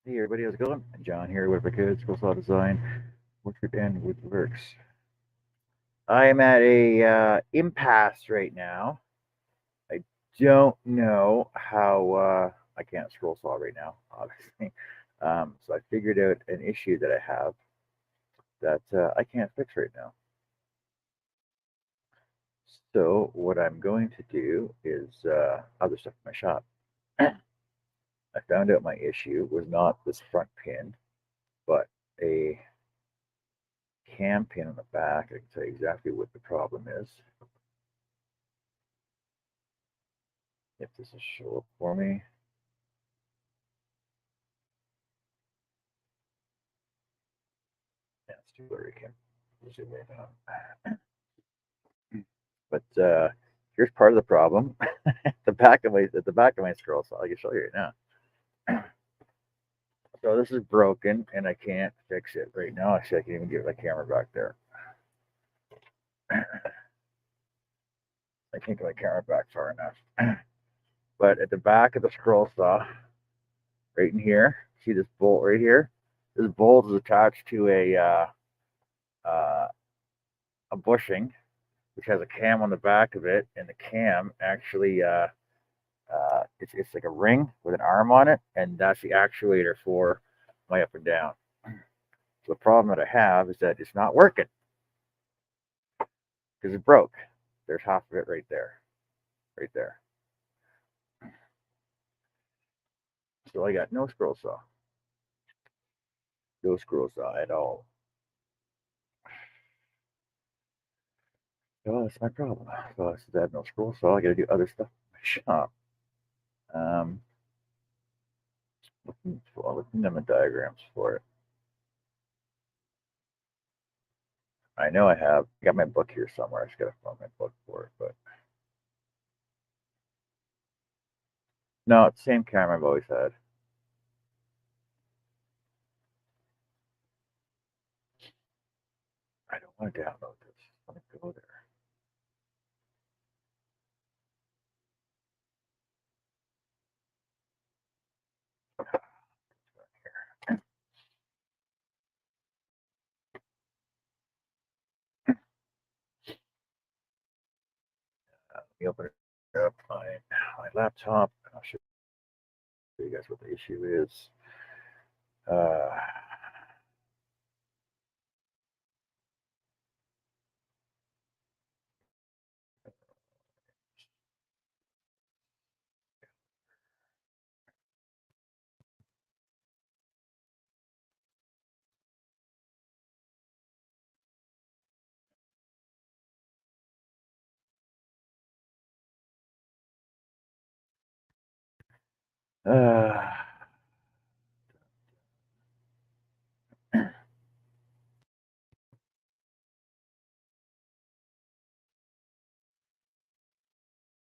Hey everybody, how's it going? John here with Good School Saw Design, Portrait and Woodworks. I am at a impasse right now. I don't know how I can't scroll saw right now, obviously. So I figured out an issue that I have that I can't fix right now. So what I'm going to do is other stuff in my shop. I found out my issue was not this front pin, but a cam pin on the back. I can tell you exactly what the problem is. If this will show up for me. Yeah, it's too blurry. Can't zoom in. But here's part of the problem. At the back of my scroll saw, I can show you right now. So this is broken and I can't fix it right now. Actually, I can even get my camera back there. I can't get my camera back far enough. But at the back of the scroll saw, right in here, see this bolt right here? This bolt is attached to a bushing, which has a cam on the back of it, and the cam actually it's like a ring with an arm on it, and that's the actuator for my up and down. So the problem that I have is that it's not working because it broke. There's half of it right there, right there. So I got no scroll saw, no scroll saw at all. So that's my problem. So since I have no scroll saw, I got to do other stuff in my shop. Um, looking at the diagrams for it. I know I have. I got my book here somewhere. I just got to find my book for it, but no, it's the same camera I've always had. I don't want to download this. I want to go there. Let me open it up my laptop, and I'll show you guys what the issue is. Uh, uh,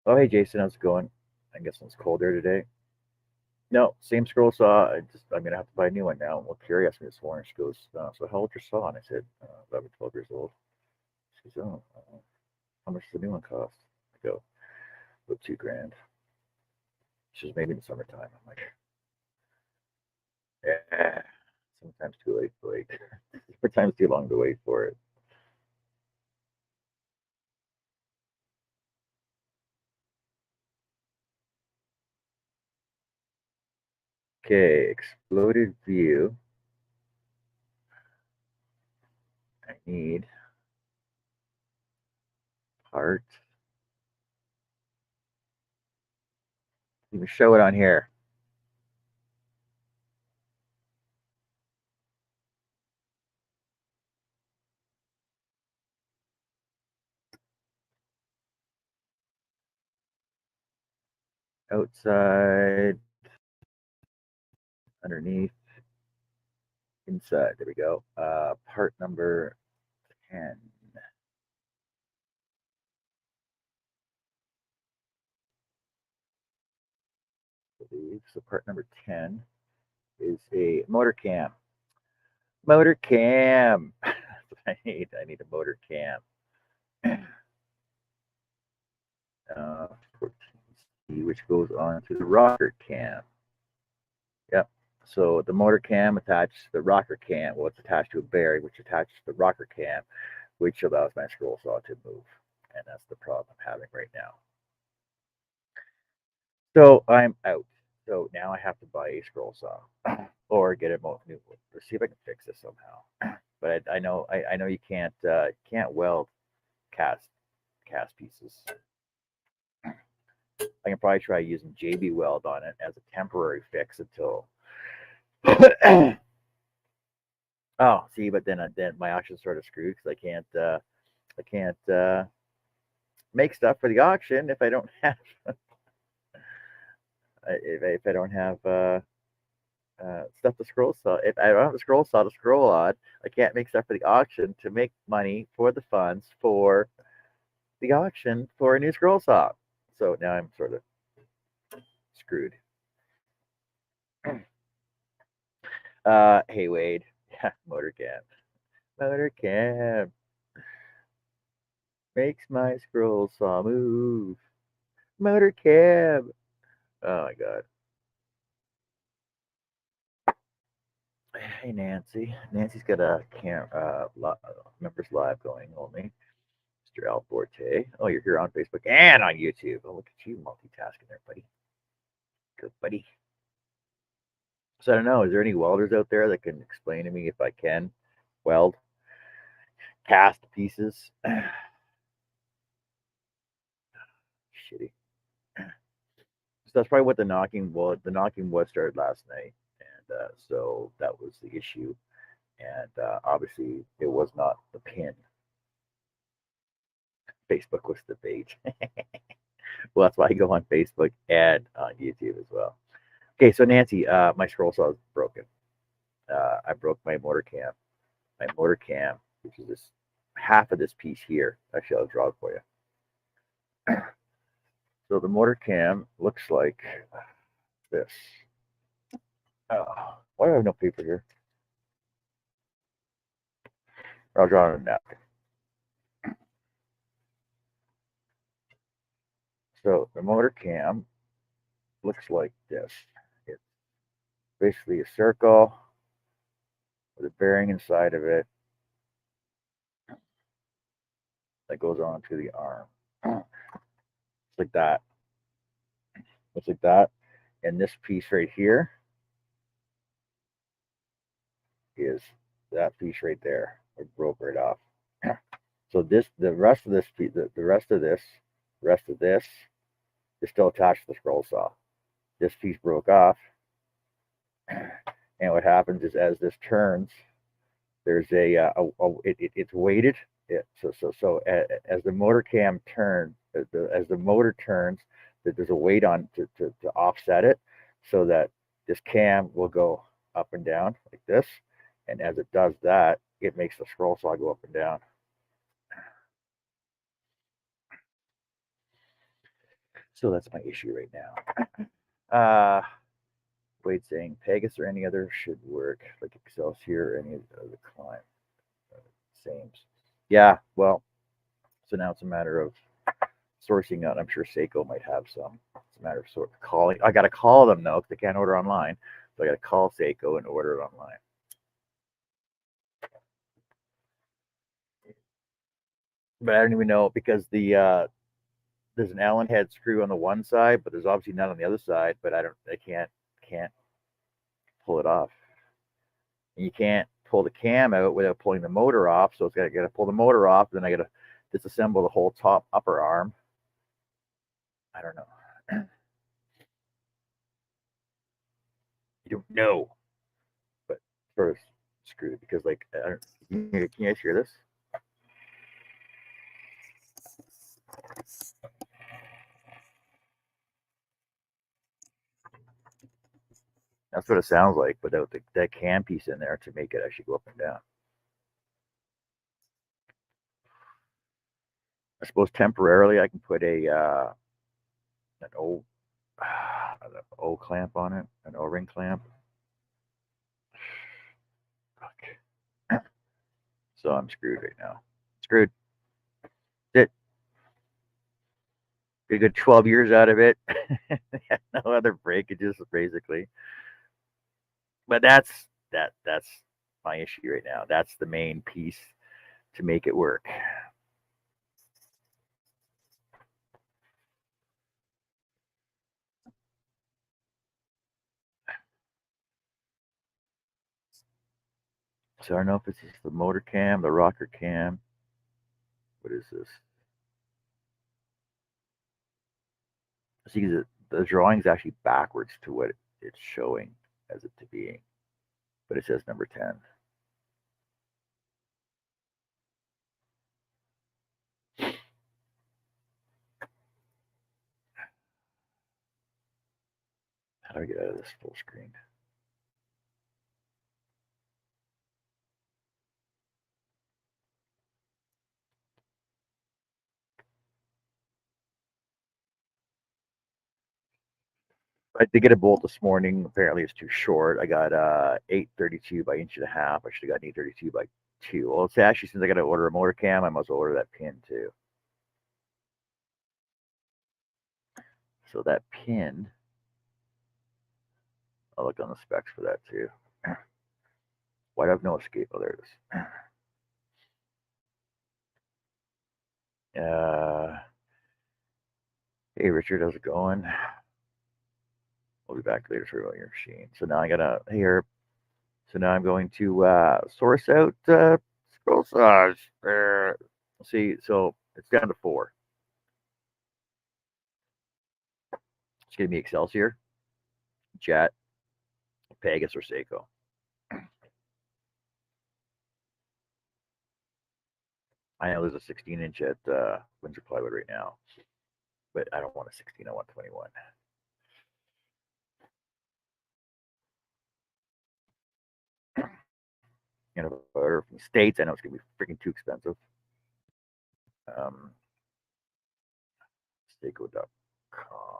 oh, hey, Jason, how's it going? I guess it's colder today. No, same scroll saw. I'm gonna have to buy a new one now. Well, Carrie asked me this morning. She goes, "So how old's your saw?" And I said, 11, 12 years old. She goes, "Oh, how much does the new one cost?" I go, "About $2,000." She says, "Maybe in the summertime." I'm like, "Yeah, sometimes too late to wait. Sometimes too long to wait for it." Okay, exploded view. I need part. Even show it on here. Outside, underneath, inside. There we go. Part number 10. So part number 10 is a motor cam. Motor cam. That's what I need. I need a motor cam. 14C, which goes on to the rocker cam. Yep. So the motor cam attaches to the rocker cam. Well, it's attached to a bearing, which attaches to the rocker cam, which allows my scroll saw to move. And that's the problem I'm having right now. So I'm out. So now I have to buy a scroll saw or get a new one. Let's see if I can fix this somehow. But I know you can't weld cast pieces. I can probably try using JB Weld on it as a temporary fix until. Oh, see, but then my auction's sort of screwed because I can't make stuff for the auction if I don't have if I don't have stuff to scroll saw. If I don't have a scroll saw to scroll on, I can't make stuff for the auction to make money for the funds for the auction for a new scroll saw. So now I'm sort of screwed. Hey Wade, yeah, motor cam makes my scroll saw move. Motor cam. Oh my god. Hey Nancy. Nancy's got a members live going only. Mr. Alforte. Oh, you're here on Facebook and on YouTube. Oh, look at you multitasking there, buddy. Good buddy. So I don't know. Is there any welders out there that can explain to me if I can weld cast pieces? Shitty. So that's probably what the knocking was. The knocking was started last night, and so that was the issue. And obviously, it was not the pin. Facebook was the bait. Well, that's why I go on Facebook and on YouTube as well. Okay, so Nancy, my scroll saw is broken. I broke my motor cam. My motor cam, which is this half of this piece here. Actually, I'll draw it for you. So the motor cam looks like this. Why do I have no paper here? I'll draw it on a napkin. So the motor cam looks like this. It's basically a circle with a bearing inside of it that goes on to the arm. It's like that. It's like that. And this piece right here is that piece right there. I broke right off. So the rest of this piece, the rest of this is still attached to the scroll saw. This piece broke off, and what happens is as this turns, there's it's weighted. So as the motor cam turns, as the motor turns, there's a weight on to offset it, so that this cam will go up and down like this, and as it does that, it makes the scroll saw go up and down. So that's my issue right now. Wade saying Pegasus or any other should work, like Excelsior or any of the client. Same. Yeah, well, so now it's a matter of sourcing out. I'm sure Seiko might have some. It's a matter of sort of calling. I got to call them though, because they can't order online. So I got to call Seiko and order it online. But I don't even know because there's an Allen head screw on the one side, but there's obviously none on the other side. But I can't pull it off. And you can't pull the cam out without pulling the motor off. So it's got to pull the motor off. Then I got to disassemble the whole top upper arm. I don't know. You don't know, but first screwed because like can you guys hear this? That's what it sounds like without that cam piece in there to make it actually go up and down. I suppose temporarily I can put an O clamp on it, an O-ring clamp. Fuck. So I'm screwed right now. Screwed. It. Get a good 12 years out of it. No other breakages, basically. But that's my issue right now. That's the main piece to make it work. So I don't know if this is the motor cam, the rocker cam. What is this? See, the drawing's actually backwards to what it's showing as it to be, but it says number 10. How do I get out of this full screen? I did get a bolt this morning. Apparently, it's too short. I got 832 by inch and a half. I should have got 832 by 2. Well, it's actually, since I got to order a motor cam, I must order that pin too. So that pin, I'll look on the specs for that too. Why do I have no escape? Oh, there it is. Hey, Richard, how's it going? We'll be back later for your machine. So now I gotta here. So now I'm going to source out scroll size. See, so it's down to 4. It's gonna be Excelsior, Jet, Pegasus, or Seiko. I know there's a 16-inch at Windsor Plywood right now, but I don't want a 16. I want 21. You know, or from the States, I know it's gonna be freaking too expensive. Seiko.com.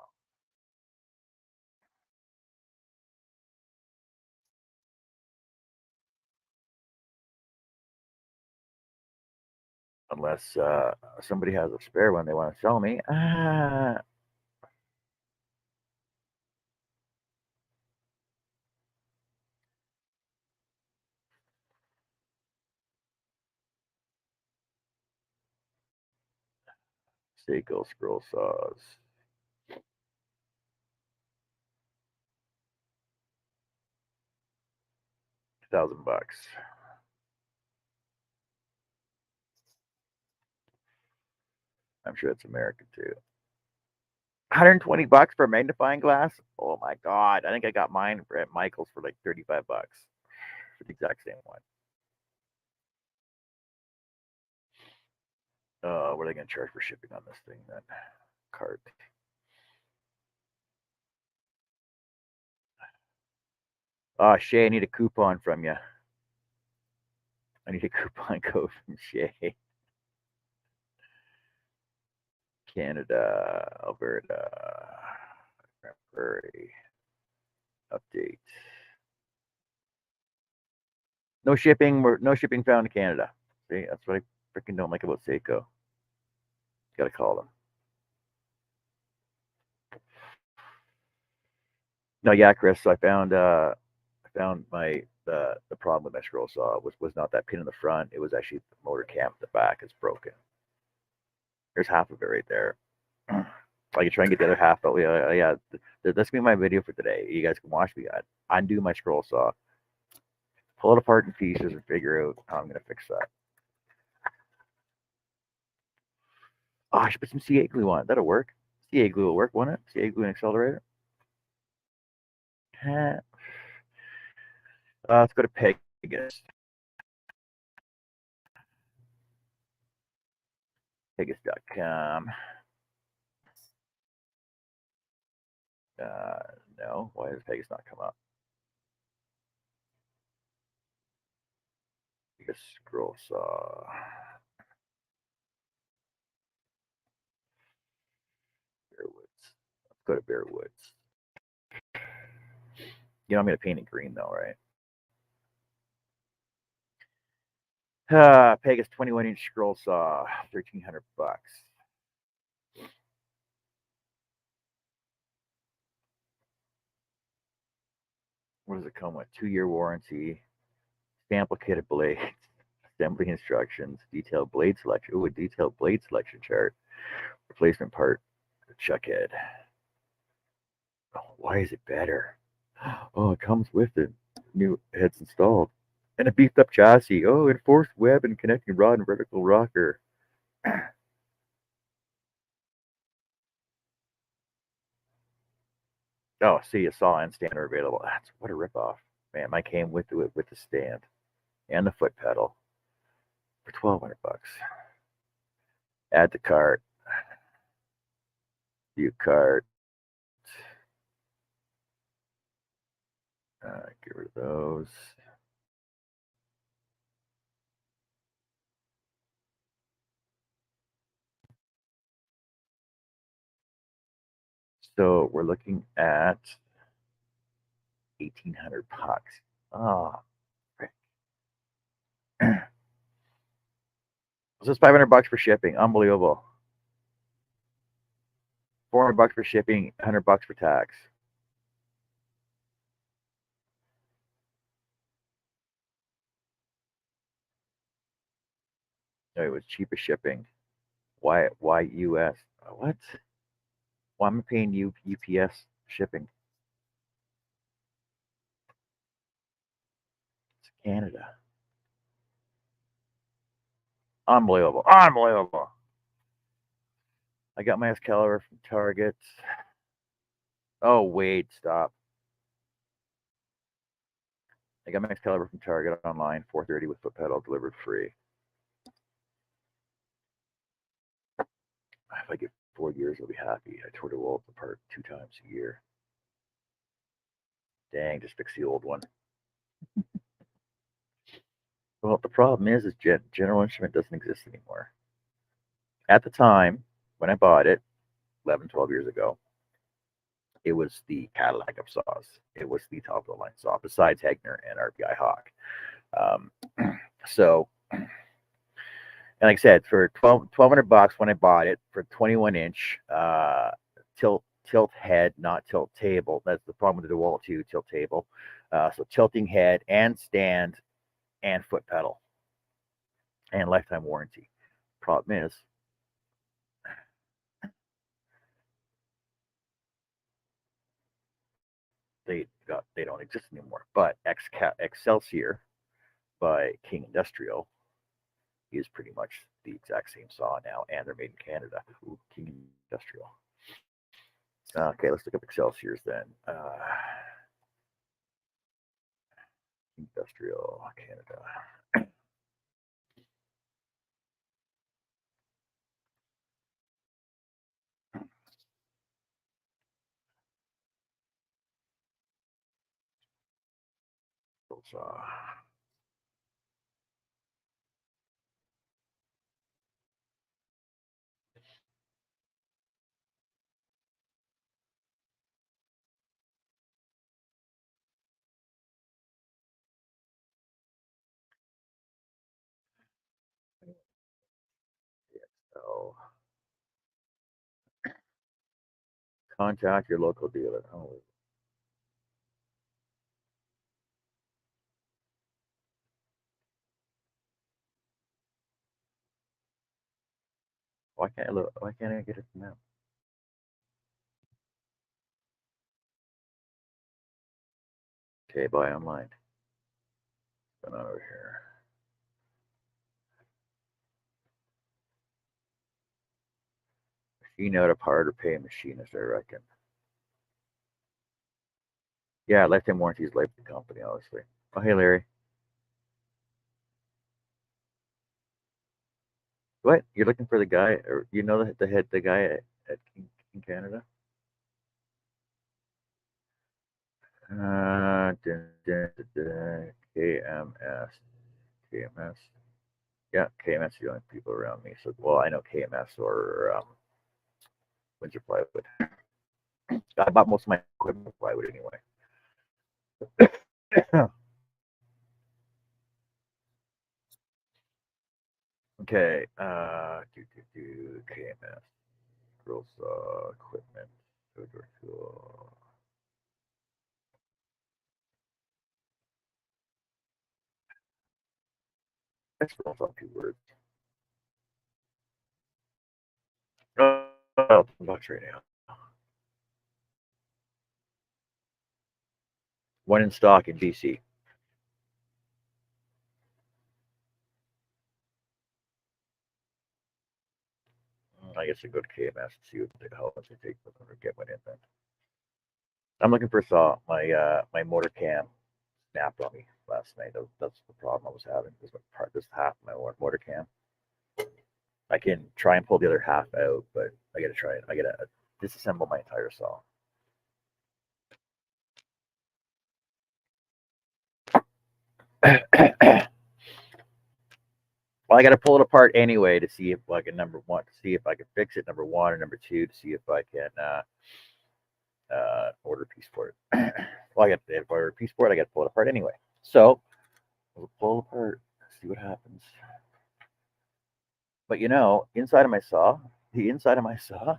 Unless somebody has a spare one they want to sell me. Seiko scroll saws. 1,000 bucks. I'm sure it's American too. 120 bucks for a magnifying glass. Oh my god! I think I got mine at Michael's for like 35 bucks for the exact same one. What are they going to charge for shipping on this thing then? Cart. Shay, I need a coupon from you. I need a coupon code from Shay. Canada, Alberta, Prairie. Update. No shipping. No shipping found in Canada. See, that's what I freaking don't like about Seiko. Got to call them. No, yeah, Chris. So I found my the problem with my scroll saw was not that pin in the front. It was actually the motor cam at the back is broken. There's half of it right there. I can try and get the other half, but yeah, that's gonna be my video for today. You guys can watch me undo my scroll saw, pull it apart in pieces, and figure out how I'm gonna fix that. Oh, I should put some CA glue on it. That'll work. CA glue will work, won't it? CA glue and accelerator. Let's go to Pegasus. Pegasus.com. No. Why does Pegasus not come up? Pegasus scroll saw. Bearwoods. Let's go to Bearwoods. You know I'm gonna paint it green though, right? Pegasus 21-inch scroll saw, 1,300 bucks. what does it come with? 2-year warranty, stamplicated blades, assembly instructions, detailed blade selection. Ooh, a detailed blade selection chart, replacement part, chuck head. Oh, why is it better? Oh, it comes with the new heads installed. And a beefed up chassis. Oh, enforced web and connecting rod and vertical rocker. Oh, see, a saw and stand are available. That's what a ripoff. Man, mine came with the stand and the foot pedal for $1,200. Add to cart. View cart. Get rid of those. So we're looking at $1,800. Oh, frick. This is $500 for shipping. Unbelievable. $400 for shipping. $100 for tax. No, it was cheaper shipping. Why US? What? Why am I paying UPS shipping? It's Canada. Unbelievable. Unbelievable. I got my Excalibur from Target. Oh, wait, stop. I got my Excalibur from Target online, 430 with foot pedal delivered free. If I get 4 years, I'll be happy. I tore the walls apart 2 times a year. Dang, just fix the old one. Well, the problem is General Instrument doesn't exist anymore. At the time when I bought it, 11, 12 years ago, it was the Cadillac of saws. It was the top of the line saw, besides Hegner and RBI Hawk. Um, so, and like I said, for $1,200 when I bought it for 21-inch tilt head, not tilt table. That's the problem with the DeWalt 2 tilt table. So tilting head and stand and foot pedal and lifetime warranty. Problem is, they don't exist anymore. But Excelsior by King Industrial is pretty much the exact same saw now, and they're made in Canada. Ooh, King Industrial. Okay, let's look up Excelsiors then. Industrial Canada. Saw. So contact your local dealer. Oh, why can't I get it from them? Okay, buy online. What's going on over here? Machine out apart or pay a machinist, I reckon. Yeah, lifetime warranty is life of the company, obviously. Oh, hey, Larry. What? You're looking for the guy, or you know the guy at King Canada? KMS. KMS. Yeah, KMS is the only people around me. So, well, I know KMS or Windsor Plywood. I bought most of my equipment with plywood anyway. Okay. KMS. Girls equipment. Tool. I spelled out 2 words. Oh, $10 right now. One in stock in BC. I guess I go to KMS and see how much they take or get one in then. I'm looking for a saw. My motor cam snapped on me last night. That's the problem I was having. This half of my motor cam. I can try and pull the other half out, but I gotta try it. I gotta disassemble my entire saw. Well, I got to pull it apart anyway to see if I can number one, to see if I can fix it. Number one, and number two, to see if I can order a piece for it. Well, I got to order a piece for it. I got to pull it apart anyway. So we'll pull it apart, see what happens. But inside of my saw, the inside of my saw.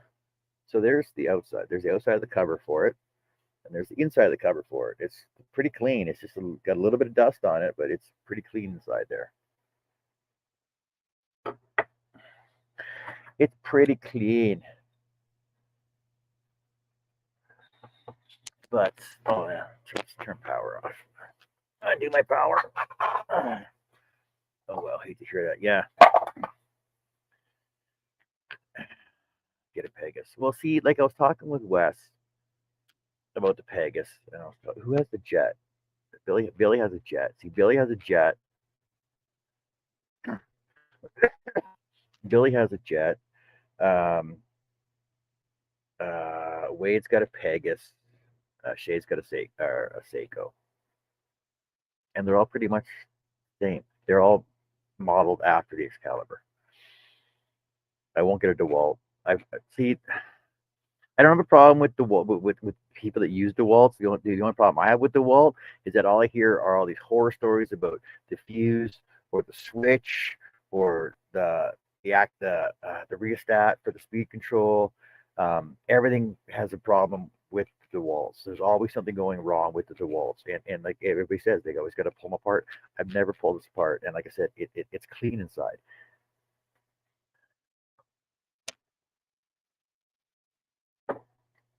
So there's the outside. There's the outside of the cover for it, and there's the inside of the cover for it. It's pretty clean. It's just got a little bit of dust on it, but it's pretty clean inside there. It's pretty clean. But oh yeah, let's turn power off. Undo my power. Oh well, hate to hear that. Yeah. Get a Pegasus. Well, see, like I was talking with Wes about the Pegasus, and I was talking, who has the jet? Billy has a jet. See, Billy has a jet. Billy has a jet. Um, Wade's got a Pegasus. Shay's got a Seiko, and they're all pretty much the same. They're all modeled after the Excalibur. I won't get a DeWalt. I see. I don't have a problem with with people that use DeWalts. The only problem I have with DeWalt is that all I hear are all these horror stories about the fuse or the switch or the rheostat for the speed control. Everything has a problem with the DeWalts. There's always something going wrong with the DeWalts, and like everybody says, they always got to pull them apart. I've never pulled this apart, and like I said, it's clean inside.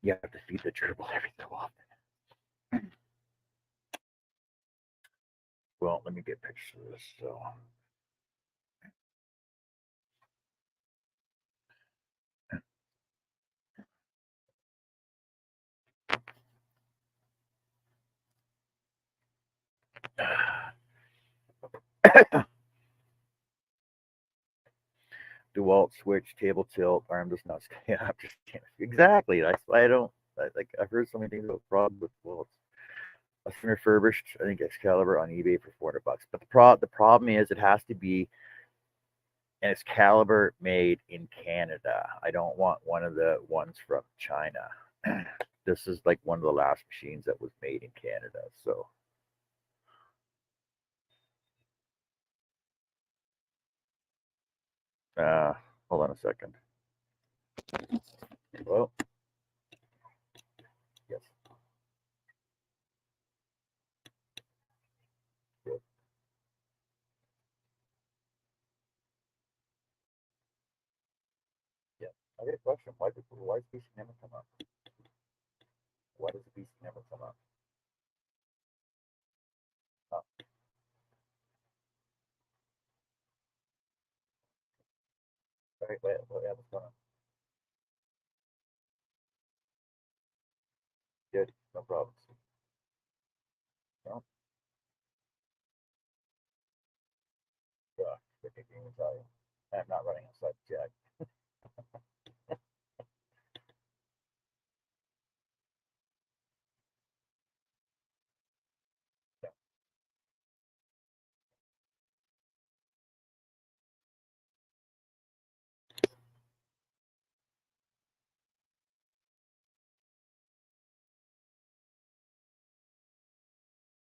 You have to feed the gerbil every so often. Well, let me get pictures of this. So, DeWalt switch, table tilt, arm does not stay up. Just exactly. I don't like. I've heard so many things about problems with DeWalts. A refurbished, I think Excalibur on eBay for $400. But the problem is it has to be an Excalibur made in Canada. I don't want one of the ones from China. This is like one of the last machines that was made in Canada. So hold on a second. Well, yes. Good. Yeah. I got a question. Why does BC never come up? Why does BC never come up? Oh, wait, what's going on? Good, no problems. No, yeah, they're taking Italian. I'm not running a site jack. Yeah,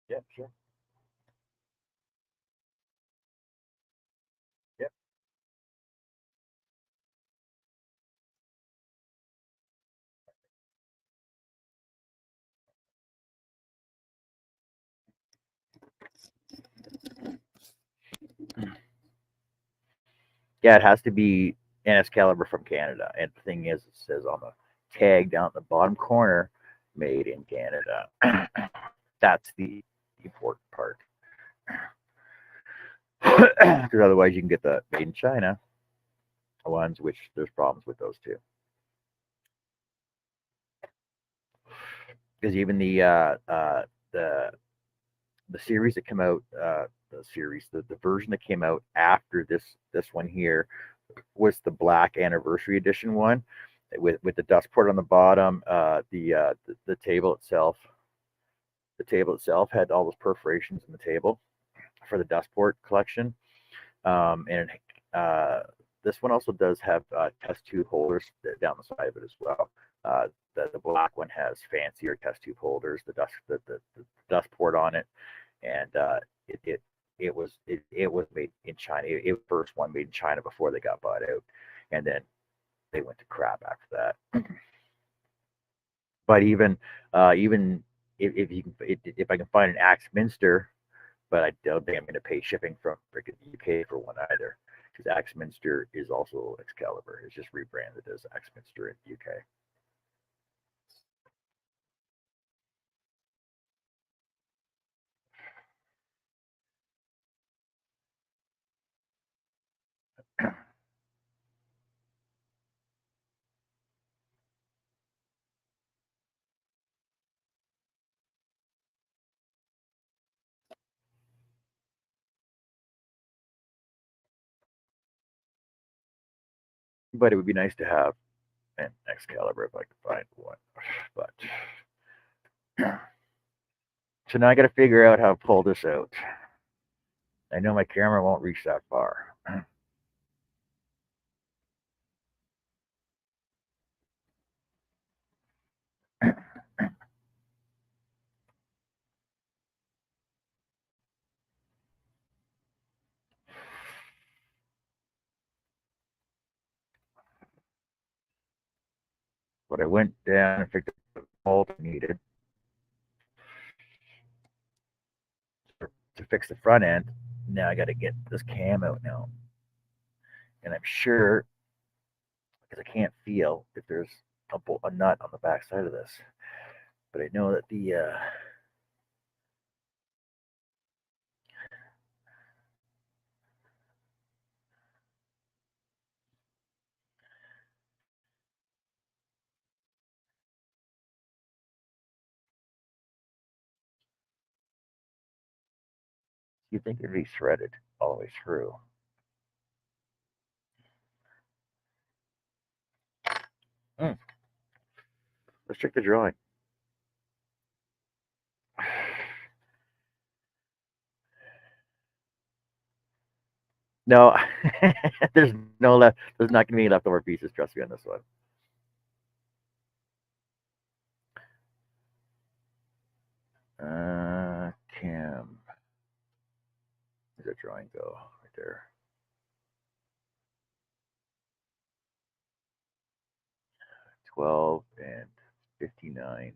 yeah, sure. Yep. Yeah, it has to be NS caliber from Canada. And the thing is, it says on the tag down at the bottom corner, made in Canada. That's the important part. Because otherwise, you can get the made in China ones, which there's problems with those too. Because even the the series that came out, the version that came out after this one here was the Black Anniversary Edition one, with the dust port on the bottom. The table itself had all those perforations in the table for the dust port collection. And this one also does have test tube holders down the side of it as well. The black one has fancier test tube holders, the dust port on it, and it, it it was made in China. It was the first one made in China before they got bought out, and then they went to crap after that. But even if you can, if I can find an Axminster, but I don't think I'm going to pay shipping from freaking UK for one either, because Axminster is also Excalibur. It's just rebranded as Axminster in the UK. But it would be nice to have an Excalibur if I could find one. But so now I got to figure out how to pull this out. I know my camera won't reach that far. But I went down and picked up the bolt I needed to fix the front end. Now I got to get this cam out now, and I'm sure because I can't feel if there's a nut on the back side of this. But I know that the you think it'd be threaded all the way through. Mm. Let's check the drawing. No, there's no left. There's not going to be leftover pieces. Trust me on this one. Cam. Where's that drawing go? Right there. 12 and 59.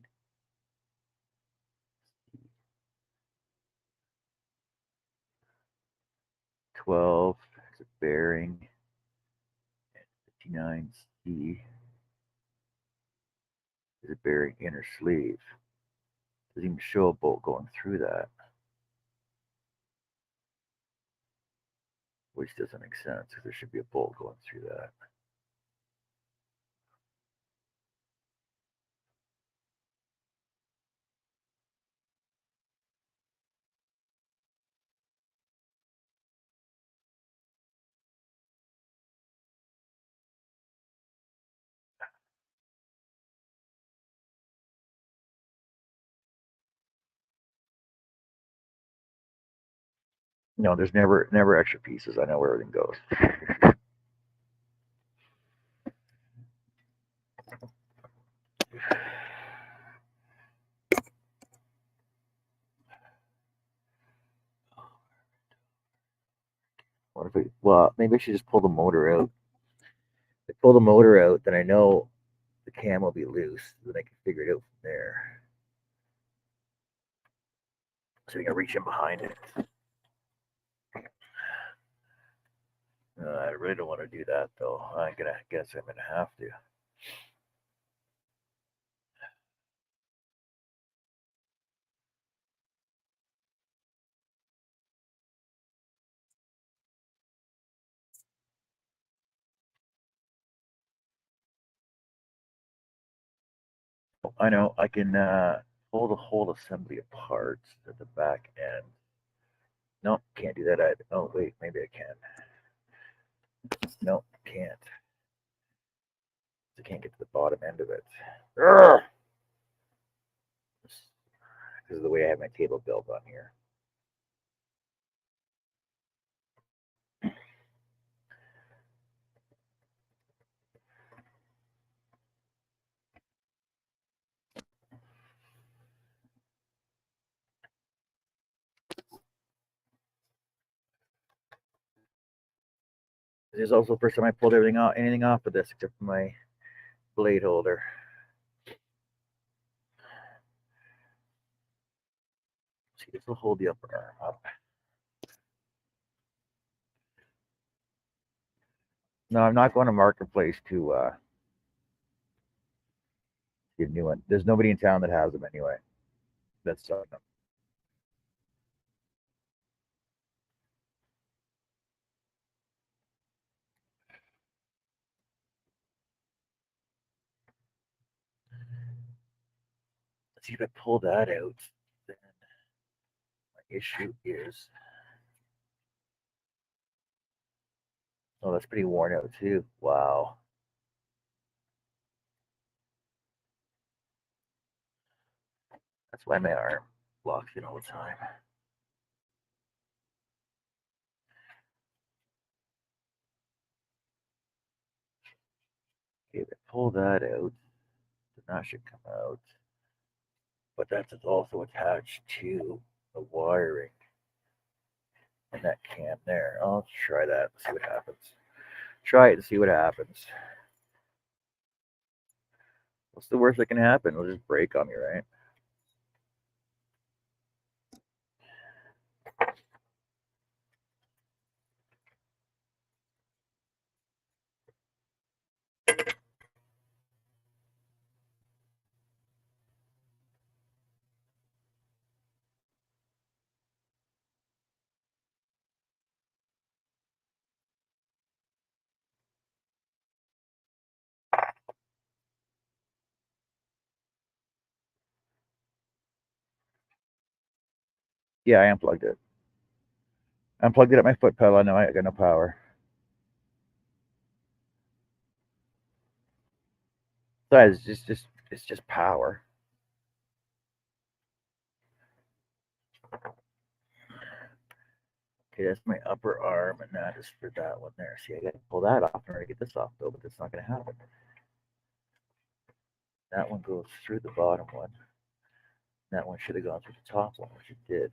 12 is a bearing. And 59C is a bearing inner sleeve. Doesn't even show a bolt going through that, which doesn't make sense because there should be a bolt going through that. No, there's never extra pieces. I know where everything goes. What if I, well, maybe I should just pull the motor out. If I pull the motor out, then I know the cam will be loose. Then I can figure it out from there. So you gotta reach in behind it. I really don't want to do that though. I guess I'm gonna have to. I know I can pull the whole assembly apart at the back end. No, can't do that. Oh wait, maybe I can. No, can't. I can't get to the bottom end of it. Because of the way I have my table built on here. This is also the first time I pulled anything off of this except for my blade holder. See, this will hold the upper arm up. No, I'm not going to Marketplace to get a new one. There's nobody in town that has them anyway. That's selling them. Let's see if I pull that out. Then my issue is, oh, that's pretty worn out too. Wow. That's why my arm locks in all the time. Okay, if I pull that out, then that should come out. But that's also attached to the wiring in that cam there. I'll try that, see what happens. Try it and see what happens. What's the worst that can happen? It'll just break on me, right? Yeah, I unplugged it. I unplugged it at my foot pedal. Now I got no power. So it's just power. Okay, that's my upper arm, and that is for that one there. See, I got to pull that off in order to get this off, though, but that's not going to happen. That one goes through the bottom one. That one should have gone through the top one, which it did.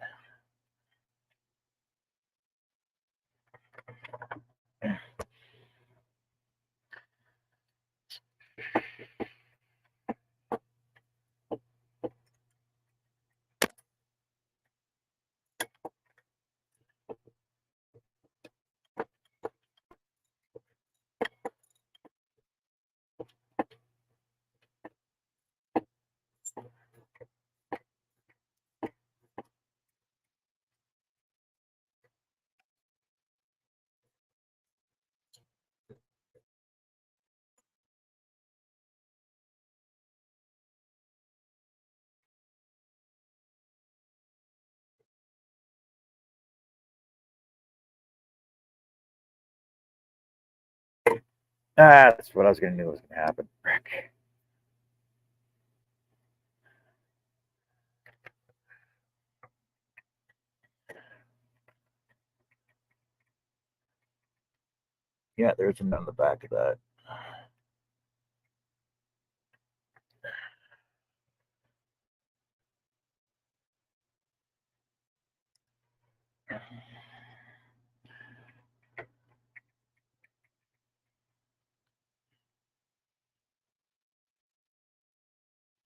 Ah, that's what I was going to knew was going to happen. Frick. Yeah, there's a nut on the back of that.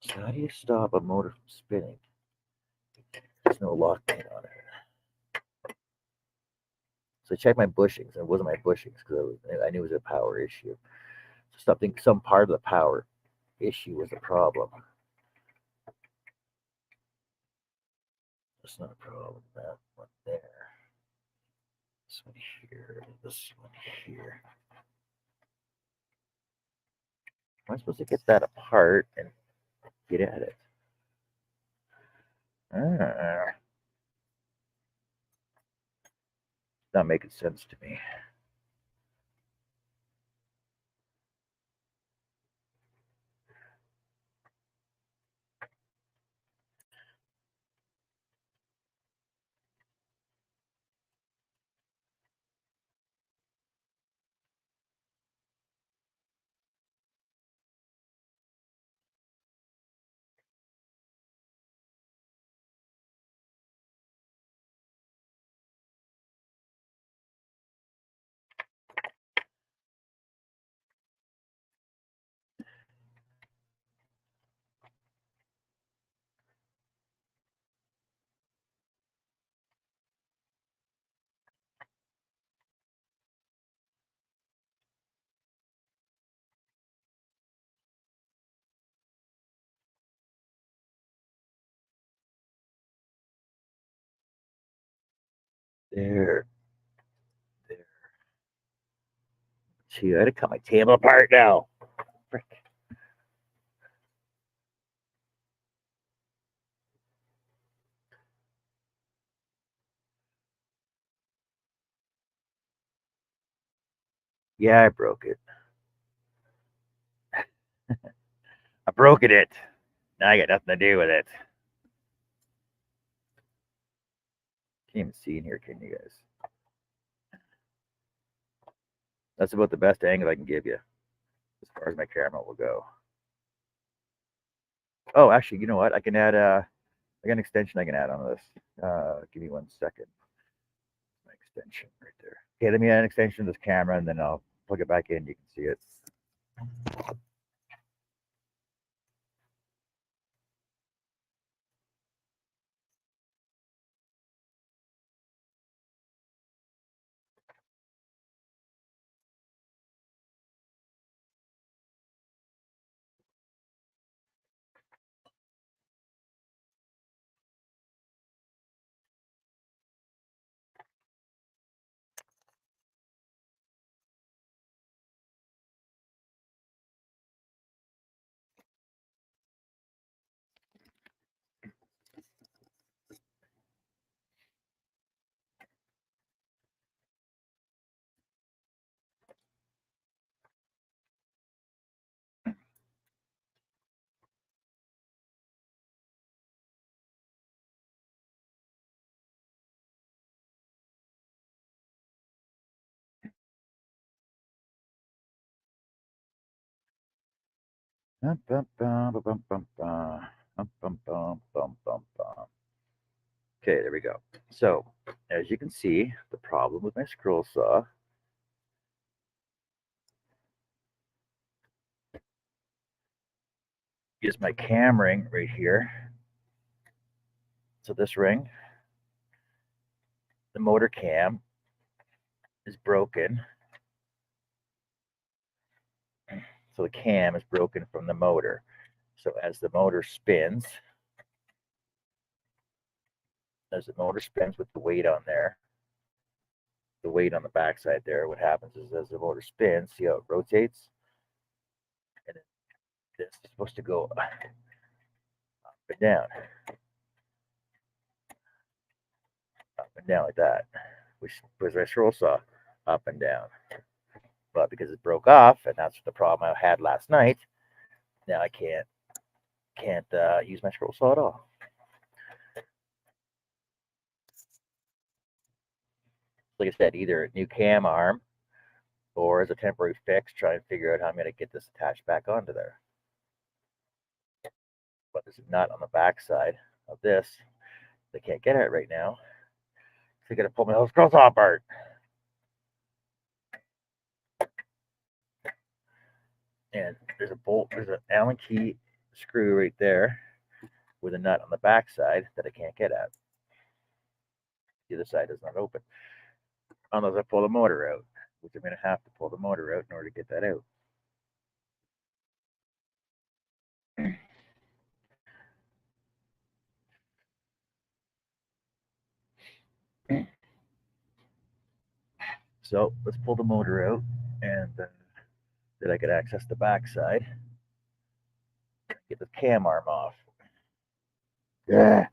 So how do you stop a motor from spinning? There's no lock pin on it. So I checked my bushings, and it wasn't my bushings because I knew it was a power issue. So some part of the power issue was a problem. That's not a problem. That one there. This one here. This one here. Am I supposed to get that apart and get at it? Not making sense to me. There. Gee, I had to cut my table apart now. Frick. Yeah, I broke it. I broke it. Now I got nothing to do with it. Can't even see in here, can you guys? That's about the best angle I can give you as far as my camera will go. Oh, actually, you know what? I can add I got an extension I can add on this. Give me 1 second. My extension right there. Okay, let me add an extension to this camera, and then I'll plug it back in. You can see it. Okay, there we go. So, as you can see, the problem with my scroll saw is my cam ring right here. So this ring, the motor cam, is broken. So the cam is broken from the motor. So as the motor spins with the weight on there, the weight on the backside there, what happens is as the motor spins, see how it rotates? And this is supposed to go up and down. Up and down like that, which was my scroll saw, up and down. But because it broke off, and that's the problem I had last night, now I can't use my scroll saw at all. Like I said, either a new cam arm or as a temporary fix, try and figure out how I'm going to get this attached back onto there. But there's a nut on the back side of this. They can't get it right now. So I got to pull my whole scroll saw apart. And there's an Allen key screw right there with a nut on the back side that I can't get at. The other side is not open. unless I pull the motor out, which I'm going to have to pull the motor out in order to get that out. So let's pull the motor out, and then I could access the backside, get the cam arm off. Yeah.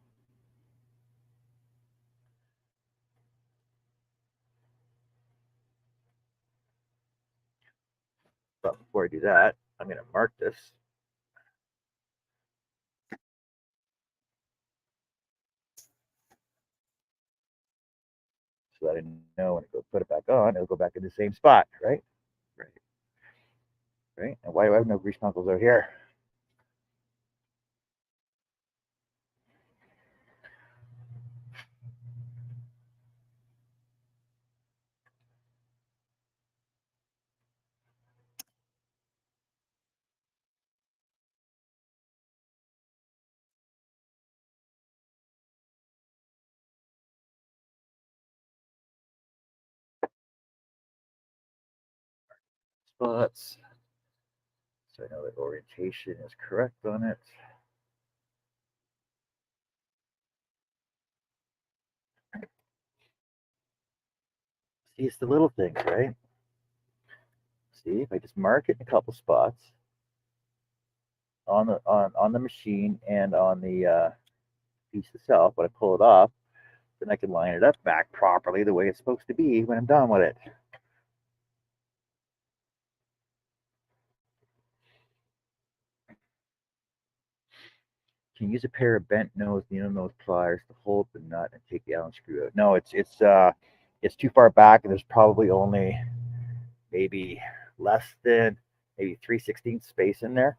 But before I do that, I'm going to mark this. So that I know when I go put it back on, it'll go back in the same spot, right? Right. Right. And why do I have no grease knuckles out here? Spots. So I know that orientation is correct on it. See, it's the little things, right? See, if I just mark it in a couple spots on the machine and on the piece itself, when I pull it off, then I can line it up back properly the way it's supposed to be when I'm done with it. Can you use a pair of bent nose, needle nose pliers to hold the nut and take the Allen screw out? No, it's too far back, and there's probably only maybe less than maybe 3/16 space in there.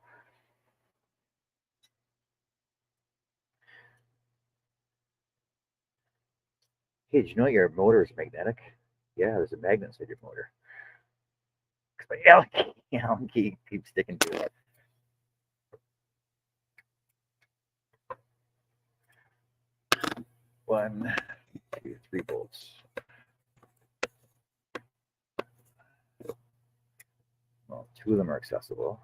Hey, did you know your motor is magnetic? Yeah, there's a magnet inside your motor. But Allen keep sticking to it. 1, 2, 3 bolts. Well, 2 of them are accessible.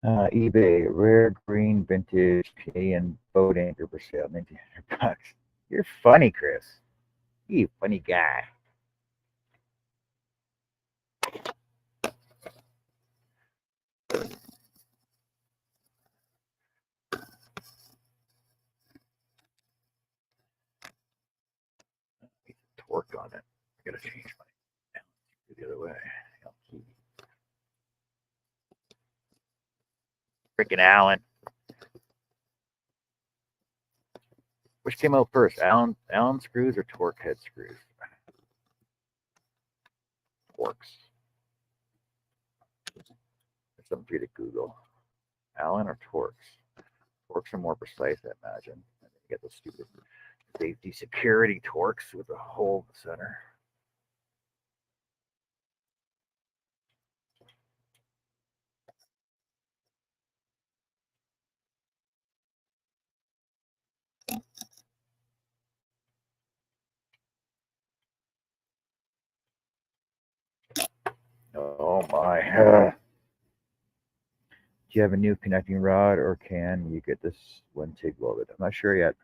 eBay, rare green vintage Canadian boat anchor for sale, $1,900. You're funny, Chris. You funny guy. Torque on it. I gotta change my the other way. Freaking Allen. Which came out first, Allen screws or torque head screws? Torques. That's something for you to Google. Allen or Torques? Torques are more precise, I imagine. And you get those stupid safety security Torques with a hole in the center. Oh my. Do you have a new connecting rod, or can you get this one TIG welded? I'm not sure yet.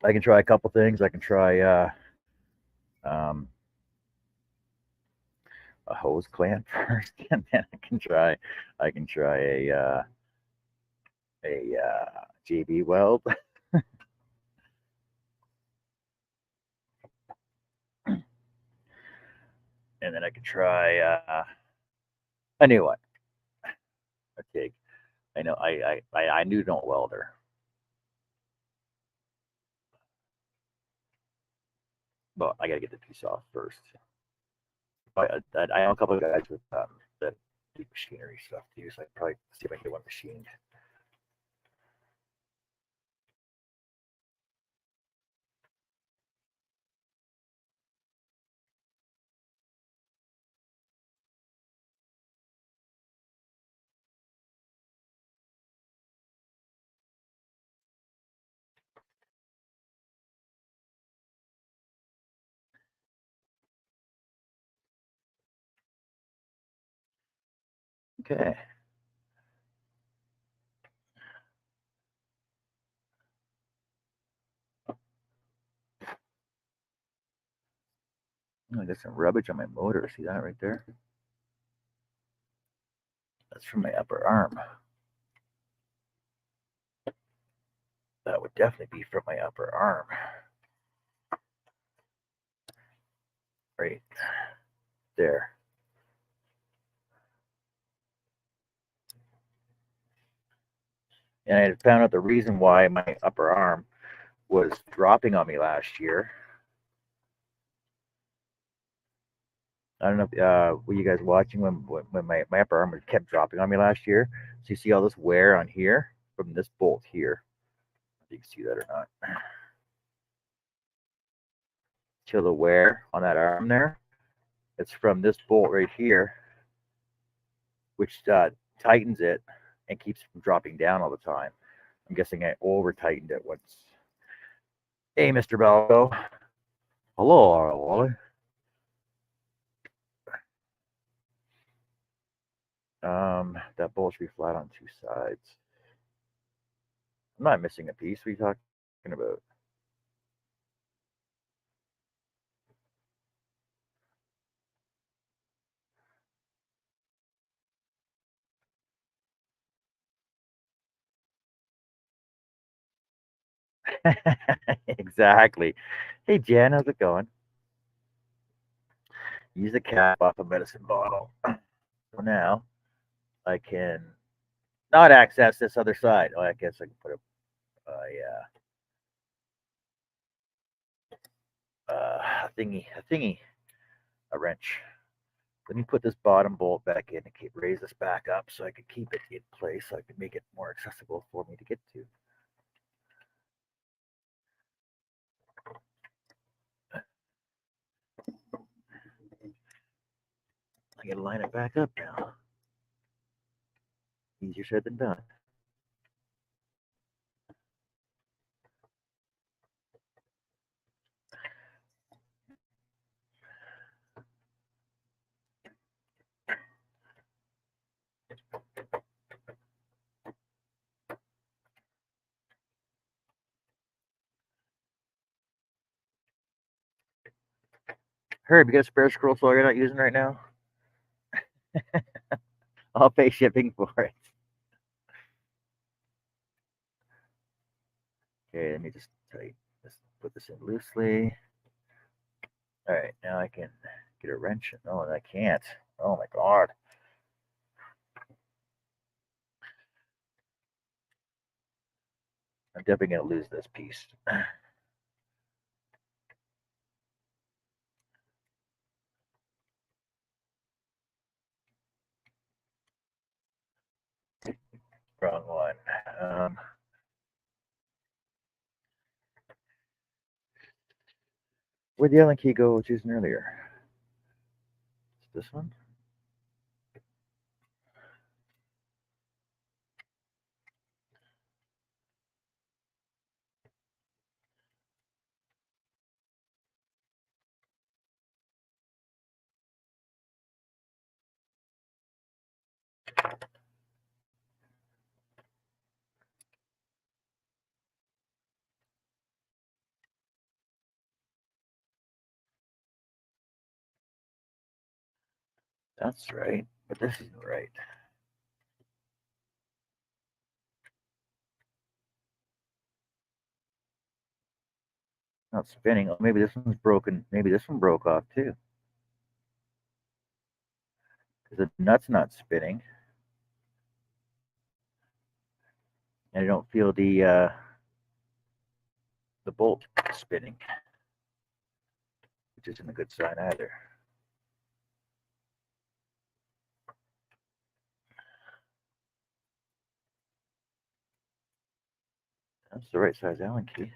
I can try a couple things. I can try um, a hose clamp first, and then I can try a JB weld. And then I could try a new one. A TIG. I know I knew don't welder. Well, I gotta get the piece off first. I know a couple of guys with that do machinery stuff too, so I probably see if I can get one machined. Okay. I got some rubbish on my motor. See that right there? That's from my upper arm. That would definitely be from my upper arm. Right there. And I had found out the reason why my upper arm was dropping on me last year. I don't know if were you guys watching when my upper arm kept dropping on me last year. So you see all this wear on here from this bolt here. If you can see that or not. See the wear on that arm there? It's from this bolt right here, which tightens it and keeps it from dropping down all the time. I'm guessing I over tightened it once. Hey, Mr. Belko. Hello, Wally. That bolt should be flat on two sides. I'm not missing a piece. What are you talking about? Exactly. Hey, Jen, how's it going? Use the cap off a medicine bottle. So now I can not access this other side. Oh, I guess I can put a wrench. Let me put this bottom bolt back in and raise this back up so I can keep it in place so I can make it more accessible for me to get to. I gotta line it back up now. Easier said than done. Herb, you got a spare scroll saw you're not using right now? I'll pay shipping for it. Okay, let me just put this in loosely. All right, now I can get a wrench. Oh, I can't. Oh my god. I'm definitely gonna lose this piece. Wrong one. Where'd the Allen key go? I was using earlier. Is this one? That's right, but this isn't right. Not spinning. Oh, maybe this one's broken. Maybe this one broke off too. Because the nut's not spinning. And I don't feel the bolt spinning. which isn't a good sign either. That's the right size Allen key.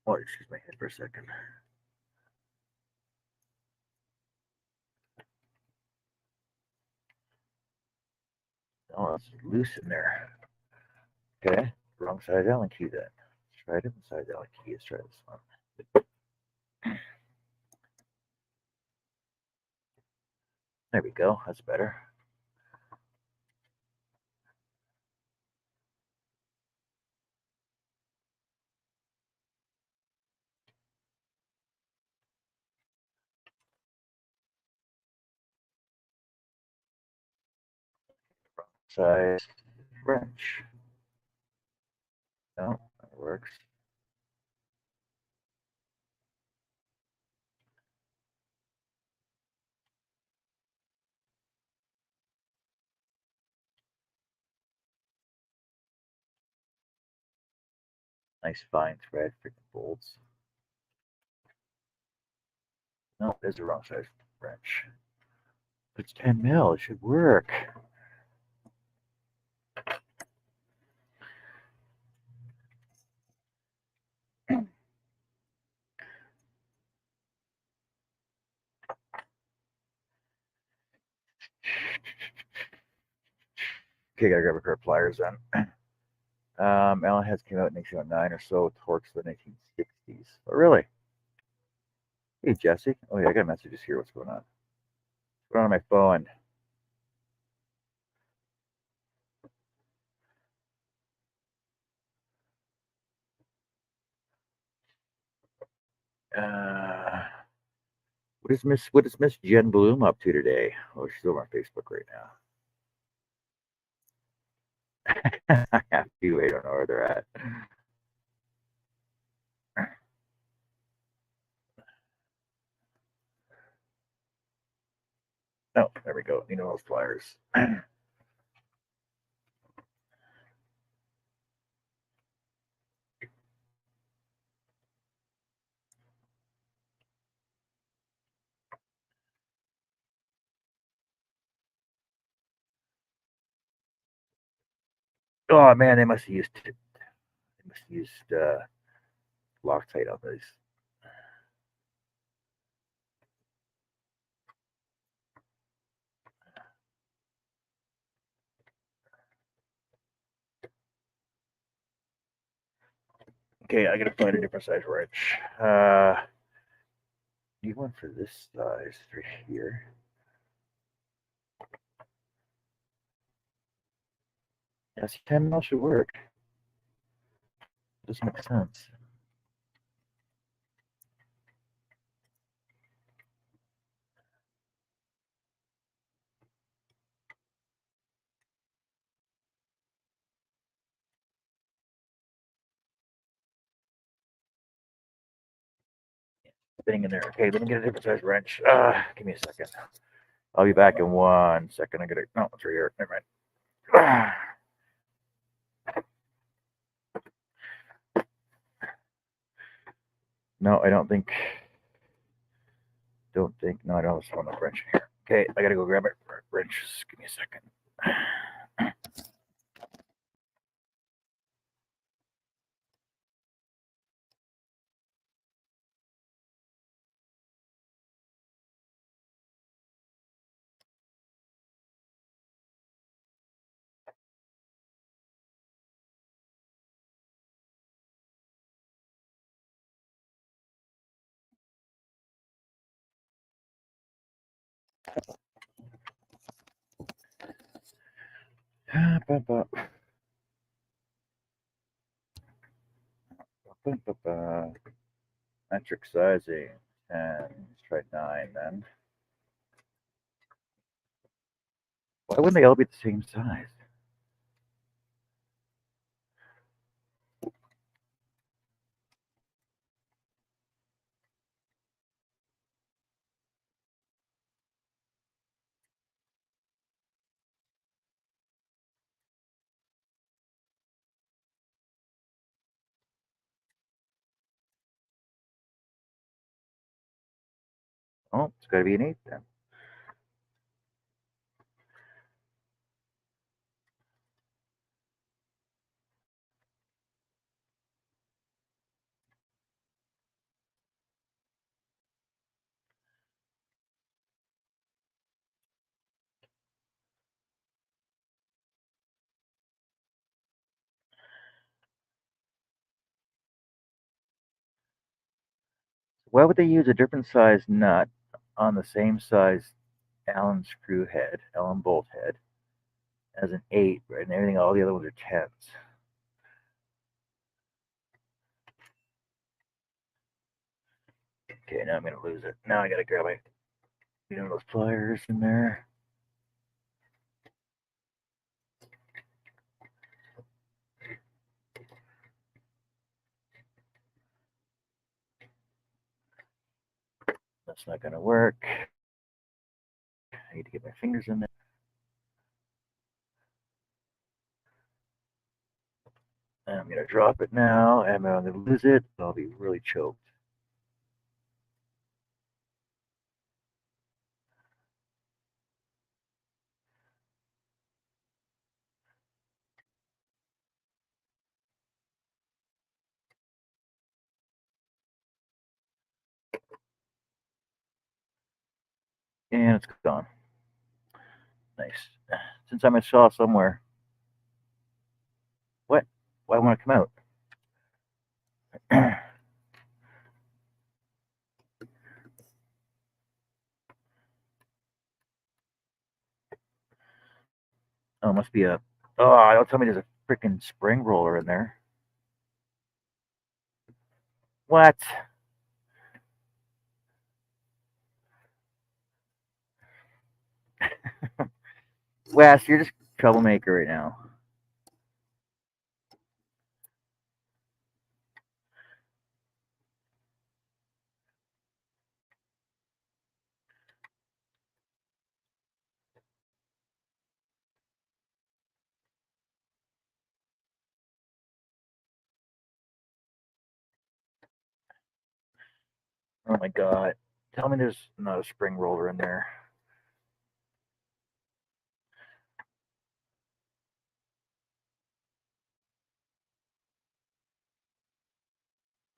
Oh, excuse my head for a second. Oh, it's loose in there. Okay, wrong size Allen key then. Let's try a different size Allen key. Let's try this one. There we go. That's better. Wrong size wrench. No, that works. Nice fine thread for the bolts. No, there's the wrong size wrench. It's 10 mil. It should work. Okay, gotta grab a pair of pliers then. Allen heads came out in 1909 or so, torques the 1960s. Oh, really? Hey, Jesse. Oh, yeah, I got messages here. What's going on? What's going on my phone? What is Miss Jen Bloom up to today? Oh, she's over on Facebook right now. I have to. I don't know where they're at. Oh, there we go. You know those pliers. Oh man, they must have used Loctite on these. Okay, I gotta find a different size wrench. Need one for this size right here. Yes, 10 mil should work. Doesn't make sense. Spinning in there. Okay, let me get a different size wrench. Give me a second. I'll be back in 1 second. I gotta. No, it's right here. Never mind. No, I don't think. Don't think. No, I don't have a wrench in here. Okay, I gotta go grab my wrench. Just give me a second. Metric sizing. 10. Let's try 9 then. Why wouldn't they all be the same size? Oh, it's got to be an 8 then. Why would they use a different size nut on the same size Allen screw head, Allen bolt head, as an 8, right? And everything, all the other ones are 10s. Okay, now I'm gonna lose it. Now I gotta grab my, those pliers in there. That's not gonna work. I need to get my fingers in there. And I'm gonna drop it now, and I'm gonna lose it. I'll be really choked. And it's gone. Nice. Since I saw somewhere. What? Why won't it come out? Oh, it must be a. Oh, don't tell me there's a freaking spring roller in there. What? Wes, you're just a troublemaker right now. Oh my god. Tell me there's not a spring roller in there.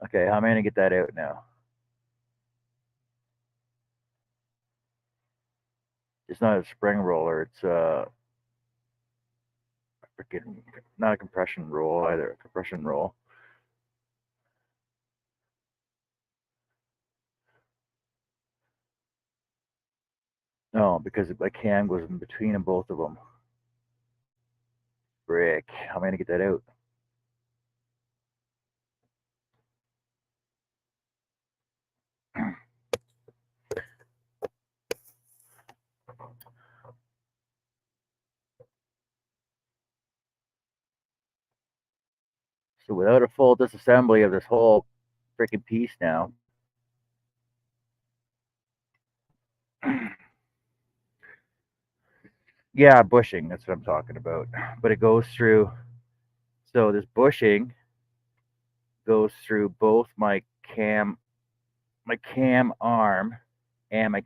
Okay, how am I gonna get that out now? It's not a spring roller. It's a freaking not a compression roll either. A compression roll. No, because my cam goes in between both of them. Brick. How am I gonna get that out? So without a full disassembly of this whole freaking piece now. Yeah, bushing. That's what I'm talking about. But it goes through. So this bushing goes through both my cam arm, and my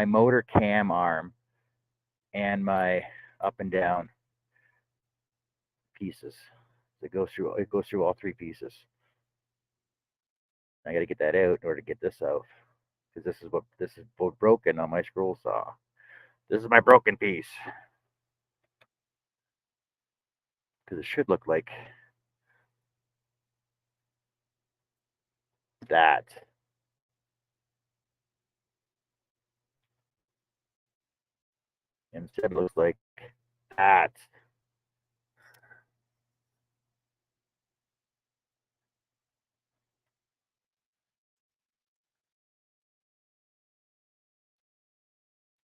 motor cam arm, and my up and down pieces. It goes through all three pieces. I got to get that out in order to get this out, because this is broken on my scroll saw. This is my broken piece, because it should look like that. Instead, it looks like that.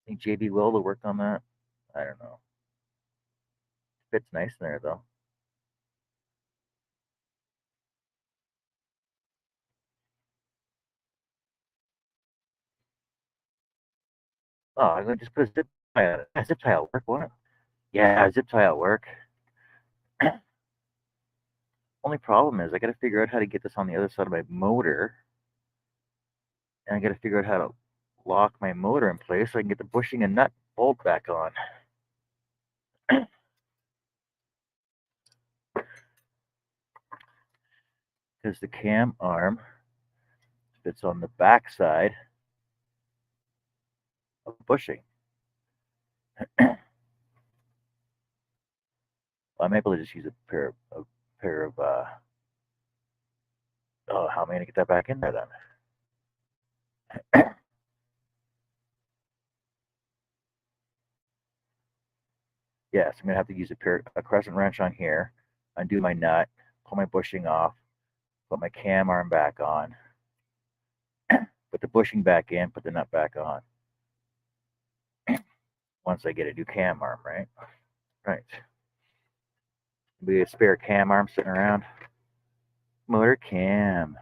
I think JB Will work on that. I don't know. Fits nice in there though. Oh, I'm gonna just put a zip tie on it. A zip tie will work, won't it? Yeah, a zip tie will work. Only problem is I got to figure out how to get this on the other side of my motor. And I got to figure out how to lock my motor in place so I can get the bushing and nut bolt back on. Because the cam arm fits on the back side of the bushing. I'm able to just use a pair of oh, how am I going to get that back in there then? Yes, I'm going to have to use a crescent wrench on here, undo my nut, pull my bushing off, put my cam arm back on, put the bushing back in, put the nut back on. Once I get a new cam arm, right? Right. Be a spare cam arm sitting around. Motor cam.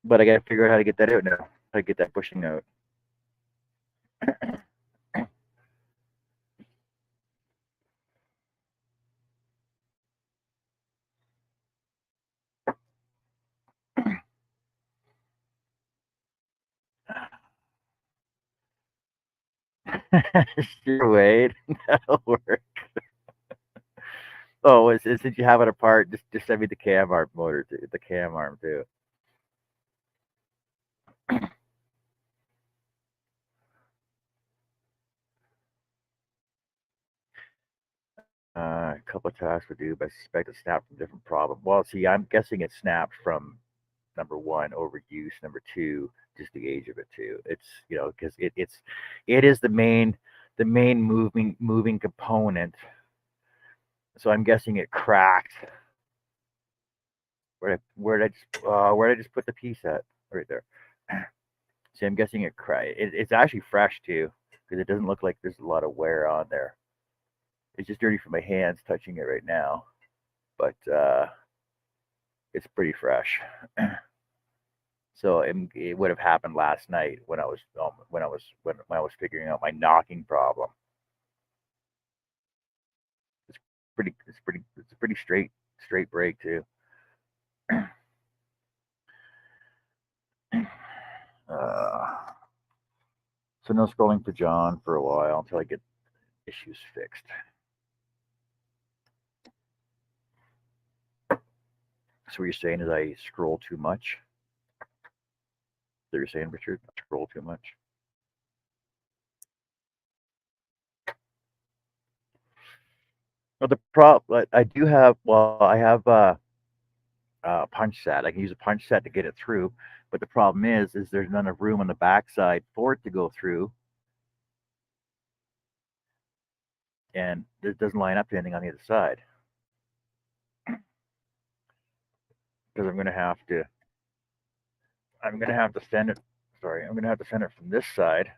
But I got to figure out how to get that out now. How to get that bushing out. Sure, Wade. That'll work. Oh, since you have it apart, just send me the cam arm motor, the cam arm too. A couple of tasks would do, but I suspect it snapped from a different problem. Well, see, I'm guessing it snapped from number one, overuse. Number two, just the age of it too. It's because it is the main moving component. So I'm guessing it cracked. Where did I just put the piece at? Right there. See, I'm guessing it cracked. It's actually fresh too, because it doesn't look like there's a lot of wear on there. It's just dirty from my hands touching it right now, but it's pretty fresh. So it would have happened last night when I was figuring out my knocking problem. It's a pretty straight break too. So no scrolling for John for a while until I get issues fixed. So what you're saying is I scroll too much? Is that what you're saying, Richard? I scroll too much? Well, the problem I do have. Well, I have a punch set. I can use a punch set to get it through, but the problem is there's none of room on the backside for it to go through, and it doesn't line up to anything on the other side. Because I'm gonna have to send it. Sorry, I'm gonna have to send it from this side,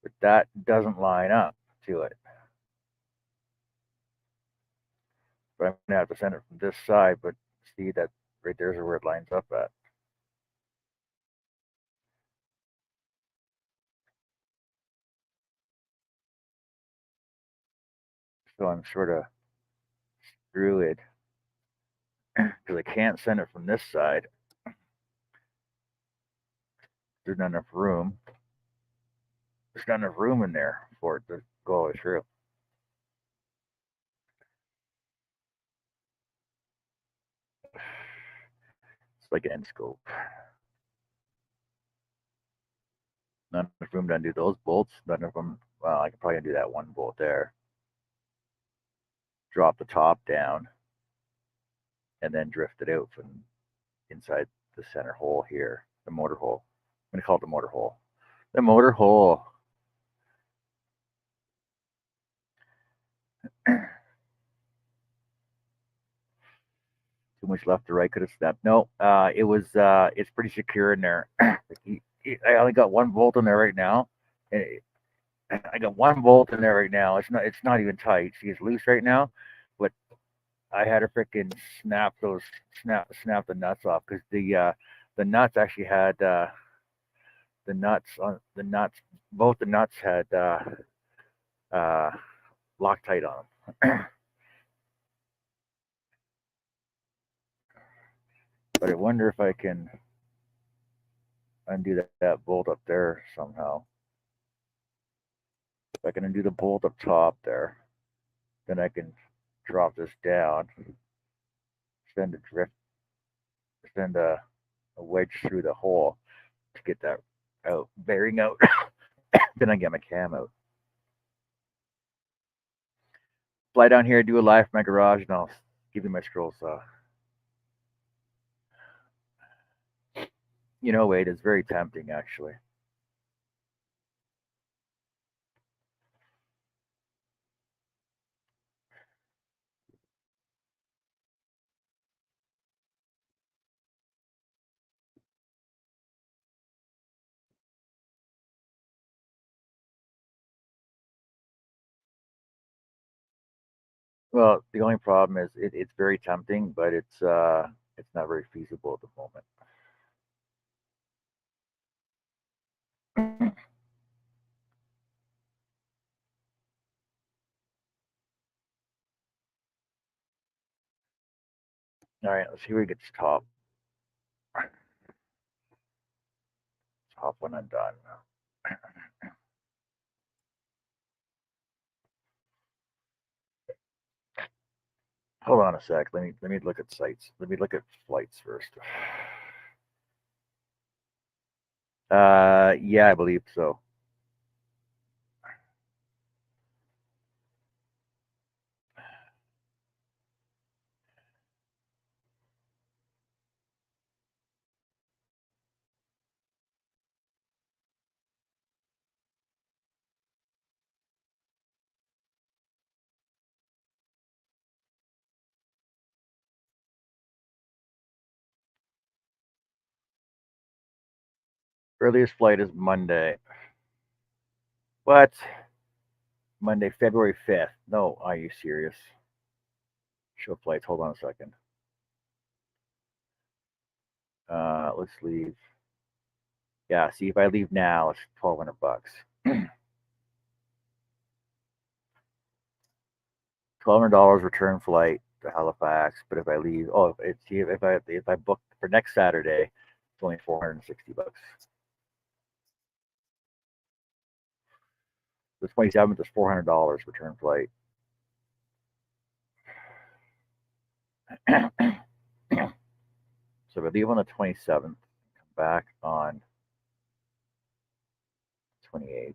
but that doesn't line up to it. But I'm gonna have to send it from this side. But see that right there's where it lines up at. So I'm sort of screwed because I can't send it from this side. There's not enough room. There's not enough room in there for it to go all the way through. It's like an end scope. Not enough room to undo those bolts. Not enough room. Well, I could probably undo that one bolt there. Drop the top down, and then drift it out from inside the center hole here, the motor hole. I'm gonna call it the motor hole. The motor hole. Too much left or right could have snapped. No, it's pretty secure in there. I only got one bolt in there right now. I got one bolt in there right now. It's not even tight. See, it's loose right now, but I had to freaking snap the nuts off because the nuts actually had the nuts both the nuts had uh, Loctite on them. But I wonder if I can undo that bolt up there somehow. If I can undo the bolt up top there, then I can drop this down, send a drift, send a wedge through the hole to get that out, bearing out. Then I get my cam out. Fly down here, do a live from my garage, and I'll give you my scroll saw. Wade, it's very tempting actually. Well, the only problem is it's very tempting, but it's not very feasible at the moment. All right, let's see where it gets top. Top when I'm done. Hold on a sec. Let me look at sites. Let me look at flights first. Yeah, I believe so. Earliest flight is Monday. What? Monday, February 5th. No, are you serious? Show flights. Hold on a second. Let's leave. Yeah, see if I leave now, it's $1,200. $1,200 return flight to Halifax. But if I leave, it's if I book for next Saturday, it's only $460. The 27th is $400 return flight. So if I leave on the 27th, come back on 28th.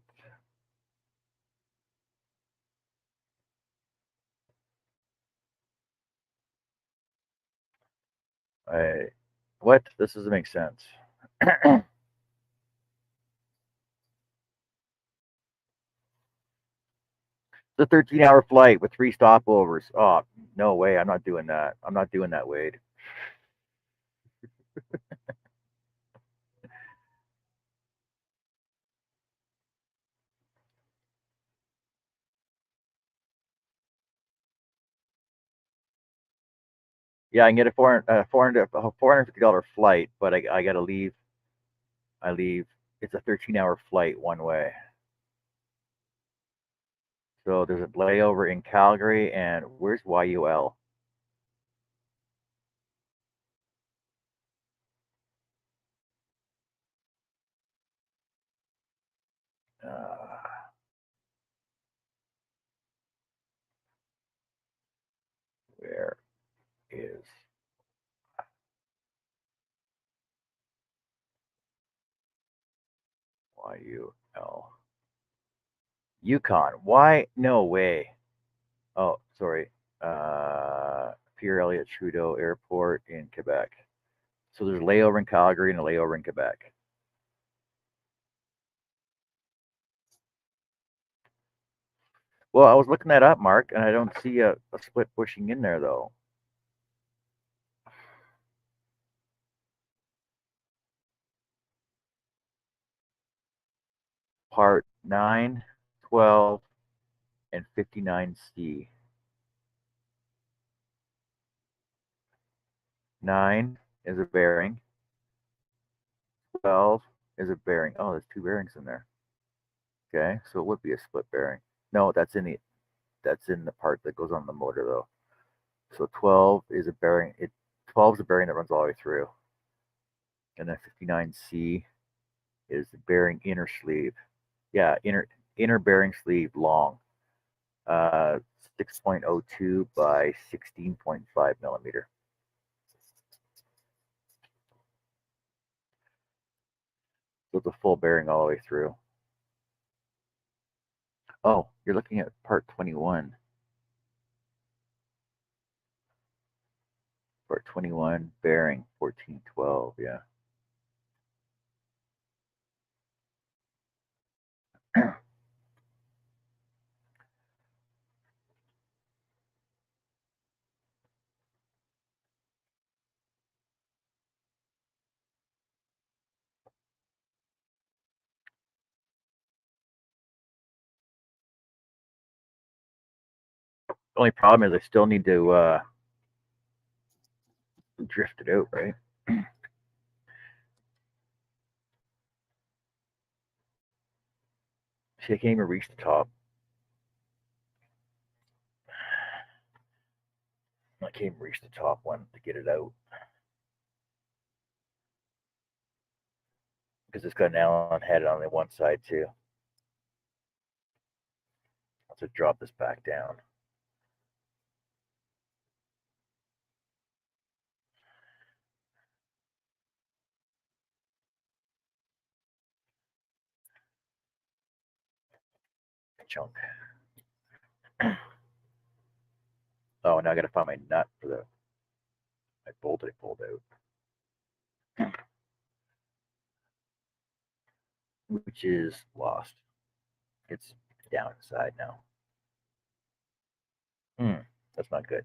What? This doesn't make sense. It's a 13-hour flight with 3 stopovers. Oh, no way. I'm not doing that. I'm not doing that, Wade. Yeah, I can get a $450 flight, but I got to leave. I leave. It's a 13-hour flight one way. So there's a layover in Calgary, and where's YUL? Where is YUL? Yukon. Why? No way. Oh, sorry. Pierre Elliott Trudeau Airport in Quebec. So there's a layover in Calgary and a layover in Quebec. Well, I was looking that up, Mark, and I don't see a split bushing in there, though. Part 9, 12, and 59C. 9 is a bearing. 12 is a bearing. Oh, there's two bearings in there. Okay, so it would be a split bearing. No, that's in the part that goes on the motor though. So 12 is a bearing. 12 is the bearing that runs all the way through. And then 59C is the bearing inner sleeve. Yeah, inner bearing sleeve long. 6.02 by 16.5 millimeter. So it's a full bearing all the way through. Oh, you're looking at part 21. Part 21, bearing 1412, yeah. The only problem is I still need to drift it out, right? See, I can't even reach the top. I can't even reach the top one to get it out. Because it's got an Allen head on the one side too. Let's just drop this back down. Chunk. Oh, now I got to find my nut for my bolt I pulled out, which is lost. It's down inside now. That's not good.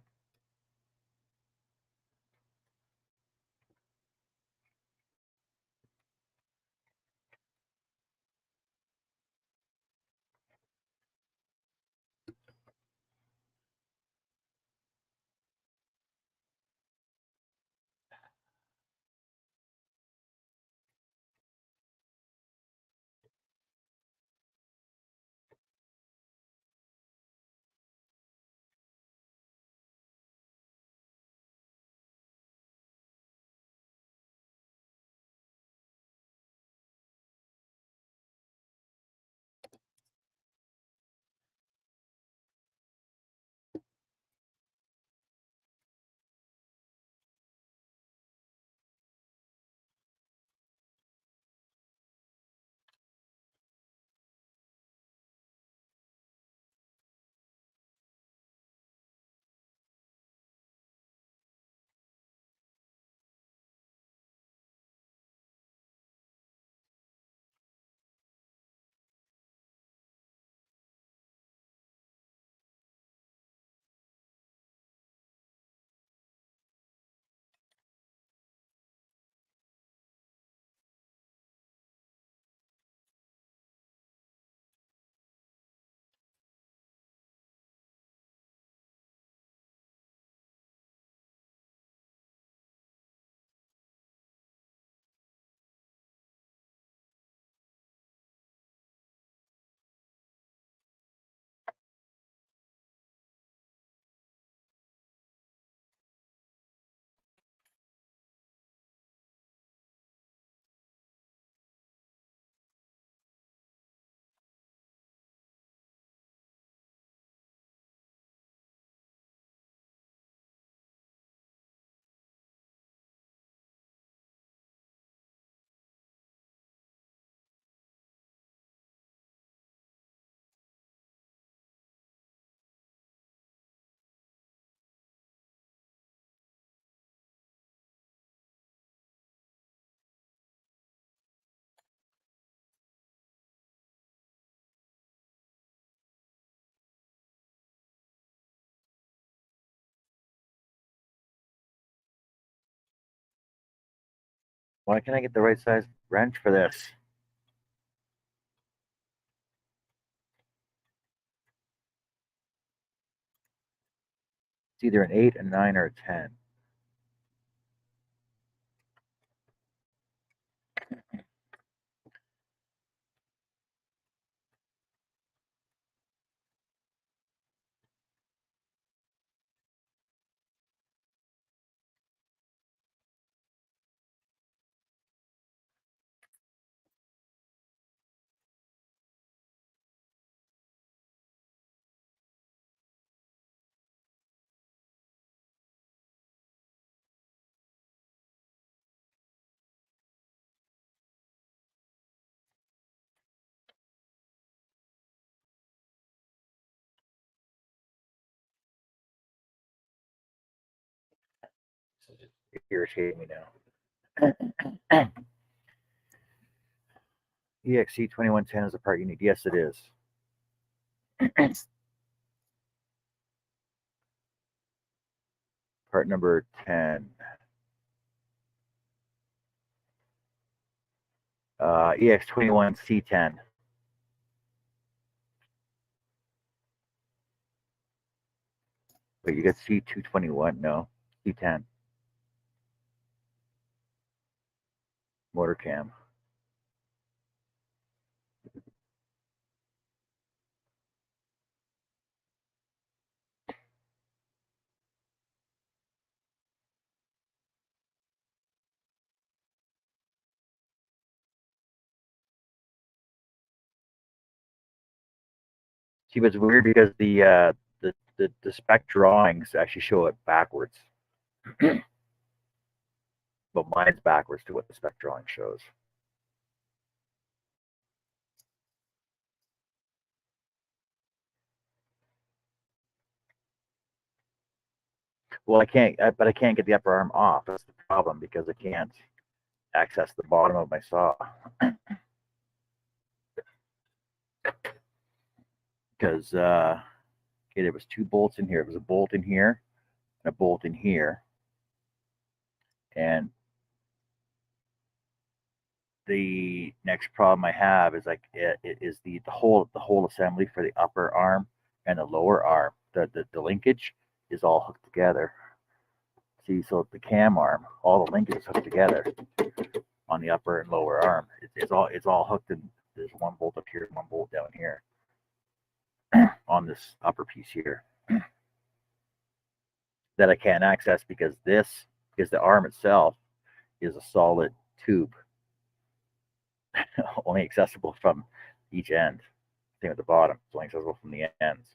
Why can't I get the right size wrench for this? It's either an 8, a 9, or a 10. irritating me now. EXE 2110 is the part you need. Yes, it is. Part number 10. EX21C10. Wait, you got C221? No, C10. Motor cam. See, but it's weird because the spec drawings actually show it backwards. But mine's backwards to what the spec drawing shows. Well, I can't, but I can't get the upper arm off. That's the problem because I can't access the bottom of my saw. Because okay, there was two bolts in here. It was a bolt in here and a bolt in here, and the next problem I have is like it is the whole assembly for the upper arm and the lower arm. The linkage is all hooked together. See, so the cam arm, all the linkage is hooked together on the upper and lower arm. It's all hooked in. There's one bolt up here, one bolt down here on this upper piece here that I can't access because the arm itself is a solid tube, only accessible from each end. Same at the bottom, it's only accessible from the ends.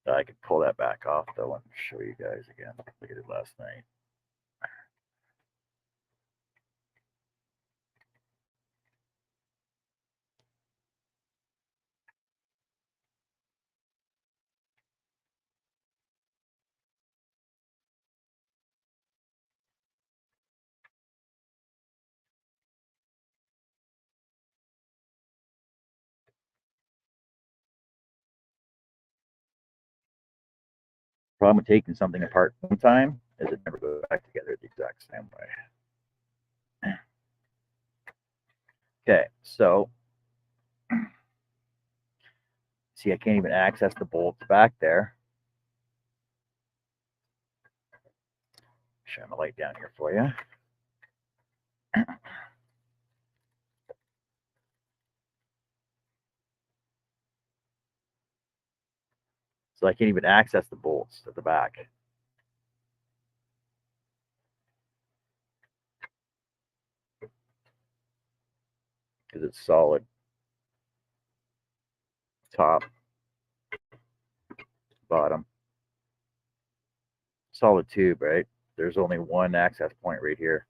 So I could pull that back off though and show you guys again. Look at it last night. Problem with taking something apart one time is it never goes back together the exact same way. Okay, so see, I can't even access the bolts back there. Shine the light down here for you. So I can't even access the bolts at the back. Because it's solid. Top, bottom. Solid tube, right? There's only one access point right here.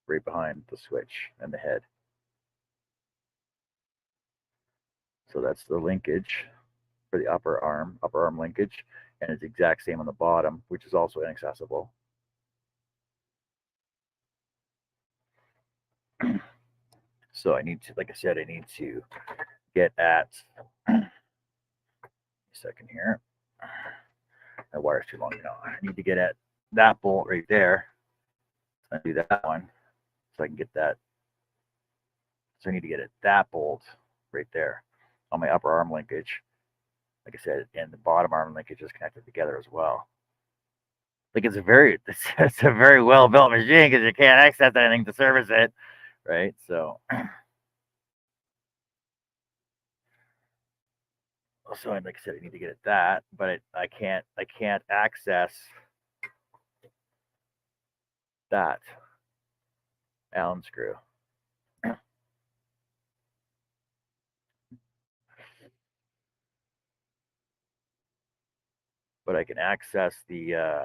Right behind the switch and the head. So that's the linkage for the upper arm linkage, and it's the exact same on the bottom, which is also inaccessible. So I need to, like I said, I need to get at a second here. My wire's too long now. I need to get at that bolt right there. I do that one so I can get that. So I need to get at that bolt right there on my upper arm linkage. Like I said, and the bottom arm linkage is connected together as well. Like it's a very well built machine because you can't access anything to service it, right? So like I said, I need to get at that, but I can't access that Allen screw. But I can access the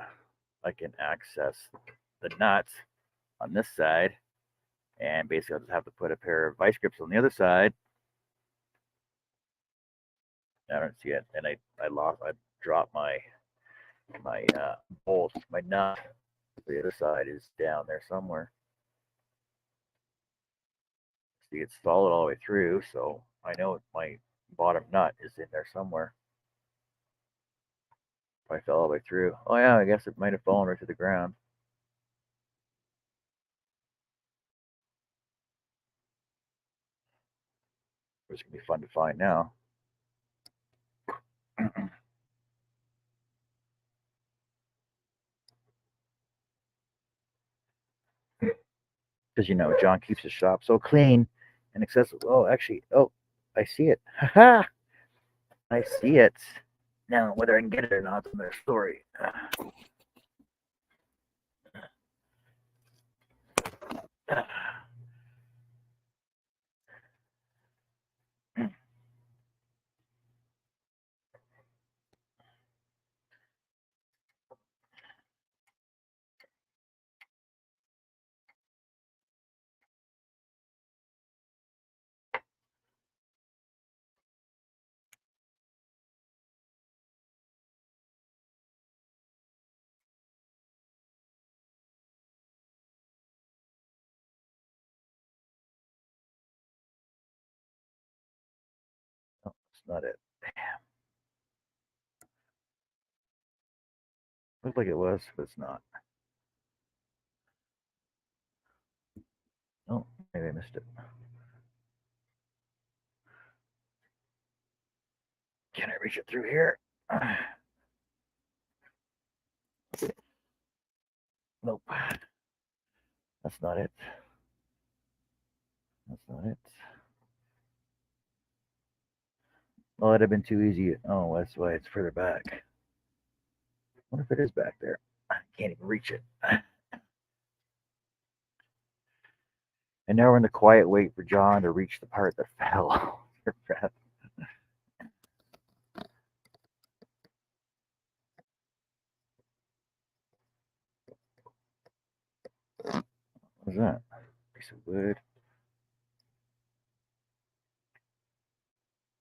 nuts on this side, and basically I'll just have to put a pair of vice grips on the other side. I don't see it, and I dropped my my bolt, my nut. The other side is down there somewhere. See, it's solid all the way through, so I know my bottom nut is in there somewhere. If I fell all the way through. Oh yeah, I guess it might have fallen right to the ground. It's gonna be fun to find now. Because John keeps his shop so clean and accessible. Oh, actually, I see it. Haha, I see it. Now, whether I can get it or not is another story. Oh, that's not it. Looked like it was, but it's not. Oh, maybe I missed it. Can I reach it through here? Nope. That's not it. That's not it. Oh, that'd have been too easy. Oh, that's why it's further back. I wonder if it is back there. I can't even reach it. And now we're in the quiet wait for John to reach the part that fell. Your breath. What is that? Piece of wood.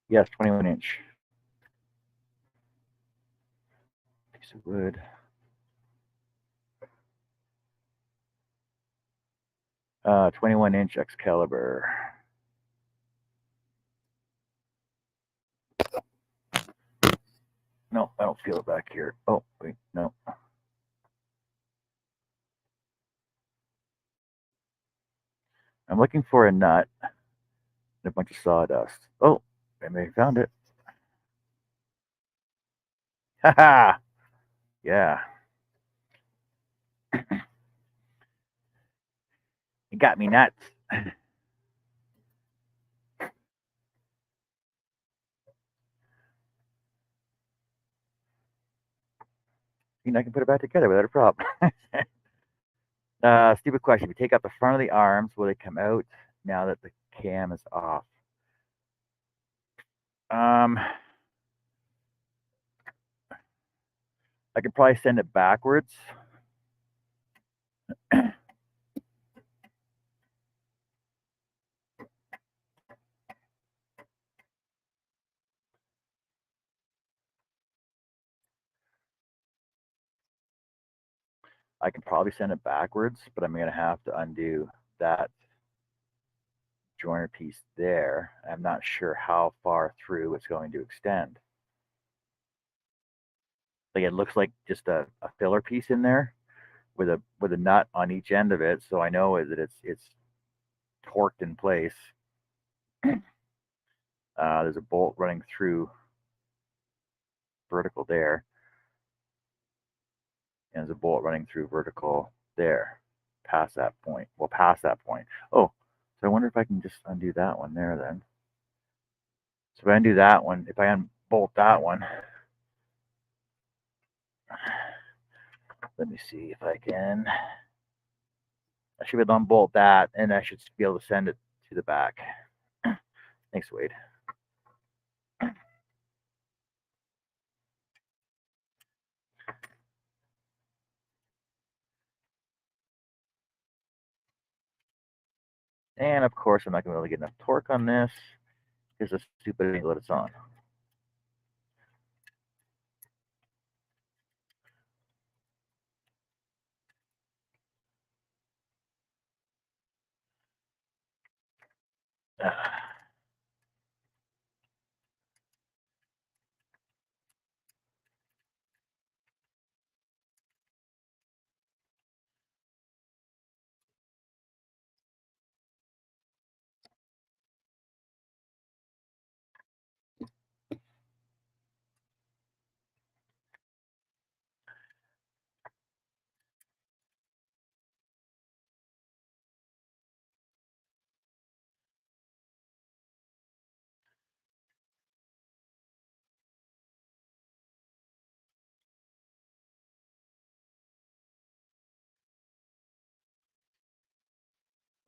Yes, 21-inch. Piece of wood. 21-inch Excalibur. No, I don't feel it back here. Oh, wait, no. I'm looking for a nut and a bunch of sawdust. Oh, I may have found it. Haha! Yeah. It got me nuts. I can put it back together without a problem. Stupid question. If you take out the front of the arms, will they come out now that the cam is off? I could probably send it backwards. I can probably send it backwards, but I'm going to have to undo that joiner piece there. I'm not sure how far through it's going to extend. Like it looks like just a filler piece in there with a nut on each end of it, so I know that it's torqued in place. There's a bolt running through vertical there, and there's a bolt running through vertical there, past that point. Well, past that point. Oh, so I wonder if I can just undo that one there then. So if I undo that one, if I unbolt that one, let me see if I can. I should be able to unbolt that, and I should be able to send it to the back. Thanks, Wade. And of course, I'm not going to be able to get enough torque on this because the stupid angle that it's on.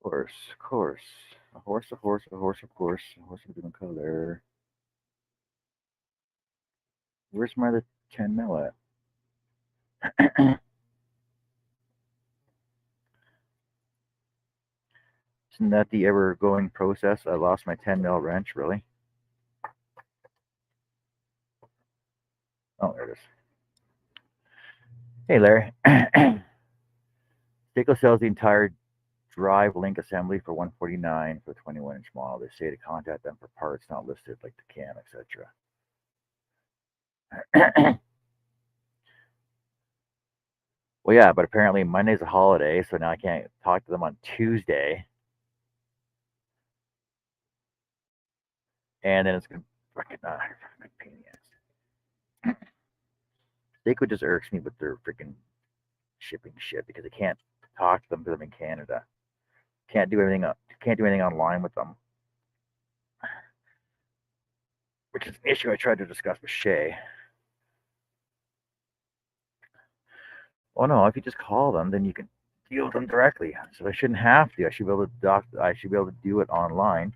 Course, course. A horse, a horse, a horse, of course. A horse of a different color. Where's my other 10 mil at? Isn't that the ever going process? I lost my 10 mil wrench, really? Oh, there it is. Hey, Larry. Seiko sells the entire drive link assembly for $149 for the 21-inch model. They say to contact them for parts not listed, like the cam, etc. Well, yeah, but apparently Monday's a holiday, so now I can't talk to them on Tuesday. And then it's gonna fucking pain in the ass. Seiko just irks me with their freaking shipping shit because I can't talk to them because I'm in Canada. Can't do anything online with them, which is an issue I tried to discuss with Shay. Well, no, if you just call them, then you can deal with them directly. So I shouldn't have to. I should be able to I should be able to do it online.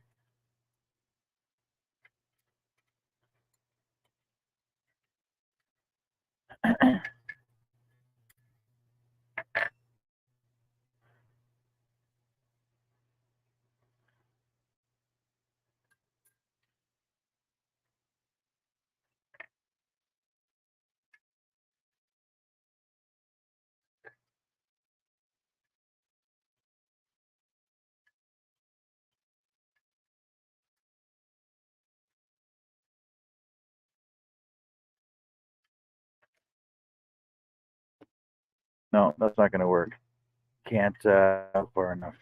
No, that's not going to work. Can't far enough.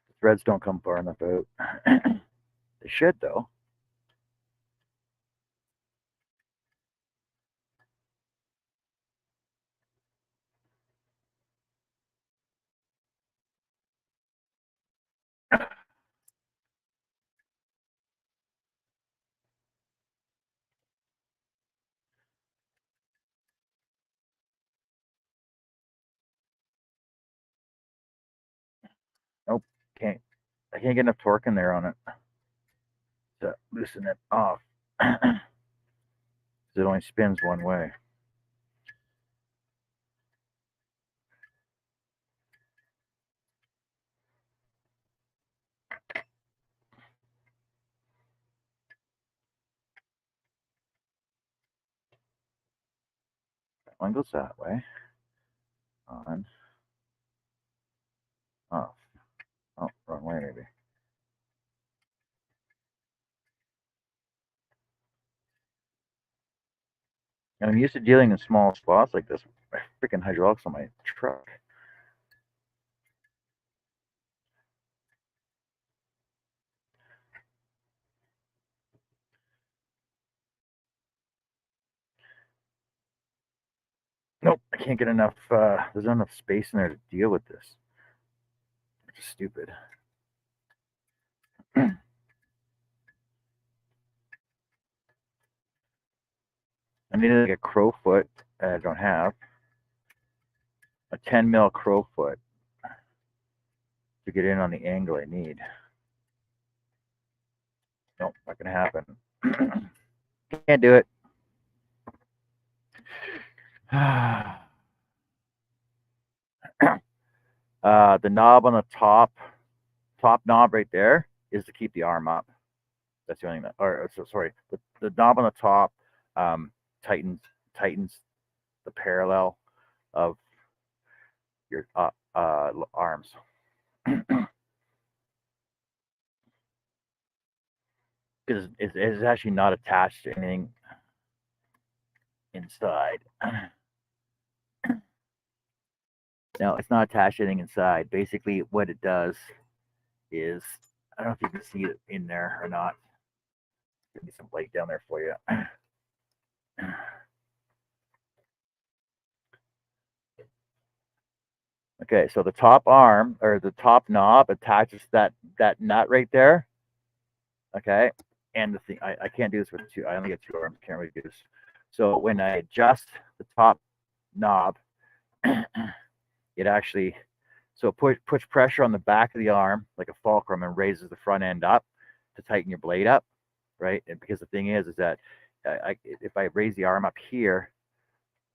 The threads don't come far enough out. They should, though. Nope, can't. I can't get enough torque in there on it to loosen it off. It only spins one way. One goes that way. On. Off. Oh, wrong way maybe. And I'm used to dealing in small spots like this. My freaking hydraulics on my truck. Nope, I can't get enough. There's not enough space in there to deal with this. Which is stupid. I need like a crow foot. I don't have a 10 mil crow foot to get in on the angle I need. Nope, not gonna happen. Can't do it. The knob on the top knob right there is to keep the arm up. That's the only thing that, or so sorry, the knob on the top tightens the parallel of your arms. Because it's actually not attached to anything inside. No, it's not attached to anything inside. Basically, what it does is, I don't know if you can see it in there or not. Give me some light down there for you. Okay, so the top arm or the top knob attaches that nut right there. Okay, and the thing I can't do this with two. I only get two arms. Can't really do this. So when I adjust the top knob, it actually puts pressure on the back of the arm like a fulcrum and raises the front end up to tighten your blade up, right? And because the thing is that if I raise the arm up here,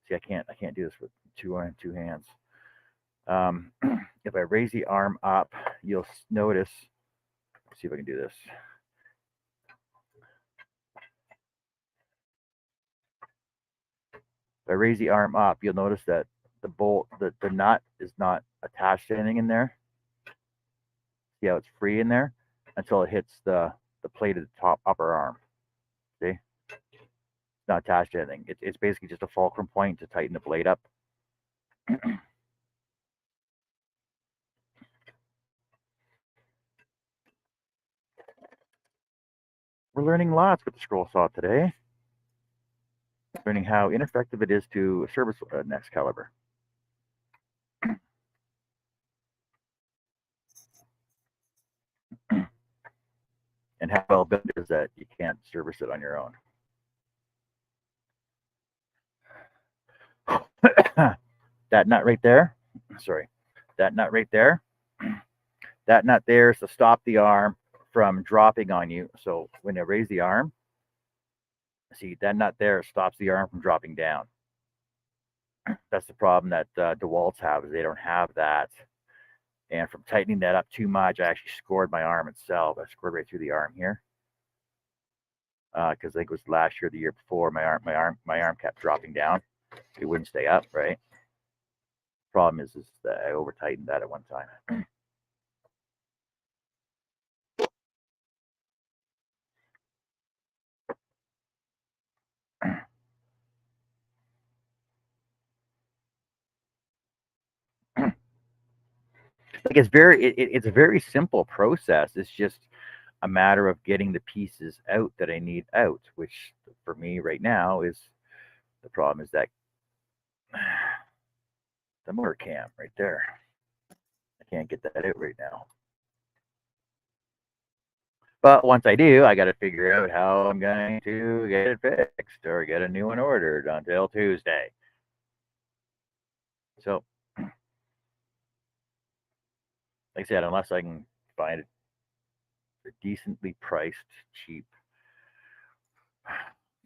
see, I can't do this with two hands. If I raise the arm up, you'll notice. Let's see if I can do this. If I raise the arm up, you'll notice that the nut is not attached to anything in there. See how it's free in there until it hits the plate of the top upper arm. See? It's not attached to anything. It's basically just a fulcrum point to tighten the blade up. We're learning lots with the scroll saw today. Learning how ineffective it is to service an Excalibur. And how well built it is that you can't service it on your own. That nut right there, sorry, that nut right there, that nut there is to stop the arm from dropping on you. So when I raise the arm, see, that nut there stops the arm from dropping down. That's the problem that DeWalt's have, is they don't have that. And from tightening that up too much, I actually scored my arm itself. I scored right through the arm here. Because I think it was last year, the year before, my arm kept dropping down. It wouldn't stay up, right? Problem is that I over tightened that at one time. Like it's a very simple process. It's just a matter of getting the pieces out that I need out, which for me right now is the problem is that the motor cam right there. I can't get that out right now. But once I do, I got to figure out how I'm going to get it fixed or get a new one ordered until Tuesday. So, like I said, unless I can find a decently priced, cheap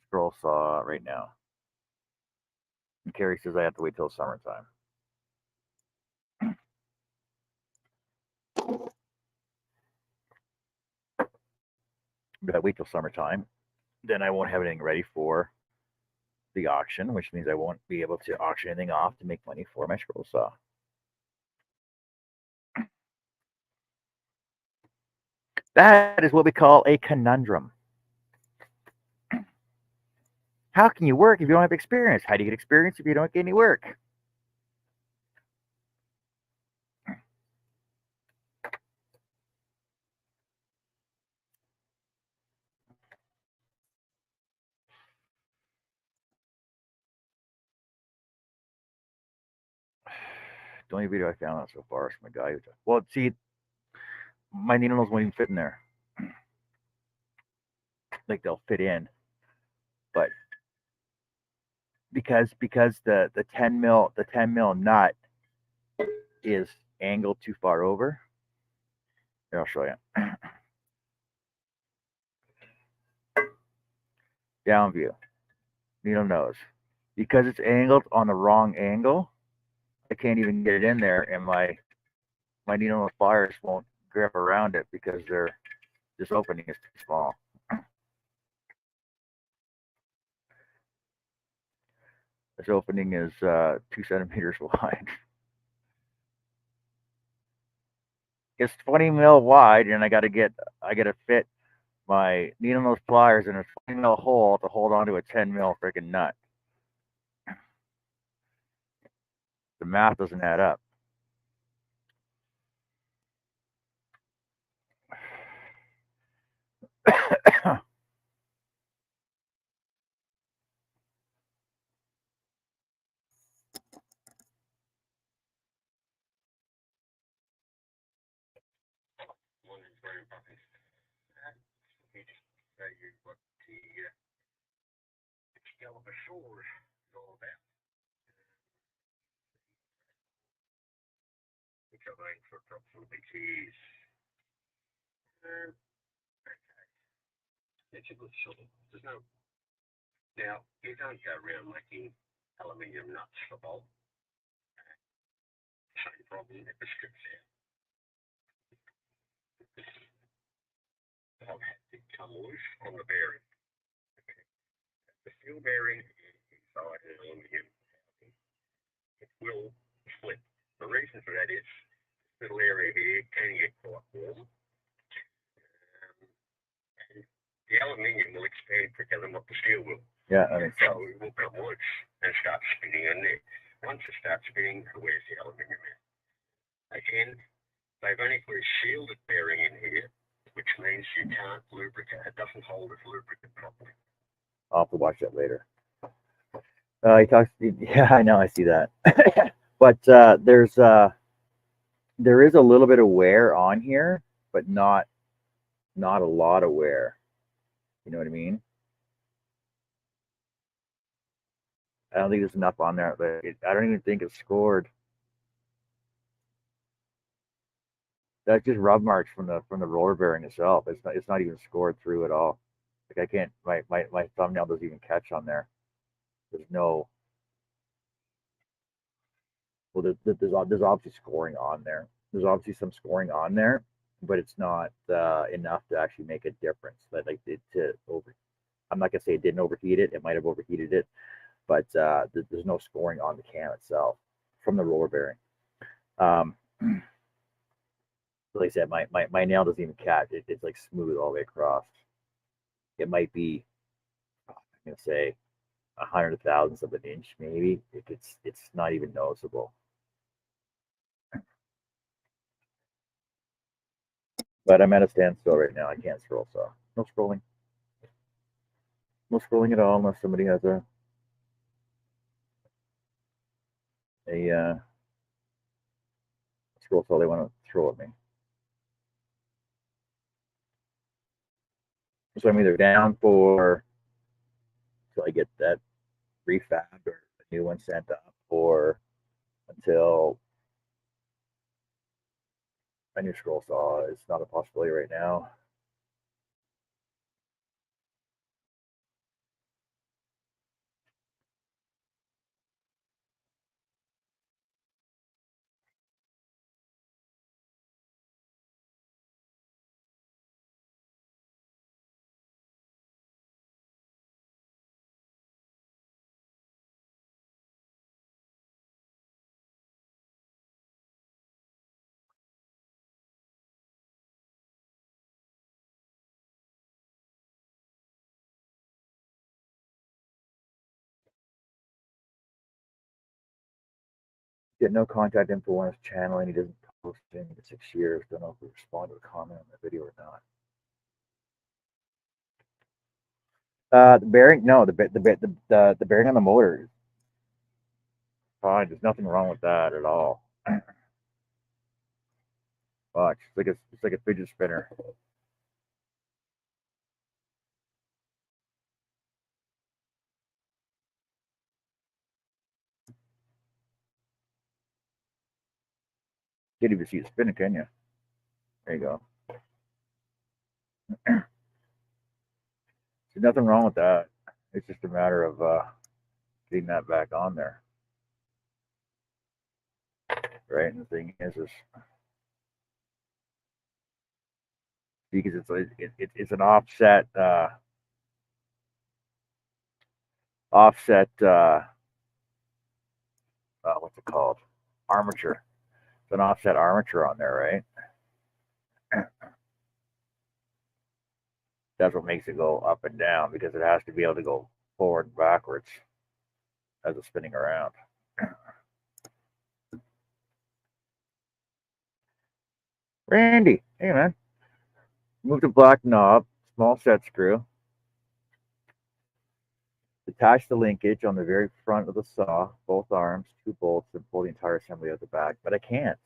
scroll saw right now. And Carrie says I have to wait till summertime. But I wait till summertime, then I won't have anything ready for the auction, which means I won't be able to auction anything off to make money for my scroll saw. That is what we call a conundrum. How can you work if you don't have experience? How do you get experience if you don't get any work? The only video I found out so far is from a guy who, well, see, my needles won't even fit in there. Like they'll fit in, but because the 10 mil nut is angled too far over. Here, I'll show you. Down view, needle nose. Because it's angled on the wrong angle, I can't even get it in there, and my needle nose pliers won't grip around it because this opening is too small. This opening is 2 centimeters wide. it's 20 mil wide, and I got to fit my needle nose pliers in a 20 mil hole to hold onto a 10 mil freaking nut. The math doesn't add up. It's a good sort. There's no. Now, you don't go around making aluminium nuts for bolt. Same problem if the strips out. I've had to come loose on the bearing. The steel bearing inside an aluminium housing, it will split. The reason for that is this little area here can get quite warm. And the aluminium will expand quicker than what the steel will. Yeah, I mean, so it will come loose and start spinning in there. Once it starts spinning, where's the aluminium at? Again, they've only put a shielded bearing in here, which means you can't lubricate. It doesn't hold its lubricant properly. I'll have to watch that later. He talks. Yeah, I know. I see that. But there is a little bit of wear on here, but not a lot of wear. You know what I mean? I don't think there's enough on there, but I don't even think it's scored. That's just rub marks from the roller bearing itself. It's not even scored through at all. Like I can't my thumbnail doesn't even catch on there. There's no. Well, there's obviously scoring on there. There's obviously some scoring on there, but it's not enough to actually make a difference. Like it to over. I'm not gonna say it didn't overheat it. It might have overheated it, but there's no scoring on the cam itself from the roller bearing. Like I said, my nail doesn't even catch. It's like smooth all the way across. It might be, I'm gonna say, 100,000ths of an inch, maybe. It's not even noticeable. But I'm at a standstill right now. I can't scroll, so no scrolling. No scrolling at all unless somebody has a scroll cell they want to throw at me. So I'm either down for until I get that refab or a new one sent up, or until a new scroll saw is not a possibility right now. Get no contact info on his channel, and he doesn't post in 6 years. Don't know if we respond to a comment on the video or not. The bearing, no, the bearing on the motor is fine. There's nothing wrong with that at all. Watch, it's like a fidget spinner. Can't even see it spinning, can you? There you go. There's nothing wrong with that. It's just a matter of getting that back on there, right? And the thing is because it's an offset what's it called, armature. It's an offset armature on there, right? That's what makes it go up and down because it has to be able to go forward and backwards as it's spinning around. Randy, hey man, move the black knob, small set screw, detach the linkage on the very front of the saw, both arms, two bolts, and pull the entire assembly out the back. But I can't.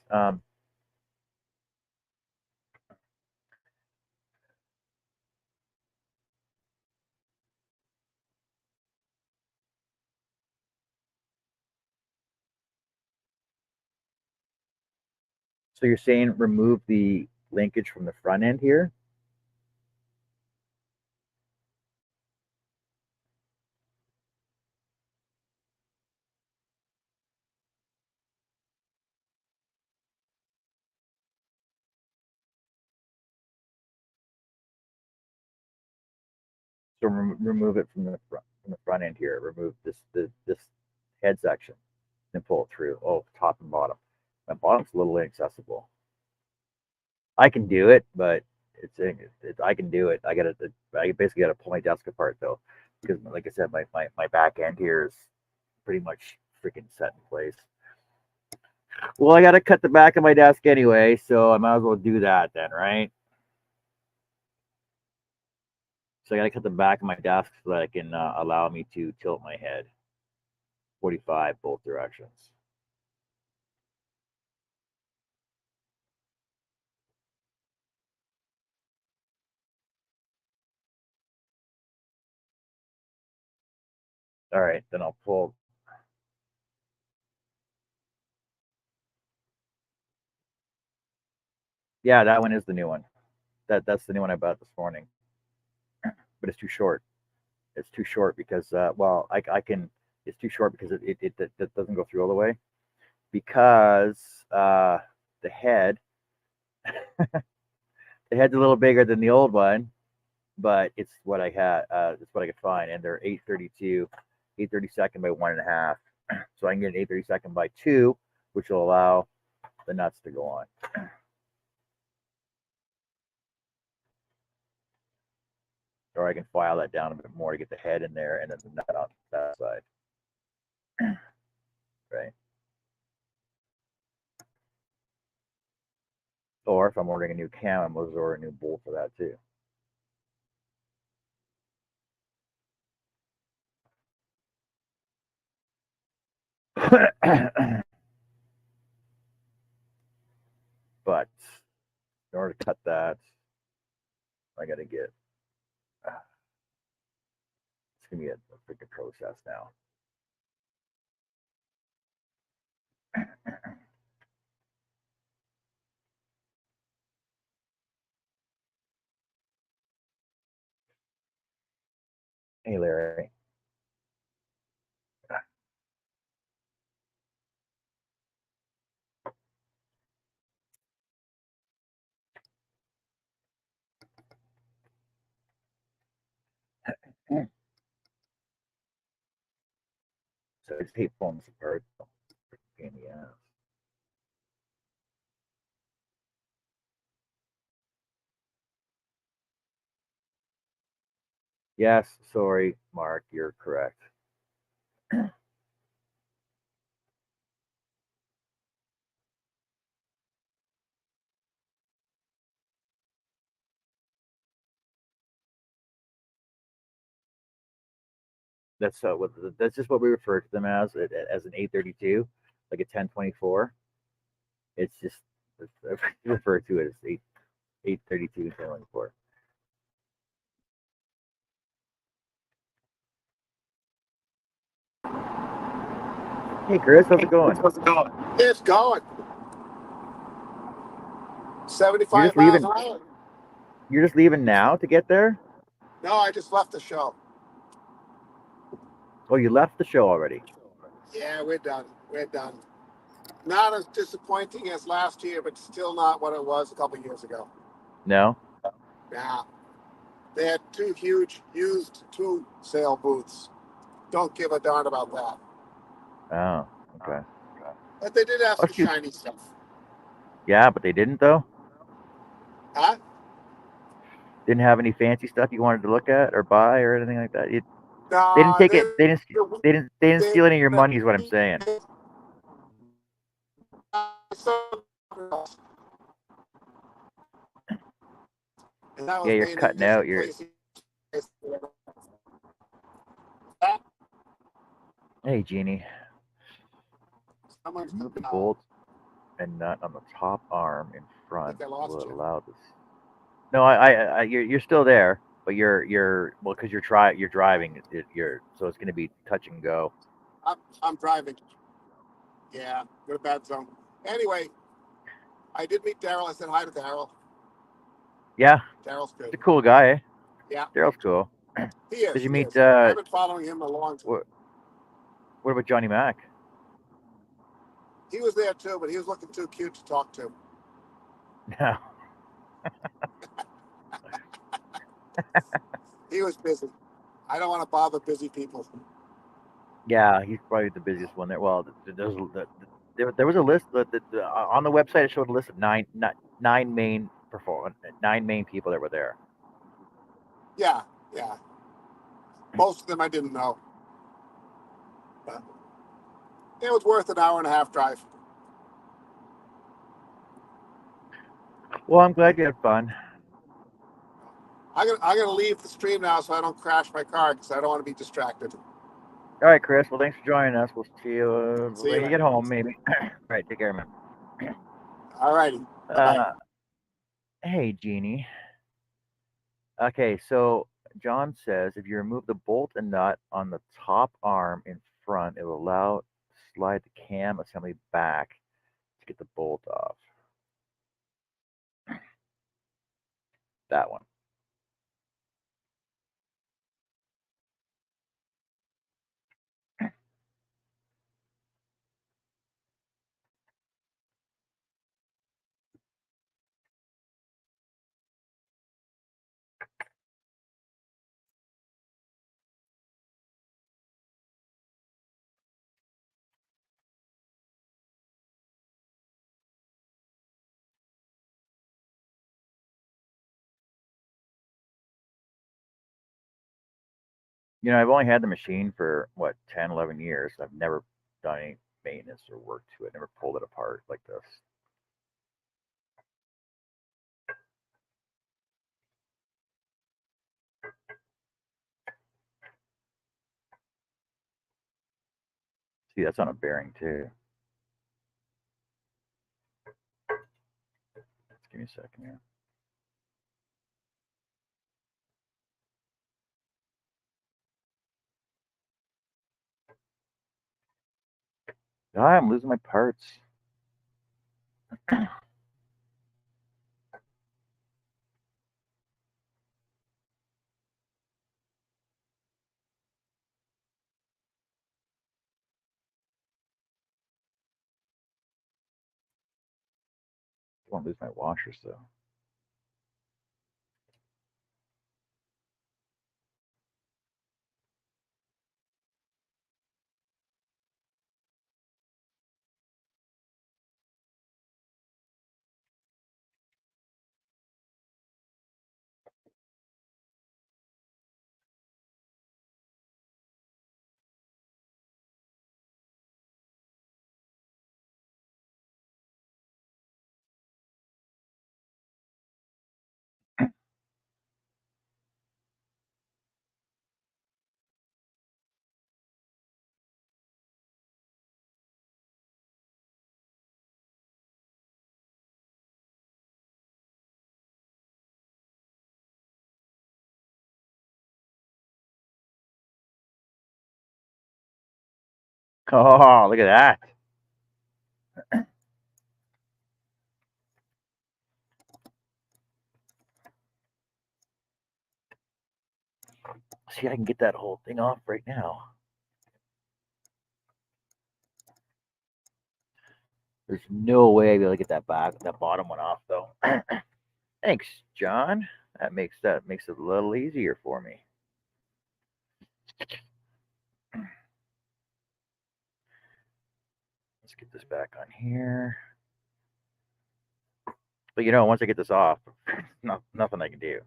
So you're saying remove the linkage from the front end here? So remove it from the front end here. Remove this head section and pull it through. Oh, top and bottom. My bottom's a little inaccessible. I can do it, but I can do it. I basically got to pull my desk apart though, because like I said, my back end here is pretty much freaking set in place. Well, I got to cut the back of my desk anyway, so I might as well do that then, right? So I got to cut the back of my desk so that I can allow me to tilt my head 45 both directions. All right, then I'll pull. Yeah, that one is the new one. That's the new one I bought this morning, but it's too short. It's too short because well, I can. It's too short because it doesn't go through all the way because the head the head's a little bigger than the old one, but it's what I had. It's what I could find, and they're 832, 832nd by 1.5. So I can get an 832nd by 2, which will allow the nuts to go on. Or I can file that down a bit more to get the head in there and then the nut on that side. Right. Or if I'm ordering a new cam, I'm going to order a new bolt for that too. But in order to cut that, I got to get. It's gonna be a freaking process now. Hey, Larry. So I just hate pulling this apart. Pain in the ass. Yes, sorry, Mark, you're correct. That's just what we refer to them as an 832, like a 1024. It's just refer to it as 832 and 1024. Hey, Chris, how's it going? How's it going? It's going. You're 75 just miles leaving. an hour. You're just leaving now to get there. No, I just left the show. Oh, you left the show already. Yeah, we're done. We're done. Not as disappointing as last year, but still not what it was a couple years ago. No. Yeah. They had two huge used tool sale booths. Don't give a darn about that. Oh, okay. But they did have Oh, some shoot. shiny stuff. Yeah, but they didn't though. Huh? Didn't have any fancy stuff you wanted to look at or buy or anything like that. They didn't No, take it. They didn't they, steal any of your money. Is what I'm saying. and that Yeah, was you're mainly cutting just out. replacing. Hey, Jeannie. Someone's Remove the coming out. bolt and nut on the top arm in I front. think I Will lost it you. allow this? No, you're still there, but you're well because you're driving. So it's going to be touch and go. I'm driving. Yeah, we're in a bad zone. Anyway, I did meet Daryl. I said hi to Daryl. Yeah, Daryl's he's good. a cool guy. Eh? Yeah, Daryl's cool. he Did is. you He meet? is. I've been following him a long time. What about Johnny Mac? He was there too, but he was looking too cute to talk to. No. He was busy. I don't want to bother busy people. Yeah, he's probably the busiest one there. Well, there was a list on the website. It showed a list of nine main people that were there. Yeah, yeah. Most of them I didn't know. But it was worth an hour and a half drive. Well, I'm glad you had fun. I'm gonna leave the stream now so I don't crash my car because I don't want to be distracted. All right, Chris. Well, thanks for joining us. We'll see you See when you you later. get home, maybe. All right, take care, man. All righty. Bye. Hey, Jeannie. Okay, so John says if you remove the bolt and nut on the top arm in front, it will allow slide the cam assembly back to get the bolt off. That one. I've only had the machine for what 10, 11 years. I've never done any maintenance or work to it. Never pulled it apart like this. See, that's on a bearing too. Just give me a second here. I'm losing my parts. I won't lose my washers though. Oh, look at that. See, I can get that whole thing off right now. There's no way I'll be able to get that bottom one off though. Thanks, John. That makes it a little easier for me. Let's get this back on here. But once I get this off, nothing I can do.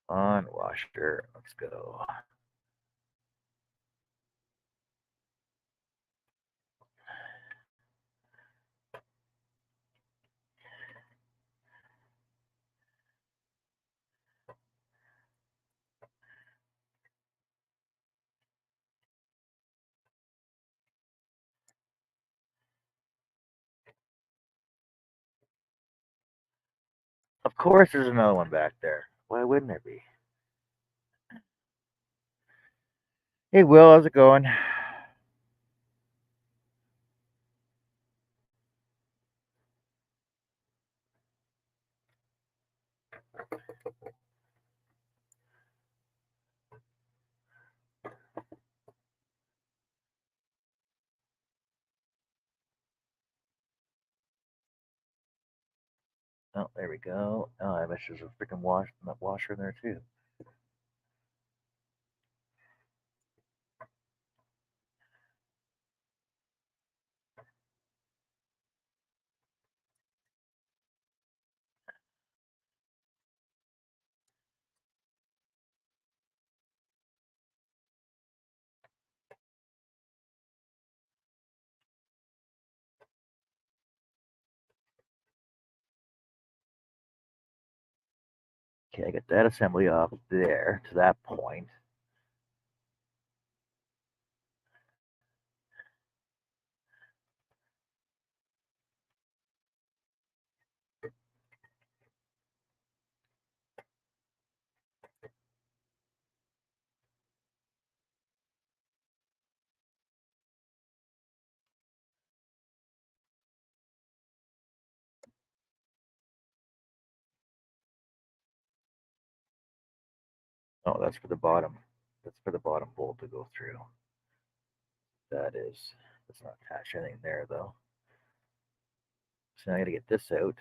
On washer. Let's go. Of course, there's another one back there. Why wouldn't there be? Hey, Will, how's it going? Oh, there we go. Oh, I bet there's a freaking washer in there too. Okay, I got that assembly off there to that point. Oh, that's for the bottom. That's for the bottom bolt to go through. That is. Let's not attach anything there though. So now I got to get this out.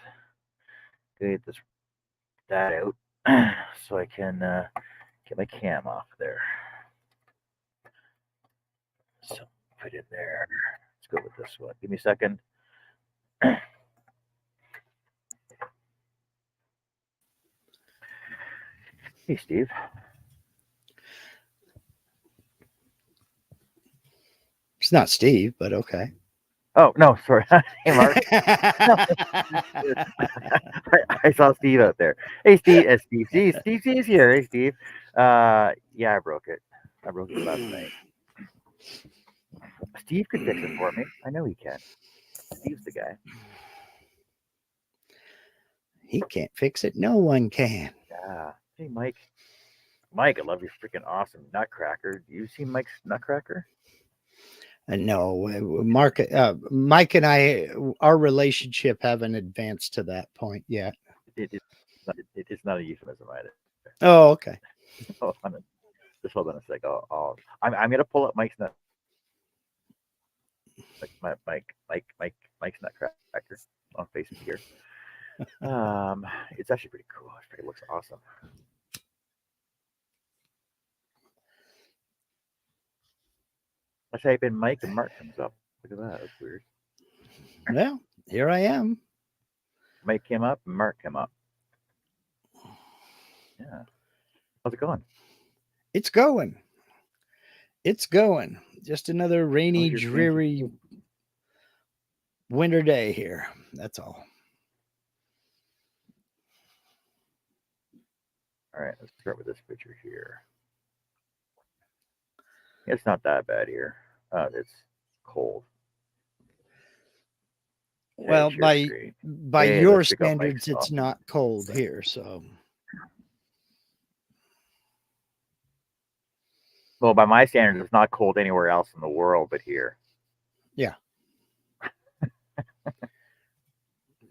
Get that out so I can get my cam off there. So put it there. Let's go with this one. Give me a second. Hey, Steve. It's not Steve, but okay. Oh no, sorry. Hey, Mark. No. I saw Steve out there. Hey, Steve. Steve's here. Hey, Steve. Yeah, I broke it. I broke it last night. Steve could fix it for me. I know he can. Steve's the guy. He can't fix it. No one can. Yeah. Hey, Mike. Mike, I love your freaking awesome Nutcracker. Do you see Mike's Nutcracker? No, Mike and I, our relationship haven't advanced to that point yet. It is not a euphemism either. Oh, okay. Just hold on a sec. I'm gonna pull up Mike's Mike's Nutcracker on Facebook here. It's actually pretty cool. It looks awesome. I type in Mike and Mark comes up. Look at that. That's weird. Well, here I am. Mike came up and Mark came up. Yeah. How's it going? It's going. It's going. Just another rainy, your dreary winter day here. That's all. All right, let's start with this picture here. It's not that bad here. It's cold. Well, Hey, by screen. by Hey, your let's pick up Mike's standards, it's stuff. not cold here. So, Well, by my standards, it's not cold anywhere else in the world but here. yeah.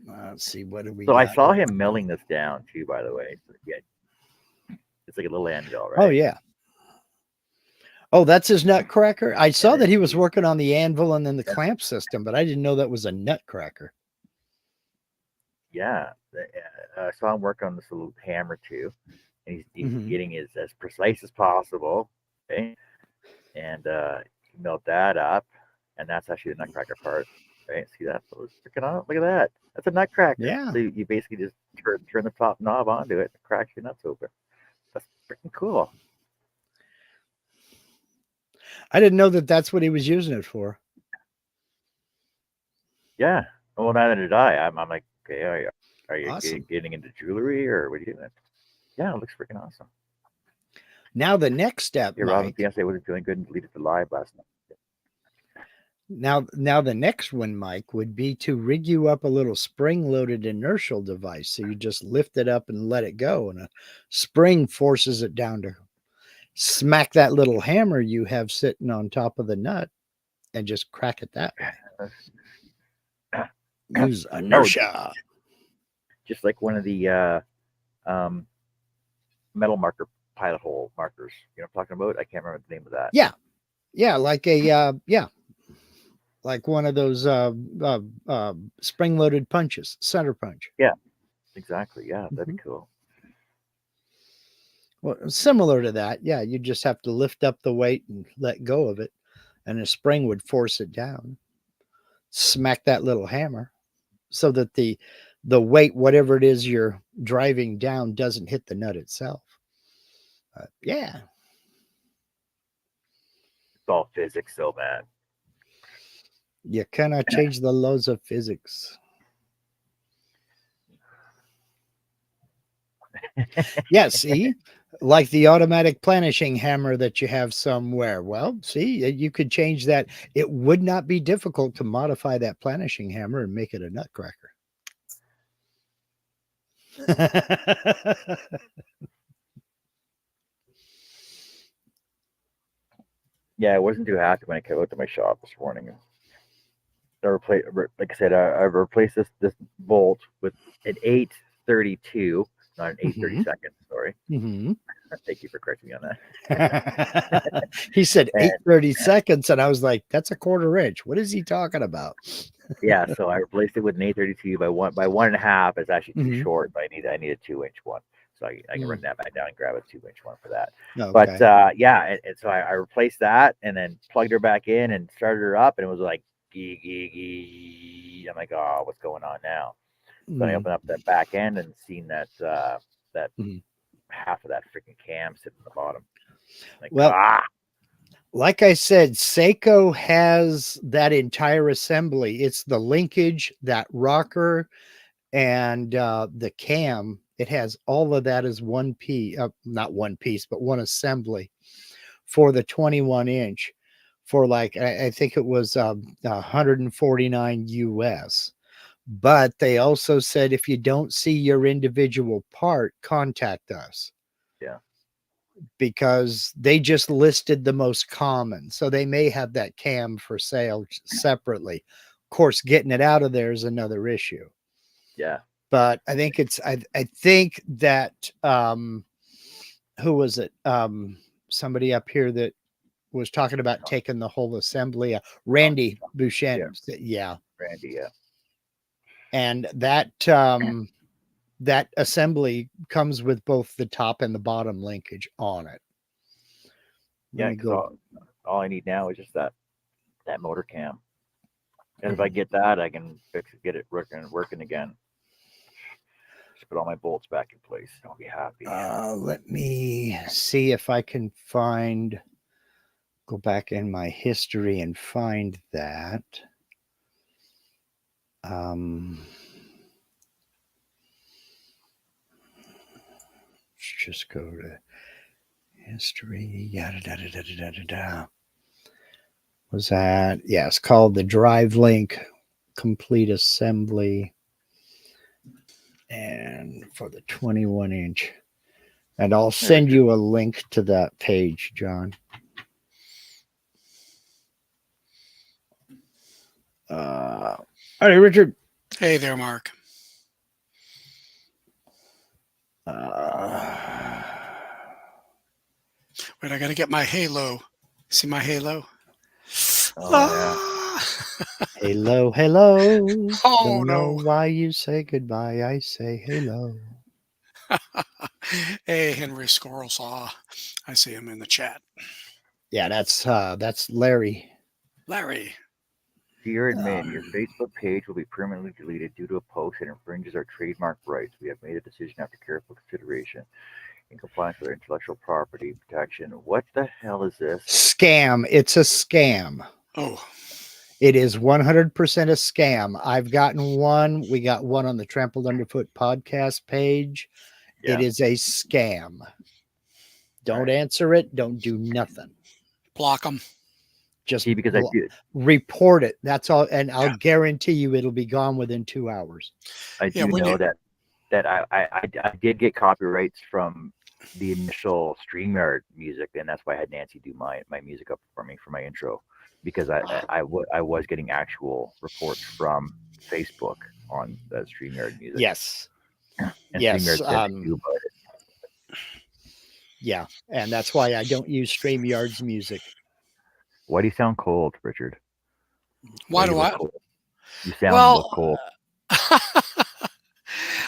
Let's see, what do we So I got? saw him milling this down too, by the way. So, yeah, it's like a little anvil, right? Oh yeah. Oh, that's his nutcracker. I saw then that he was working on the anvil and then the clamp system, but I didn't know that was a nutcracker. Yeah, I saw him work on this little hammer too, and he's Mhm. getting it as precise as possible. Okay, and he milled that up, and that's actually the nutcracker part. Right? See that? So it's freaking out. Look at that. That's a nutcracker. Yeah. So you basically just turn the top knob onto it, and cracks your nuts open. That's freaking cool. I didn't know that that's what he was using it for. Yeah. Well, neither did I. I'm like, okay, are you Awesome. getting into jewelry or what are you doing? Yeah, it looks freaking awesome. Now the next step, Yeah, Robin Mike. Fiance wasn't feeling good and deleted the live last night. Now the next one, Mike, would be to rig you up a little spring-loaded inertial device. So you just lift it up and let it go, and a spring forces it down to smack that little hammer you have sitting on top of the nut and just crack it that way. Use inertia. Just like one of the um, metal marker pilot hole markers. You know what I'm talking about? I can't remember the name of that. Yeah, like a like one of those spring-loaded punches, center punch. Yeah, exactly. Yeah, that'd be cool. Well, similar to that, yeah, you just have to lift up the weight and let go of it, and a spring would force it down. Smack that little hammer so that the weight, whatever it is you're driving down, doesn't hit the nut itself. Yeah, It's all physics, so man. you cannot change the laws of physics. Yeah, see, like the automatic planishing hammer that you have somewhere. Well, see, you could change that. It would not be difficult to modify that planishing hammer and make it a nutcracker. Yeah, I wasn't too happy when I came out to my shop this morning. Like I said, I replaced this bolt with an 832, not an 832nd. Sorry. Mm-hmm. Thank you for correcting me on that. He said And 8/32, and I was like, "That's a quarter inch. What is he talking about?" yeah, so I replaced it with an 832 by 1.5. It's actually too Mhm. short. But I need a 2-inch one, so I can run Mm. that back down and grab a 2-inch one for that. But Okay. yeah, and so I replaced that and then plugged her back in and started her up, and it was like gee gee gee. I'm like, oh, what's going on now? So I Mm. opened up that back end and seen that that Mhm. half of that freaking cam sitting in the bottom. Like, Well, like I said, Seiko has that entire assembly. It's the linkage, that rocker, and the cam. It has all of that as one piece, not one piece, but one assembly for the 21-inch for like, I think it was 149 US. But they also said if you don't see your individual part, contact us. yeah, Because they just listed the most common. So they may have that cam for sale separately. Of course, getting it out of there is another issue. yeah. But I think I think that who was it? Somebody up here that was talking about taking the whole assembly. Randy Yeah, Bouchen. Yeah. Randy. Yeah, And that that assembly comes with both the top and the bottom linkage on it. Let yeah. me Because go. all I need now is just that motor cam. And if I get that, I can get it working again. Just put all my bolts back in place. I'll be happy. Let me see if I can find go back in my history and find that. Let's just go to history. Yada, da, da, da, da, da, da. Was that? Yeah, it's called the Drive Link Complete Assembly. And for the 21-inch. And I'll send you a link to that page, John. All right, Richard. Hey there, Mark. Wait, I got to get my halo. See my halo? Oh, Hello, hello. Oh, Don't know no. why you say goodbye. I say hello. Hey, Henry Squirrel Saw. I see him in the chat. Yeah, that's Larry. Larry. Dear admin, your Facebook page will be permanently deleted due to a post that infringes our trademark rights. We have made a decision after careful consideration in compliance with our intellectual property protection. What the hell is this? Scam. It's a scam. Oh. It is 100% a scam. I've gotten one. We got one on the Trampled Underfoot podcast page. Yeah. It is a scam. Don't Right. answer it. Don't do nothing. Block them. Just because I do report it. That's all. And I'll guarantee you it'll be gone within 2 hours. I do know that I did get copyrights from the initial StreamYard music, and that's why I had Nancy do my music up for me for my intro, because I was getting actual reports from Facebook on the StreamYard music. Yes. And yes. StreamYard said to do about it. Yeah, and that's why I don't use StreamYard's music. Why do you sound cold, Richard? Why do I? Cold? You sound cold.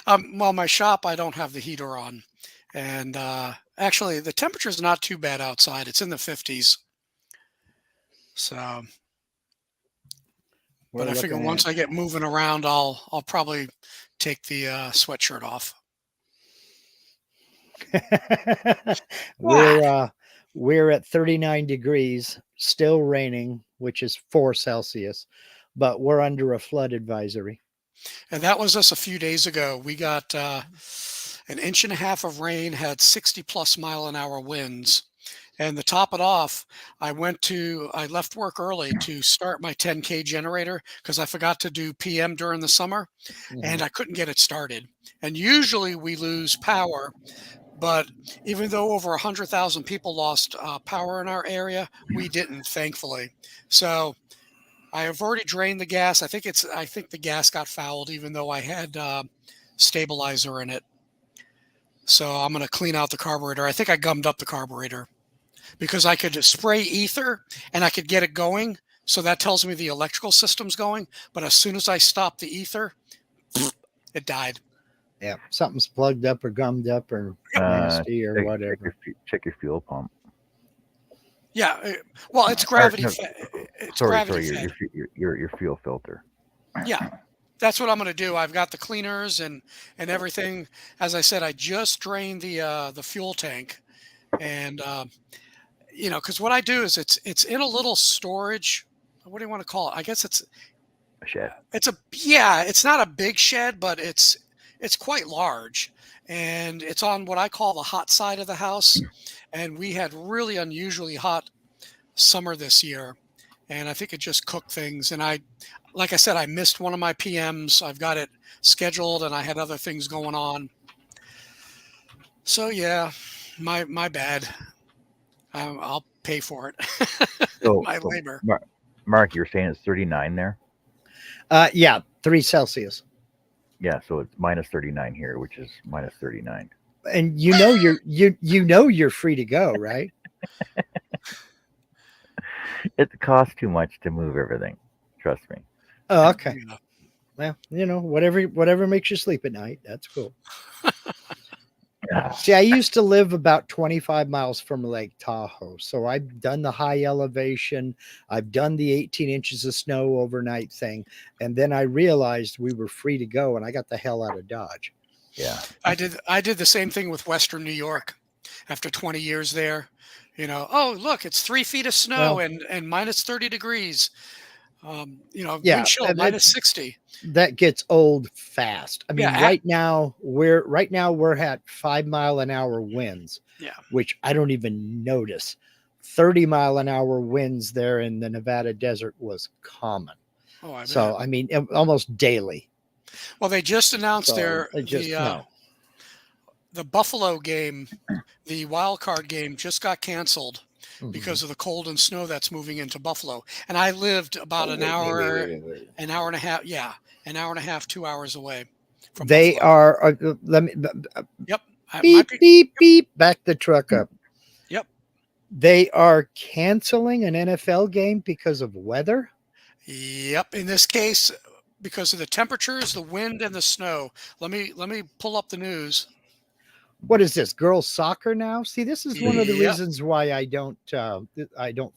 Well, my shop, I don't have the heater on. And actually, the temperature is not too bad outside. It's in the 50s. So, but I figure once I get moving around, I'll probably take the sweatshirt off. We're at 39 degrees, still raining, which is 4 Celsius, but we're under a flood advisory. And that was us a few days ago. We got an inch and a half of rain, had 60-plus-mile-an-hour winds. And to top it off, I left work early to start my 10K generator because I forgot to do PM during the summer, and I couldn't get it started. And usually we lose power, but even though over 100,000 people lost power in our area, we didn't, thankfully. So I have already drained the gas. I think the gas got fouled, even though I had stabilizer in it. So I'm going to clean out the carburetor. I think I gummed up the carburetor because I could just spray ether and I could get it going. So that tells me the electrical system's going. But as soon as I stop the ether, it died. Yeah, something's plugged up or gummed up or nasty or whatever. Check your fuel pump. Yeah, well, it's gravity. Sorry, your fuel filter. Yeah, that's what I'm going to do. I've got the cleaners and everything. As I said, I just drained the fuel tank, and because what I do is it's in a little storage. What do you want to call it? I guess it's a shed. It's not a big shed, but it's quite large, and it's on what I call the hot side of the house. And we had really unusually hot summer this year, and I think it just cooked things. And like I said, I missed one of my PMs. I've got it scheduled, and I had other things going on. So yeah, my bad. I'll pay for it. My labor. Mark, you're saying it's 39 there? Yeah, 3 Celsius. Yeah, so it's minus 39 here, which is minus 39. And you're free to go, right? It costs too much to move everything. Trust me. Oh, okay. Well, whatever makes you sleep at night, that's cool. See, I used to live about 25 miles from Lake Tahoe, so I've done the high elevation. I've done the 18 inches of snow overnight thing, and then I realized we were free to go, and I got the hell out of Dodge. Yeah, I did the same thing with Western New York. after 20 years there. Oh, look, it's 3 feet of snow Well, and minus 30 degrees. Wind yeah, chill minus 60. that gets old fast. I Yeah, mean, right now we're at 5 mile an hour winds, yeah. which I don't even notice. 30 mile an hour winds there in the Nevada desert was common. Oh, I bet. So I mean, almost daily. Well, they just announced So it just no. the Buffalo game, the wild card game, just got canceled Mhm. because of the cold and snow that's moving into Buffalo. And I lived about an hour and a half. Yeah, an hour and a half, 2 hours away from They Buffalo. are. Let me Yep. I might beep be. beep beep. Back the truck up. Yep. They are canceling an NFL game because of weather. Yep. In this case, because of the temperatures, the wind, and the snow. Let me pull up the news. What is this, girls soccer now? See, this is one of the Yep. reasons why I don't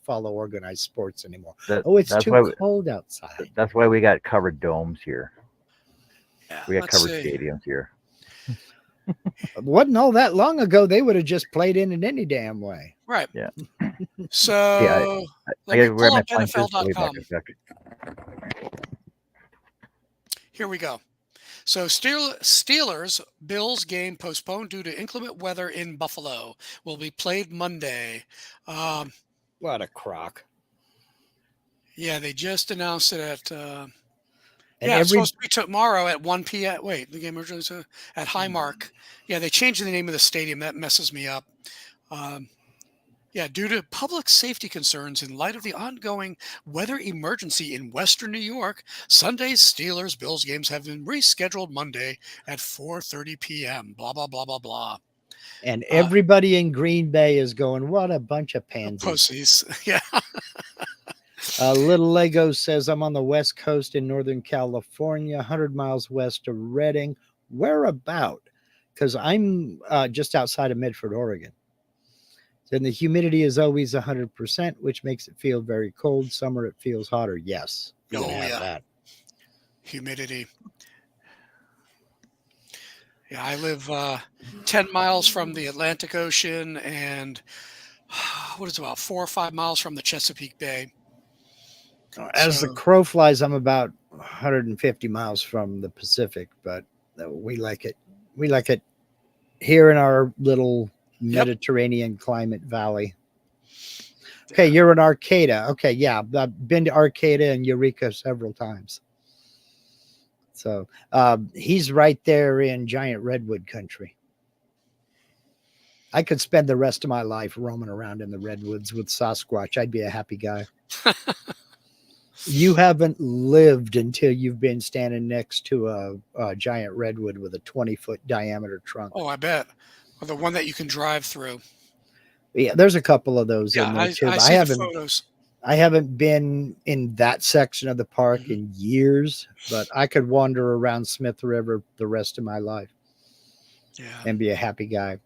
follow organized sports anymore. That, Oh, it's that's too why cold outside. that's why we got covered domes here. Yeah. We got Let's covered see. stadiums here. Wasn't all that long ago. They would have just played in any damn way. Right. Yeah. So Yeah, I let gotta me grab pull my up punches. I'll be back NFL.com. in a sec. Here we go. So Steelers Bills game postponed due to inclement weather in Buffalo. Will be played Monday. What a crock! Yeah, they just announced it at. And It's supposed to be tomorrow at 1 p.m. Wait, the game originally at Highmark. Yeah, they changed the name of the stadium. That messes me up. Due to public safety concerns in light of the ongoing weather emergency in Western New York, Sunday's Steelers-Bills games have been rescheduled Monday at 4:30 p.m. Blah, blah, blah, blah, blah. And everybody in Green Bay is going, what a bunch of pansies. Pussies. Yeah. Little Lego says, I'm on the West Coast in Northern California, 100 miles west of Redding. Where about? Because I'm just outside of Medford, Oregon. And the humidity is always 100%, which makes it feel very cold. Summer, it feels hotter. Yes. You can have that. Humidity. Yeah, I live 10 miles from the Atlantic Ocean and what is it, about 4 or 5 miles from the Chesapeake Bay. As the crow flies, I'm about 150 miles from the Pacific, but we like it. We like it here in our little Mediterranean climate valley. Okay, you're in Arcata. Okay, yeah, I've been to Arcata and Eureka several times. So he's right there in giant redwood country. I could spend the rest of my life roaming around in the redwoods with Sasquatch. I'd be a happy guy. You haven't lived until you've been standing next to a giant redwood with a 20-foot diameter trunk. Oh, I bet. Or the one that you can drive through. Yeah, there's a couple of those in there too. I see the photos. I haven't been in that section of the park in years, but I could wander around Smith River the rest of my life. Yeah. And be a happy guy.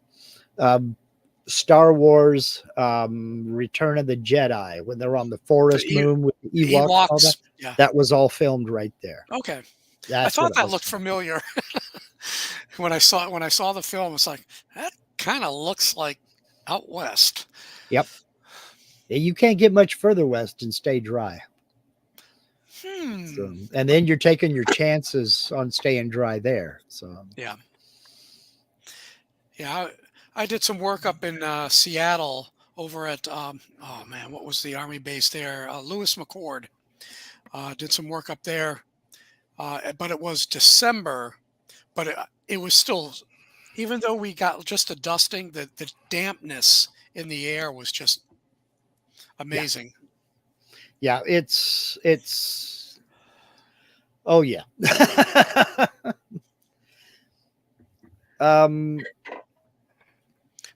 Star Wars, Return of the Jedi, when they're on the forest moon with the Ewoks, all that, that was all filmed right there. Okay. That's I thought that looked familiar. when I saw the film, it's like, that kind of looks like out west. Yep. Yeah, you can't get much further west and stay dry. So, and then you're taking your chances on staying dry there. So yeah. I did some work up in Seattle over at what was the Army base there? Lewis McChord. Did some work up there, but it was December. But it was still, even though we got just a dusting, the dampness in the air was just amazing. Yeah, it's. Oh yeah.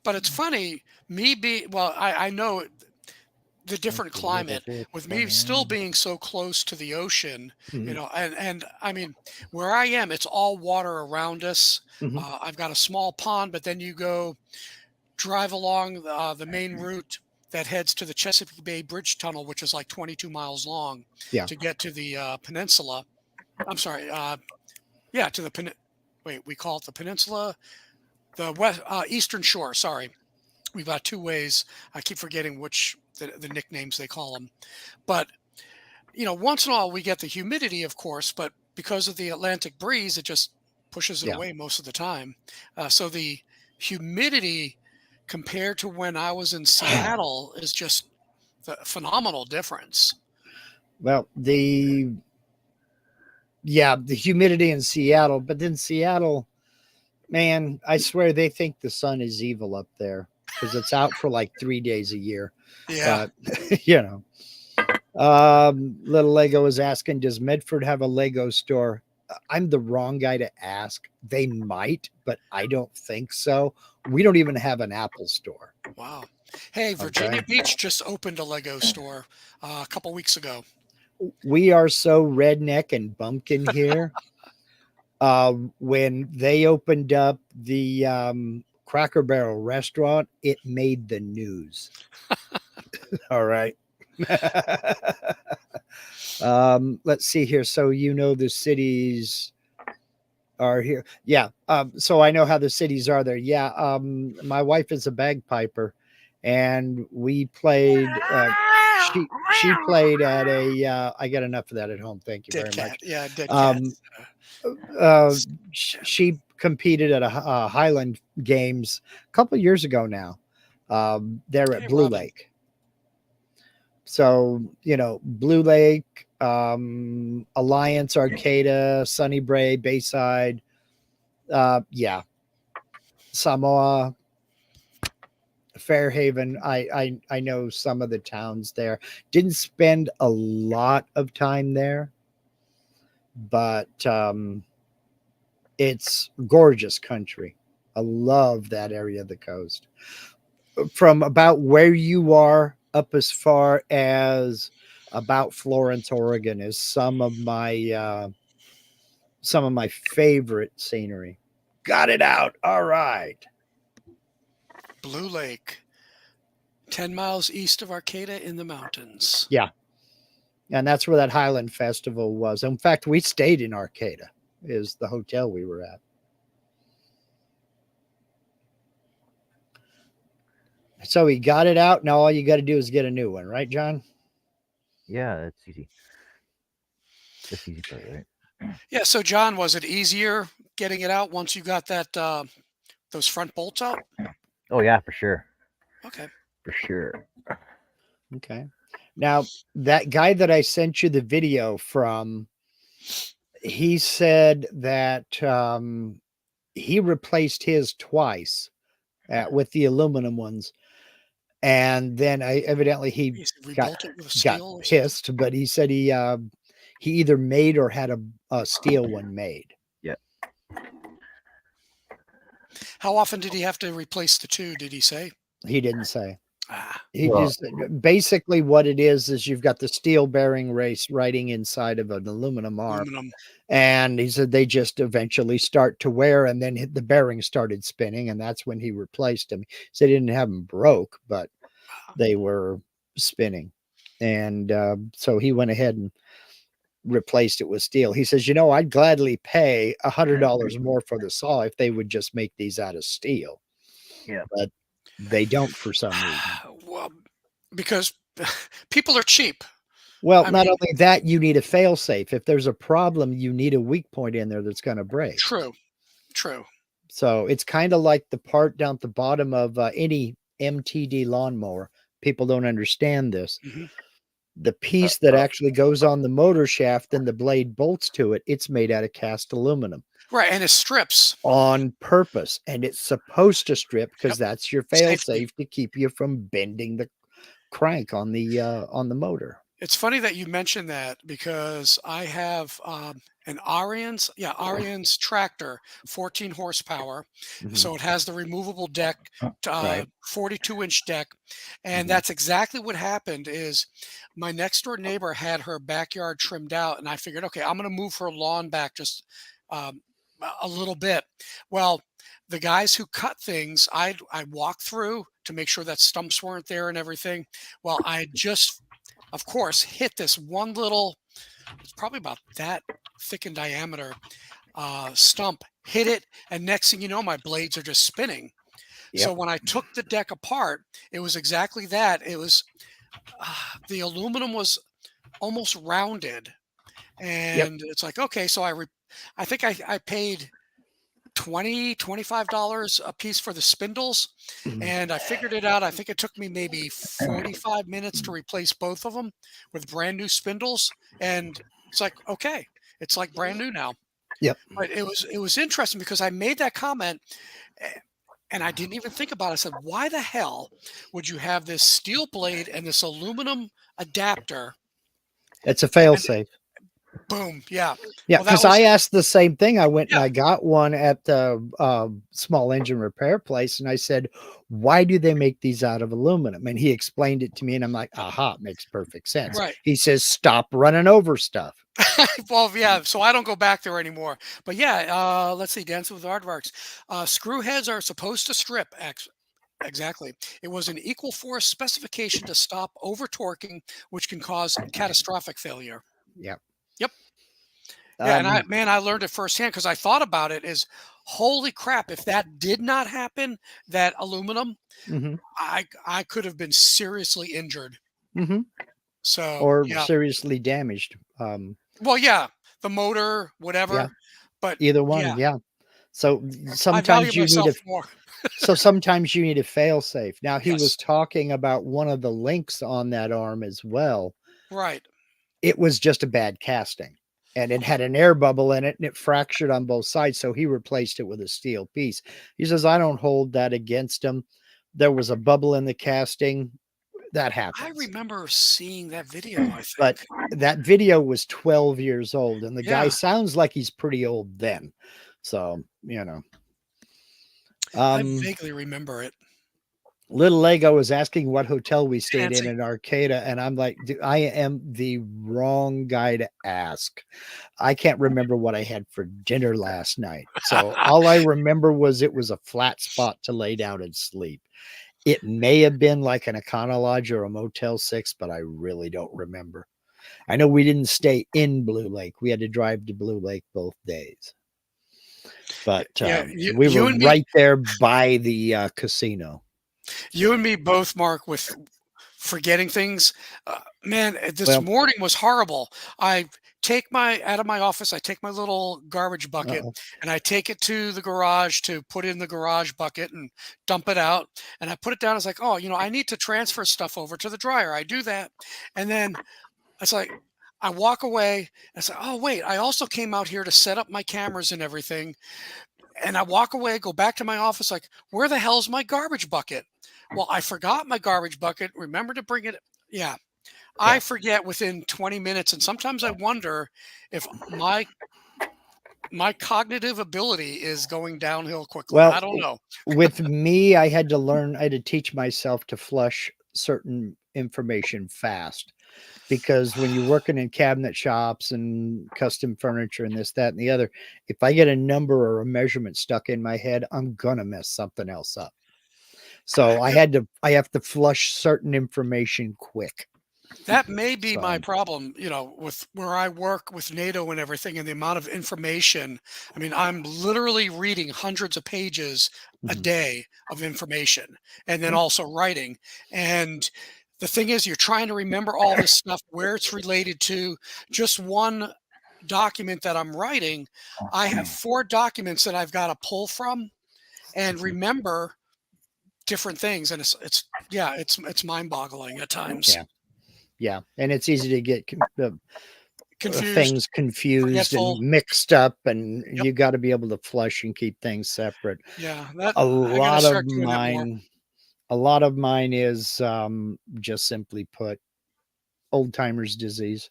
But it's funny, I know the different climate with me still being so close to the ocean, and I mean, where I am, it's all water around us. I've got a small pond, but then you go drive along the main route that heads to the Chesapeake Bay Bridge Tunnel, which is like 22 miles long to get to the peninsula. I'm sorry. To the we call it the peninsula, the west eastern shore. Sorry. We've got two ways. I keep forgetting which the nicknames they call them. But, once in a while we get the humidity, of course, but because of the Atlantic breeze, it just pushes it Yeah. away most of the time. So the humidity compared to when I was in Seattle is just the phenomenal difference. Well, the humidity in Seattle, but then Seattle, man, I swear they think the sun is evil up there because it's out for like 3 days a year. Yeah. But little Lego is asking, does Medford have a Lego store? I'm the wrong guy to ask. They might, but I don't think so. We don't even have an Apple store. Wow. Hey, Virginia Okay. Beach just opened a Lego store a couple weeks ago. We are so redneck and bumpkin here. When they opened up the Cracker Barrel restaurant, it made the news. All right. Let's see here. So the cities are here. Yeah. So I know how the cities are there. Yeah. My wife is a bagpiper, and we played. She played at a. I got enough of that at home. Thank you Dead very cat. much. Yeah, dead Um, cats. she competed at a Highland Games a couple years ago now. There at Hey, Blue Robin. Lake. So Blue Lake, Alliance, Arcata, Sunny Bray, Bayside, yeah, Samoa, Fairhaven. I know some of the towns there. Didn't spend a lot of time there, but it's gorgeous country. I love that area of the coast. From about where you are up as far as about Florence, Oregon, is some of my favorite scenery. Got it out. All right. Blue Lake, 10 miles east of Arcata in the mountains. Yeah. And that's where that Highland Festival was. In fact, we stayed in Arcata, is the hotel we were at. So we got it out. Now all you got to do is get a new one, right, John? Yeah, that's easy. That's the easy part, right? Yeah. So, John, was it easier getting it out once you got that those front bolts out? Oh yeah, for sure. Okay. For sure. Okay. Now, that guy that I sent you the video from, he said that he replaced his twice with the aluminum ones. And then evidently he got Rebolt it with a steel or something? pissed, but he said he either made or had a steel one made. Yeah. How often did he have to replace the two? Did he say? He didn't say. Ah, He Well, just basically what it is you've got the steel bearing race riding inside of an aluminum arm. aluminum. And he said they just eventually start to wear, and then the bearing started spinning, and that's when he replaced them. He said he didn't have them broke, but they were spinning. And so he went ahead and replaced it with steel. He says, I'd gladly pay $100 more for the saw if they would just make these out of steel. Yeah. But they don't for some reason. Well, because people are cheap. Well, I not mean- only that, you need a fail safe. If there's a problem, you need a weak point in there that's going to break. True. So it's kind of like the part down at the bottom of any MTD lawnmower. People don't understand this. Mhm. The piece that actually goes on the motor shaft and the blade bolts to it, it's made out of cast aluminum. Right, and it strips. On purpose. And it's supposed to strip because that's your fail Safety. safe to keep you from bending the crank on the motor. It's funny that you mentioned that because I have an Ariens tractor, 14 horsepower. Mhm. So it has the removable deck, Right. 42-inch deck. And Mhm. that's exactly what happened is my next door neighbor had her backyard trimmed out. And I figured, okay, I'm going to move her lawn back just a little bit. Well, the guys who cut things, I walked through to make sure that stumps weren't there and everything. Well, I just, of course, hit this one little, it's probably about that thick in diameter stump, hit it, and next thing you know, my blades are just spinning. So Yep. when I took the deck apart, it was exactly that. It was the aluminum was almost rounded, Yep. and it's like, okay, so I think I paid $25 a piece for the spindles, Mhm. and I figured it out. I think it took me maybe 45 minutes to replace both of them with brand new spindles, and it's like, okay, it's like brand new now. Yep. But it was interesting because I made that comment, a- and I didn't even think about it. I said, why the hell would you have this steel blade and this aluminum adapter? It's a fail And safe. boom, yeah. Yeah, Well, that because was I it. asked the same thing. I went and Yeah, I got one at the small engine repair place, and I said, "Why do they make these out of aluminum?" And he explained it to me, and I'm like, "Aha, it makes perfect sense." right. He says, "Stop running over stuff." Well, yeah, so I don't go back there anymore. But yeah, let's see, Dancing with Aardvarks. Screw heads are supposed to strip. Exactly. It was an equal force specification to stop over torquing, which can cause catastrophic failure. Yep. Yep. Yeah, and Um, I learned it firsthand because I thought about it is, holy crap, if that did not happen, that aluminum, mhm, I could have been seriously injured. mhm. So Or yeah. seriously damaged. Well, yeah, the motor, Yeah, whatever. But either one. yeah, Yeah. So I value sometimes you need myself a more. sometimes you need a fail safe. Now he was Yes. talking about one of the links on that arm as well. Right. It was just a bad casting, and it had an air bubble in it, and it fractured on both sides, so he replaced it with a steel piece. He says, "I don't hold that against him. There was a bubble in the casting. That I happens." remember seeing that video, I But think. that video was 12 years old, and the guy Yeah, sounds like he's pretty old then. So, you know. I Um, vaguely remember it. Little Lego was asking what hotel we stayed Nancy. in Arcata, and I'm like, I am the wrong guy to ask. I can't remember what I had for dinner last night. So all I remember was it was a flat spot to lay down and sleep. It may have been like an Econo Lodge or a Motel 6, but I really don't remember. I know we didn't stay in Blue Lake. We had to drive to Blue Lake both days. But Yeah, we were you and me right there by the casino. you and me both, Mark, with forgetting things. Man, this Well, morning was horrible. I take my out of my office, I take my little garbage bucket uh-oh. and I take it to the garage to put in the garage bucket and dump it out. And I put it down. It's like, oh, I need to transfer stuff over to the dryer. I do that. And then it's like I walk away and I say, oh wait, I also came out here to set up my cameras and everything. And I walk away, go back to my office, like, where the hell's my garbage bucket? Well, I forgot my garbage bucket. Remember to bring it. Yeah, I Yeah. forget within 20 minutes, and sometimes I wonder if my cognitive ability is going downhill quickly. I Well, don't know. with me, I had to learn, I had to teach myself to flush certain information fast because when you're working in cabinet shops and custom furniture and this, that, and the other, if I get a number or a measurement stuck in my head, I'm gonna mess something else up. So I have to flush certain information quick. That may be my So problem, with where I work with NATO and everything and the amount of information. I mean, I'm literally reading hundreds of pages a mhm. day of information and then Yeah, also writing. And the thing is, you're trying to remember all this stuff, where it's related to. Just one document that I'm writing, I have 4 documents that I've got to pull from and remember different things. And yeah, it's mind boggling at times. yeah, yeah, and it's easy to get Confused, things confused and forgetful. mixed up, and Yep. you got to be able to flush and keep things separate. Yeah, that A I gotta lot of start doing that more. mine, a lot of mine is just simply put old timers disease.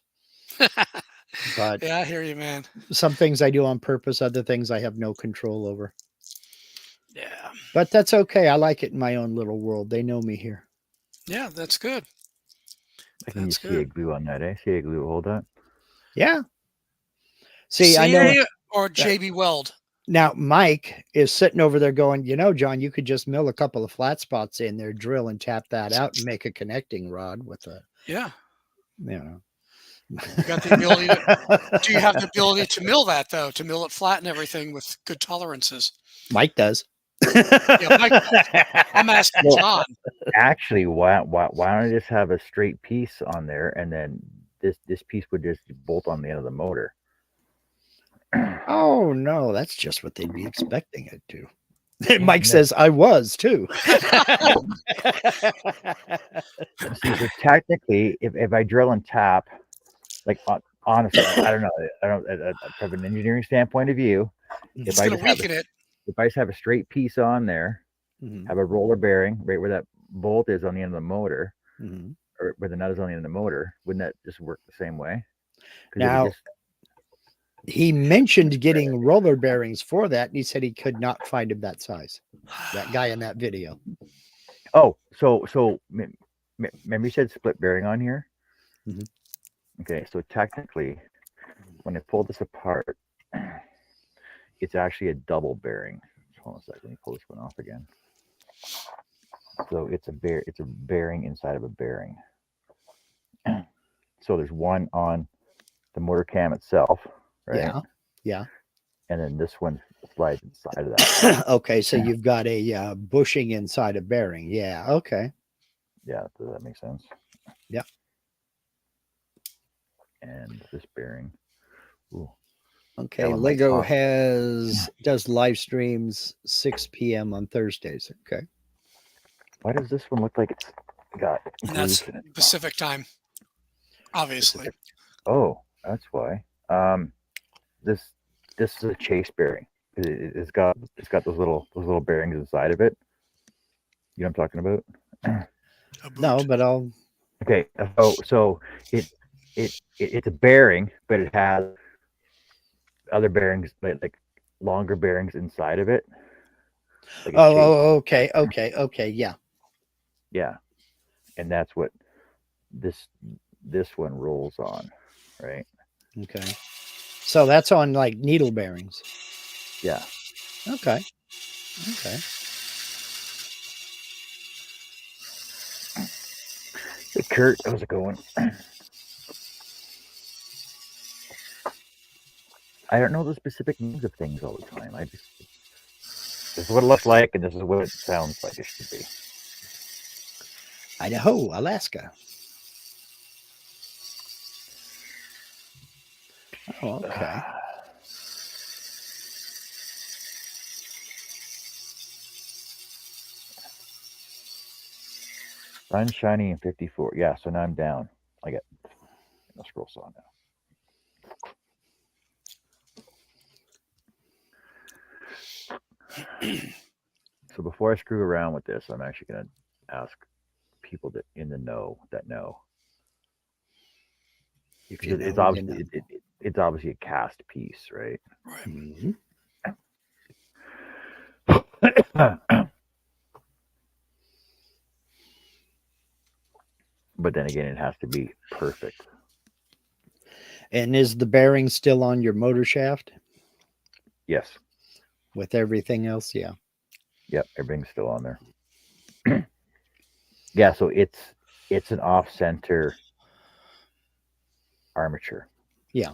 But Yeah, I hear you, man. some things I do on purpose, other things I have no control over. Yeah. But that's okay. I like it in my own little world. They know me here. Yeah, that's good. Can you That's see a good. glue on that, eh? See a glue hold that? Yeah. See, I know CA or that JB Weld? now Mike is sitting over there going, John, you could just mill a couple of flat spots in there, drill and tap that out and make a connecting rod with a, Yeah. you know. You got the ability to do you have the ability to mill that though, to mill it flat and everything with good tolerances? Mike does. Yeah, Mike knows. I'm asking Well, John. actually, why don't I just have a straight piece on there, and then this piece would just bolt on the end of the motor. Oh no, that's just what they'd be expecting it to. Yeah, Mike no, says, "I was too." see, so technically, if I drill and tap, like honestly, I don't know, I don't from an engineering standpoint of view, if It's I going to just have weaken it. if I just have a straight piece on there, Mhm, have a roller bearing right where that bolt is on the end of the motor, mhm. or where the nut is on the end of the motor, wouldn't that just work the same way? Because it would Now, just he mentioned getting roller bearings for that, and he said he could not find him that size. That guy in that video. so remember you said split bearing on here? Mhm. Okay, so technically, when I pull this apart, it's actually a double bearing. Hold on a second, let me pull this one off again. So it's a bearing inside of a bearing. So there's one on the motor cam itself, right? Yeah, yeah. And then this one slides inside of that. Okay, so you've got a bushing inside a bearing. Yeah. Okay. Yeah, does that make sense? Yeah. And this bearing. Ooh, Okay. Ellen might Lego talk. does live streams 6 p.m. on Thursdays. Okay. Why does this one look like it's got And grooves that's in it? Pacific time, obviously. Oh, that's why. This is a chase bearing. It's got those little bearings inside of it. You know what I'm talking about? A boot. No, but I'll. Okay, so it's a bearing, but it has other bearings like longer bearings inside of it. Like a chase. Okay. Okay. Okay. Yeah. Yeah, and that's what this one rolls on, right? Okay. So that's on like needle bearings. Yeah. Okay. Okay. Hey, Kurt, how's it going? I don't know the specific names of things all the time. This is what it looks like, and this is what it sounds like it should be. Idaho, Alaska. Oh, okay. Sun shining in 54. Yeah, so now I'm down. I got no scroll saw now. So before I screw around with this, I'm actually going to ask people that in the know that know. Because it's obviously it's obviously a cast piece, right? Right. Mm-hmm. But then again, it has to be perfect. And is the bearing still on your motor shaft Yes. with everything else? Yeah. Yep. Everything's still on there. Yeah. So it's an off-center armature. Yeah.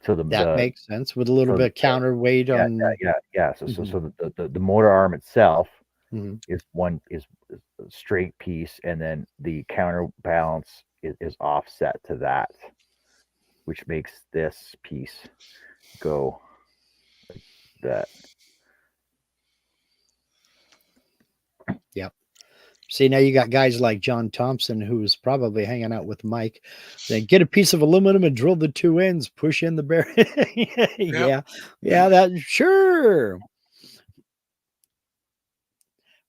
So That makes sense with a little bit of counterweight on. Yeah. So Mhm. so the motor arm itself Mhm. is a straight piece, and then the counterbalance is offset to that, which makes this piece go like that. Yep. See, now you got guys like John Thompson, who's probably hanging out with Mike. Then get a piece of aluminum and drill the two ends, push in the bearing. Yeah. Yeah, that sure.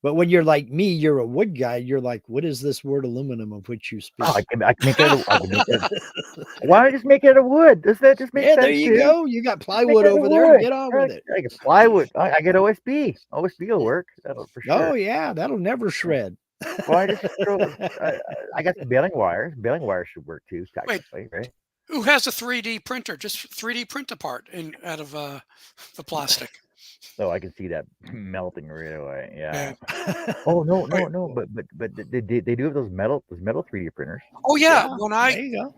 But when you're like me, you're a wood guy. You're like, what is this word aluminum of which you speak? Oh, I can make it. I can make it. Why don't I just make it out of wood? Does that just make Yeah, sense? there you too? go. You got Just make plywood it out of over there. wood. Get on with it. I get plywood. I get OSB. OSB will work. That'll for Oh sure. yeah, that'll never shred. Well, I just throw. I got some baling wires. Baling wires should work too, technically, right? Who has a 3D printer? Just 3D print a part out of the plastic. So I can see that melting right away. Yeah. Yeah. Oh no. Wait. But they do have those metal 3D printers. Oh yeah, Yeah, when there you go.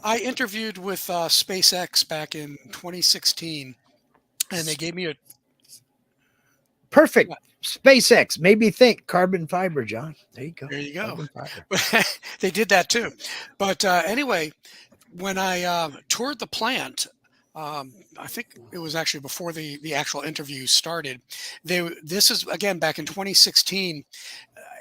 I interviewed with SpaceX back in 2016, and they gave me a Perfect. Yeah. SpaceX made me think carbon fiber, John. There you go. There you go. Carbon fiber. They did that too. But anyway, when I toured the plant, I think it was actually before the actual interview started. This is again back in 2016,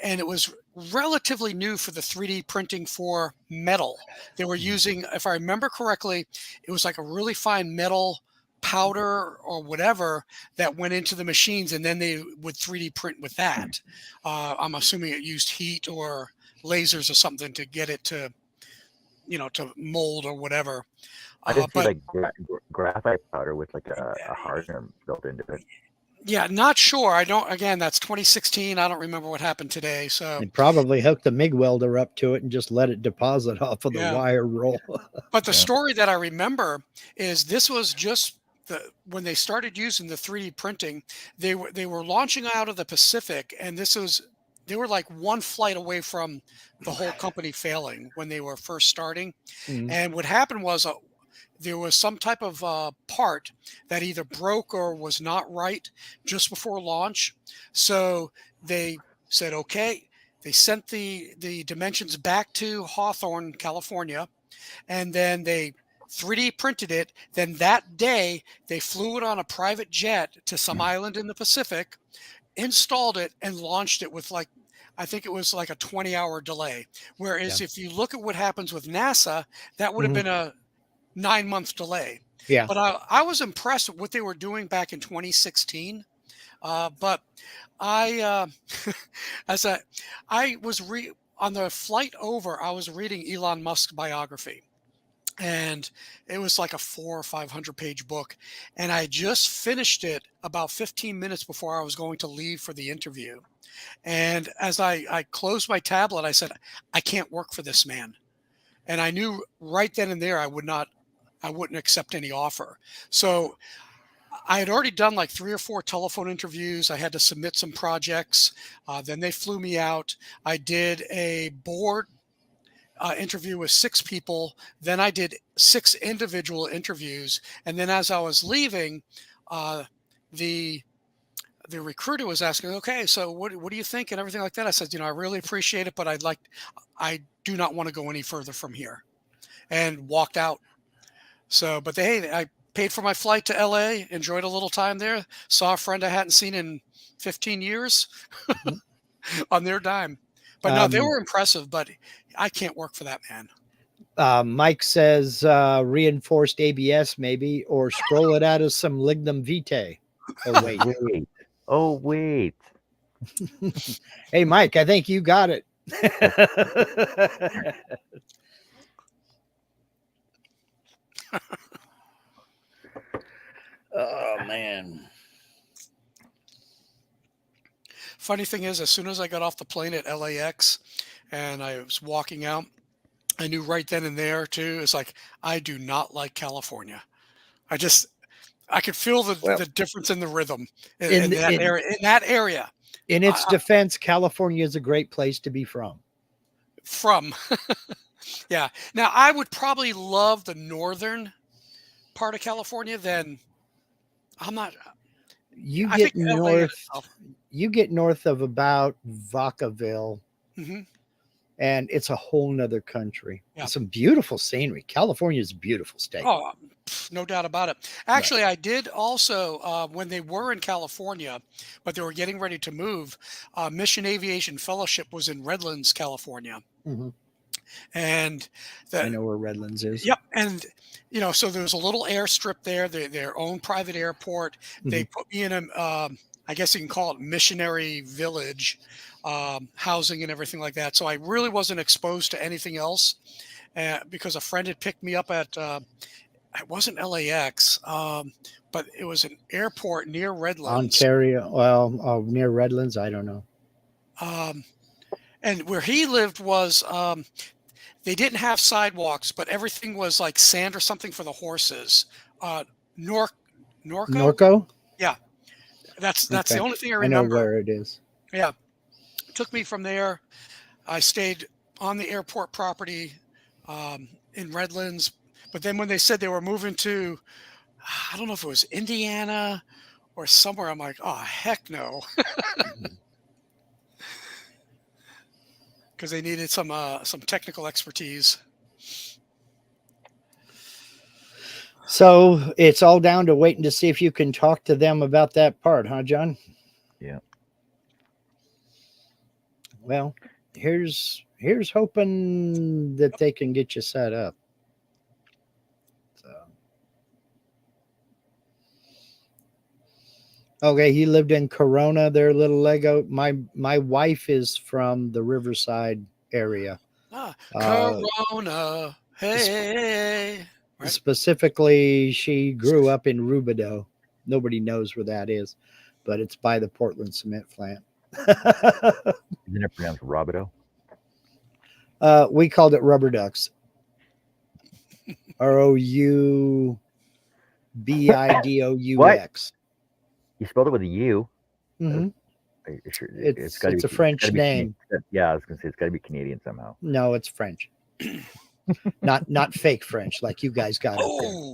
and it was relatively new for the 3D printing for metal. They were using, if I remember correctly, it was like a really fine metal powder or whatever that went into the machines, and then they would 3D print with that. I'm assuming it used heat or lasers or something to get it to, to mold or whatever. I just see But like graphite powder with like a hardener built into it. yeah, not sure. I don't. Again, that's 2016. I don't remember what happened today. So They probably hooked the MIG welder up to it and just let it deposit off of the yeah. wire roll. But the Yeah. story that I remember is this was just when they started using the 3D printing, they were launching out of the Pacific, and they were like one flight away from the whole company failing when they were first starting. Mhm. And what happened was there was some type of part that either broke or was not right just before launch. So they said, okay, they sent the dimensions back to Hawthorne, California, and then they 3D printed it. Then that day, they flew it on a private jet to some island in the Pacific, installed it, and launched it with I think it was like a 20-hour delay. Whereas if you look at what happens with NASA, that would have Mhm. been a 9-month delay. Yeah. But I was impressed with what they were doing back in 2016. But I, as I was on the flight over, I was reading Elon Musk's biography, and it was like a 400 or 500-page book, and I just finished it about 15 minutes before I was going to leave for the interview. And as I closed my tablet, I said, I can't work for this man. And I knew right then and there I wouldn't accept any offer. So I had already done like 3 or 4 telephone interviews. I had to submit some projects. Then they flew me out. I did a board interview with 6 people. Then I did 6 individual interviews. And then as I was leaving, the the recruiter was asking, okay, so what do you think and everything like that? I said, I really appreciate it, but I do not want to go any further from here, and walked out. So, but I paid for my flight to LA, enjoyed a little time there, saw a friend I hadn't seen in 15 years Mhm. on their dime. But no, they Um, were impressive, but I can't work for that man. Mike says reinforced ABS maybe, or scroll it out of some lignum vitae. Oh wait. Wait. Oh wait. Hey Mike, I think you got it. Oh man. Funny thing is, as soon as I got off the plane at LAX and I was walking out, I knew right then and there too. It's like, I do not like California. I could feel Well, the difference in the rhythm in in that in area. In that area, in its defense, California is a great place to be from. from yeah. Now I would probably love the northern part of California. Then I'm not. You I get think LA in north, itself. you get north of about Vacaville, Hmm. and it's a whole nother country. Yeah. Some beautiful scenery. California is a beautiful state. Oh, no doubt about it. Actually, I did also when they were in California, but they were getting ready to move. Mission Aviation Fellowship was in Redlands, California, Mhm. and I know where Redlands is. yep, and so there was a little airstrip there, their own private airport. They Mhm. put me in I guess you can call it missionary village, housing and everything like that. So I really wasn't exposed to anything else because a friend had picked me up at it wasn't LAX, but it was an airport near Redlands. Ontario, well, near Redlands, I don't know. Um, and where he lived was they didn't have sidewalks, but everything was like sand or something for the horses. Nor Norco? Norco? Yeah, that's the Okay. only thing I I know remember. where it is. Yeah, took me from there. I stayed on the airport property in Redlands, but then when they said they were moving to, I don't know if it was Indiana or somewhere. I'm like, oh heck no, because they needed some technical expertise. So it's all down to waiting to see if you can talk to them about that part, huh, John? Yeah. Well, here's hoping that they can get you set up. So. Okay, he lived in Corona, their little Lego. My wife is from the Riverside area. Corona, hey, right? Specifically, she grew up in Rubidoux. Nobody knows where that is, but it's by the Portland cement plant. Isn't it pronounced Robidoux? We called it Rubber Ducks. ROUBIDOUX. You spelled it with a U. Mm-hmm. Sure, It's a French name. Yeah, I was gonna say it's got to be Canadian somehow. No, it's French. not fake French like you guys got up there.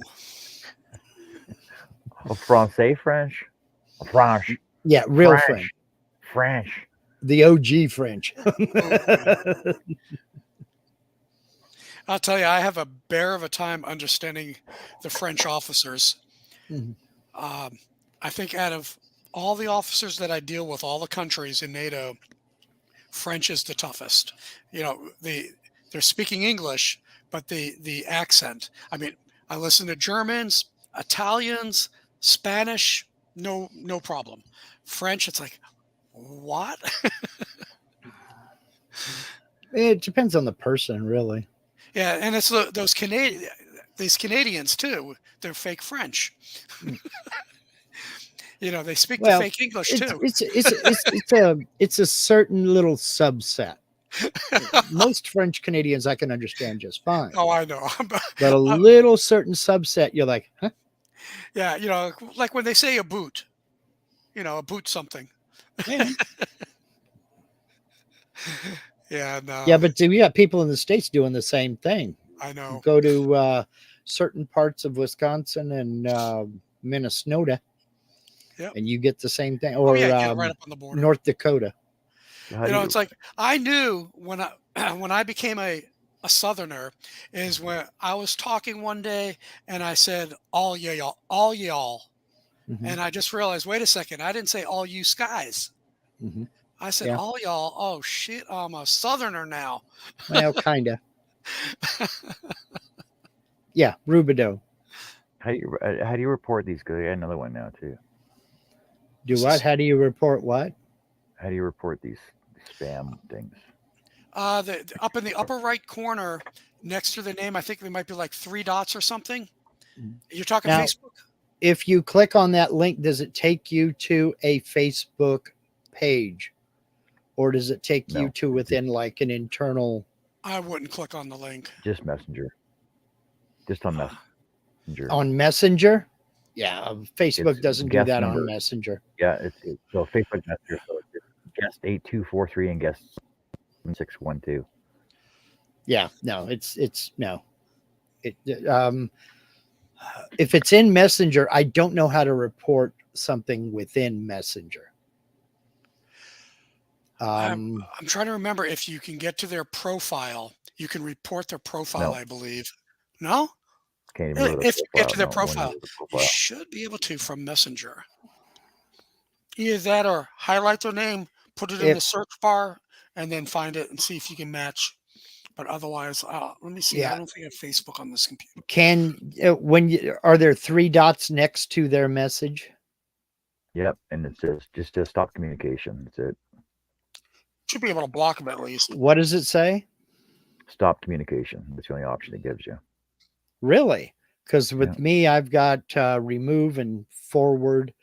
Oh, Francais French? French. Yeah, real French. French. The OG French. I'll tell you, I have a bear of a time understanding the French officers. Mm-hmm. I think out of all the officers that I deal with, all the countries in NATO, French is the toughest. You know, they're speaking English, but the accent. I mean, I listen to Germans, Italians, Spanish, no problem. French, it's like, what? It depends on the person, really. Yeah, and it's these Canadians too. They're fake French. You know, they speak the fake English too. It's a certain little subset. Most French Canadians I can understand just fine. Oh, I know. But a little certain subset, you're like, huh? Yeah, you know, like when they say a boot, you know, a boot something. Yeah. Yeah, no. Yeah, but we got people in the States doing the same thing. I know. Go to certain parts of Wisconsin and Minnesota, yep. and you get the same thing. Or right up on the border. North Dakota. You know, it's like I knew when I became a Southerner is when I was talking one day and I said, all y'all. Mm-hmm. And I just realized, wait a second, I didn't say all you skies. Mm-hmm. I said, all y'all. Oh shit, I'm a Southerner now. Well, kinda. Yeah, Rubidoux. How do you report these guys? I got another one now too. Do what? How do you report what? How do you report these spam things? Up in the upper right corner, next to the name, I think there might be like 3 dots or something. You're talking now, Facebook? If you click on that link, does it take you to a Facebook page? Or does it take you to within like an internal? I wouldn't click on the link. Just Messenger. Just on Messenger. On Messenger? Yeah, Facebook doesn't do that on Messenger. Yeah, it's so Facebook Messenger. So it's guest 8243 and guest 612. Yeah, no, it's no. If it's in Messenger, I don't know how to report something within Messenger. I'm trying to remember if you can get to their profile. You can report their profile, I believe. No? Can't even if you get to their profile, you should be able to from Messenger. Either that or highlight their name, put it in the search bar, and then find it and see if you can match. But otherwise, let me see. Yeah. I don't think I have Facebook on this computer. Are there 3 dots next to their message? Yep, and it says just to stop communication. That's it. Should be able to block them at least. What does it say? Stop communication. That's the only option it gives you. Really? Because with me, I've got remove and forward.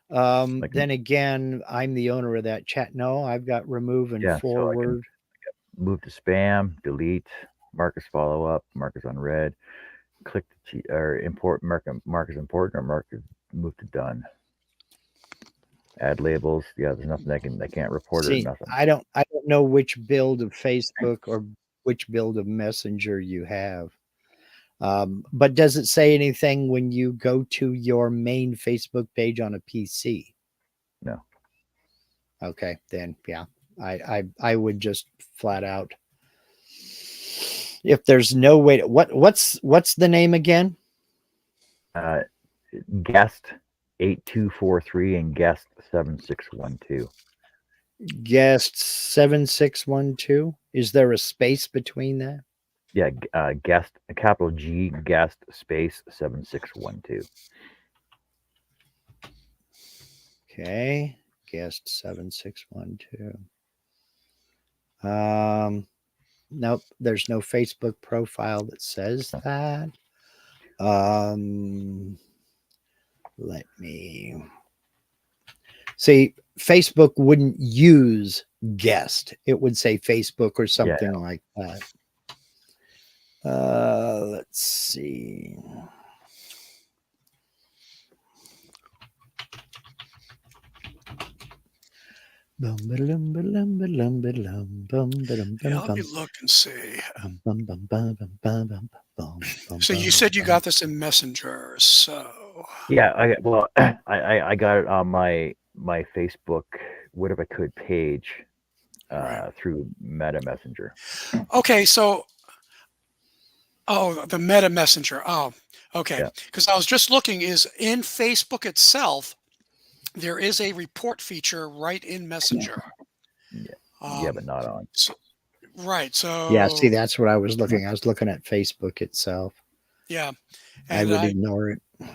Then again, I'm the owner of that chat. No, I've got remove and forward. So move to spam, delete, mark as follow up, mark as unread, click or import, mark as important, or mark as move to done. Add labels. Yeah, there's nothing I can't report it. Nothing. I don't know which build of Facebook or which build of Messenger you have. But does it say anything when you go to your main Facebook page on a PC? No. Okay, then yeah, I would just flat out. If there's no way to what's the name again? Guest 8243 and guest 7612. Guest 7612. Is there a space between that? Yeah, guest, a capital G, guest space 7612. Okay, guest 7612. Nope, there's no Facebook profile that says that. Let me see. Facebook wouldn't use guest. It would say Facebook or something like that. Let's see. Yeah, let me look and see. So you said you got this in Messenger, so Yeah, I got it on my Facebook what if I could page right. through Meta Messenger. Okay, so the Meta Messenger. Oh, okay. Yeah. Because I was just looking, is in Facebook itself, there is a report feature right in Messenger. Yeah, but not on. Right. So Yeah, see, that's what I was looking. I was looking at Facebook itself. yeah, I and would ignore it. let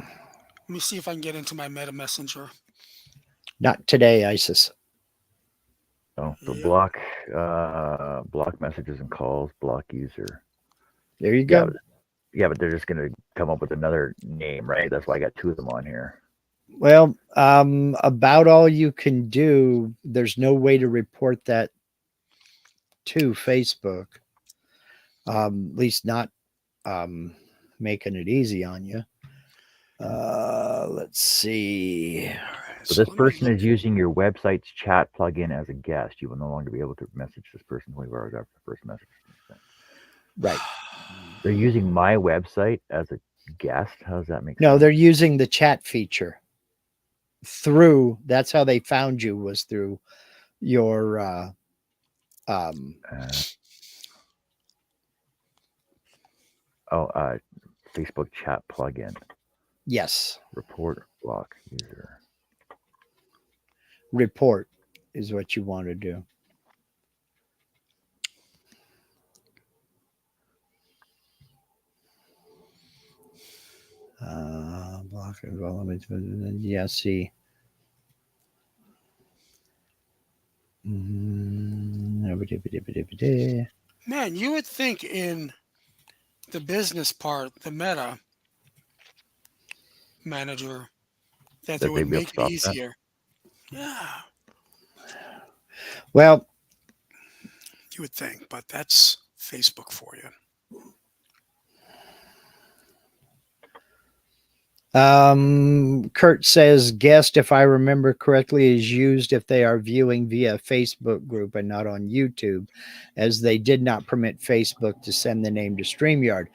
me see if I can get into my Meta Messenger. Not today, ISIS. Oh, the Yep. block messages and calls, block user. There you go. Yeah, but they're just gonna come up with another name, right? That's why I got two of them on here. Well, about all you can do. There's no way to report that to Facebook. At least not making it easy on you. Let's see. So this person is using your website's chat plugin as a guest. You will no longer be able to message this person 24 hours after the first message. Right. They're using my website as a guest. How does that make sense? No, they're using the chat feature. That's how they found you, was through your Facebook chat plugin. Yes. Report block user. Report is what you want to do. Block development. Yeah, see. Man, you would think in the business part, the Meta Manager, that they would make it easier. Yeah. Well, you would think, but that's Facebook for you. Kurt says guest, if I remember correctly, is used if they are viewing via Facebook group and not on YouTube, as they did not permit Facebook to send the name to StreamYard.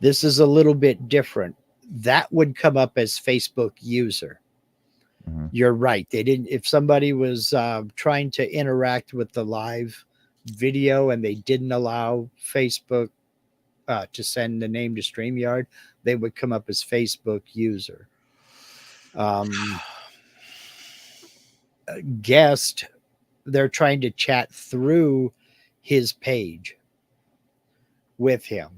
This is a little bit different. That would come up as Facebook user. Mm-hmm. You're right. They didn't. If somebody was trying to interact with the live video and they didn't allow Facebook to send the name to StreamYard, they would come up as Facebook user. Guest, they're trying to chat through his page with him.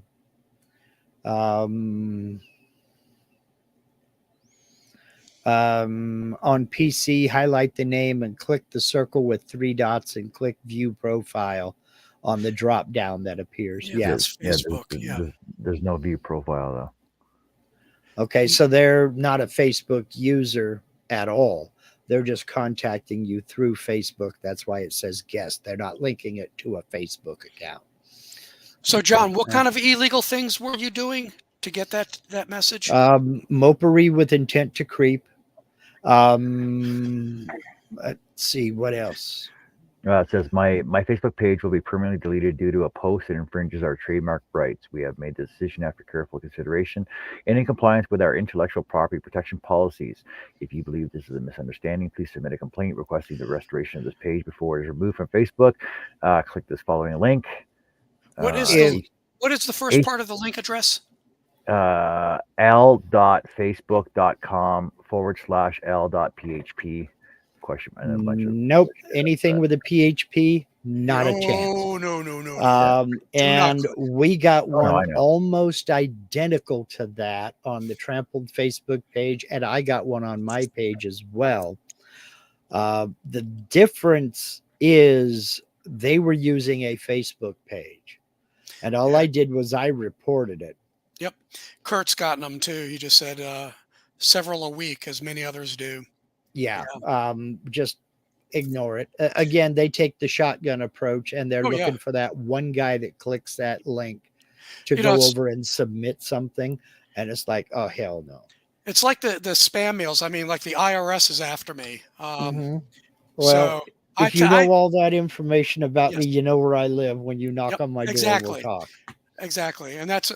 On PC, highlight the name and click the circle with 3 dots and click view profile on the drop down that appears. Yeah, that's Facebook. There's no view profile though. Okay, so they're not a Facebook user at all. They're just contacting you through Facebook. That's why it says guest. They're not linking it to a Facebook account. So, John, what kind of illegal things were you doing to get that message? Mopery with intent to creep. Let's see, what else? It says my Facebook page will be permanently deleted due to a post that infringes our trademark rights. We have made the decision after careful consideration and in compliance with our intellectual property protection policies. If you believe this is a misunderstanding, please submit a complaint requesting the restoration of this page before it is removed from Facebook. Click this following link. What is If- the what is the first part of the link address? l.facebook.com/l.php question and a bunch of Nope. Anything with a PHP, not a chance. No. And we got no, I one know. almost identical to that on the Trampled Facebook page, and I got one on my page as well. The difference is they were using a Facebook page, and all I did was I reported it. Yep. Kurt's gotten them too. He just said several a week, as many others do. Yeah. Just ignore it. Again, they take the shotgun approach, and they're looking for that one guy that clicks that link to go over and submit something. And it's like, oh, hell no. It's like the spam mails. I mean, like the IRS is after me. Well, So if you know all that information about me, you know where I live. When you knock on my door, we'll talk. Exactly. And that's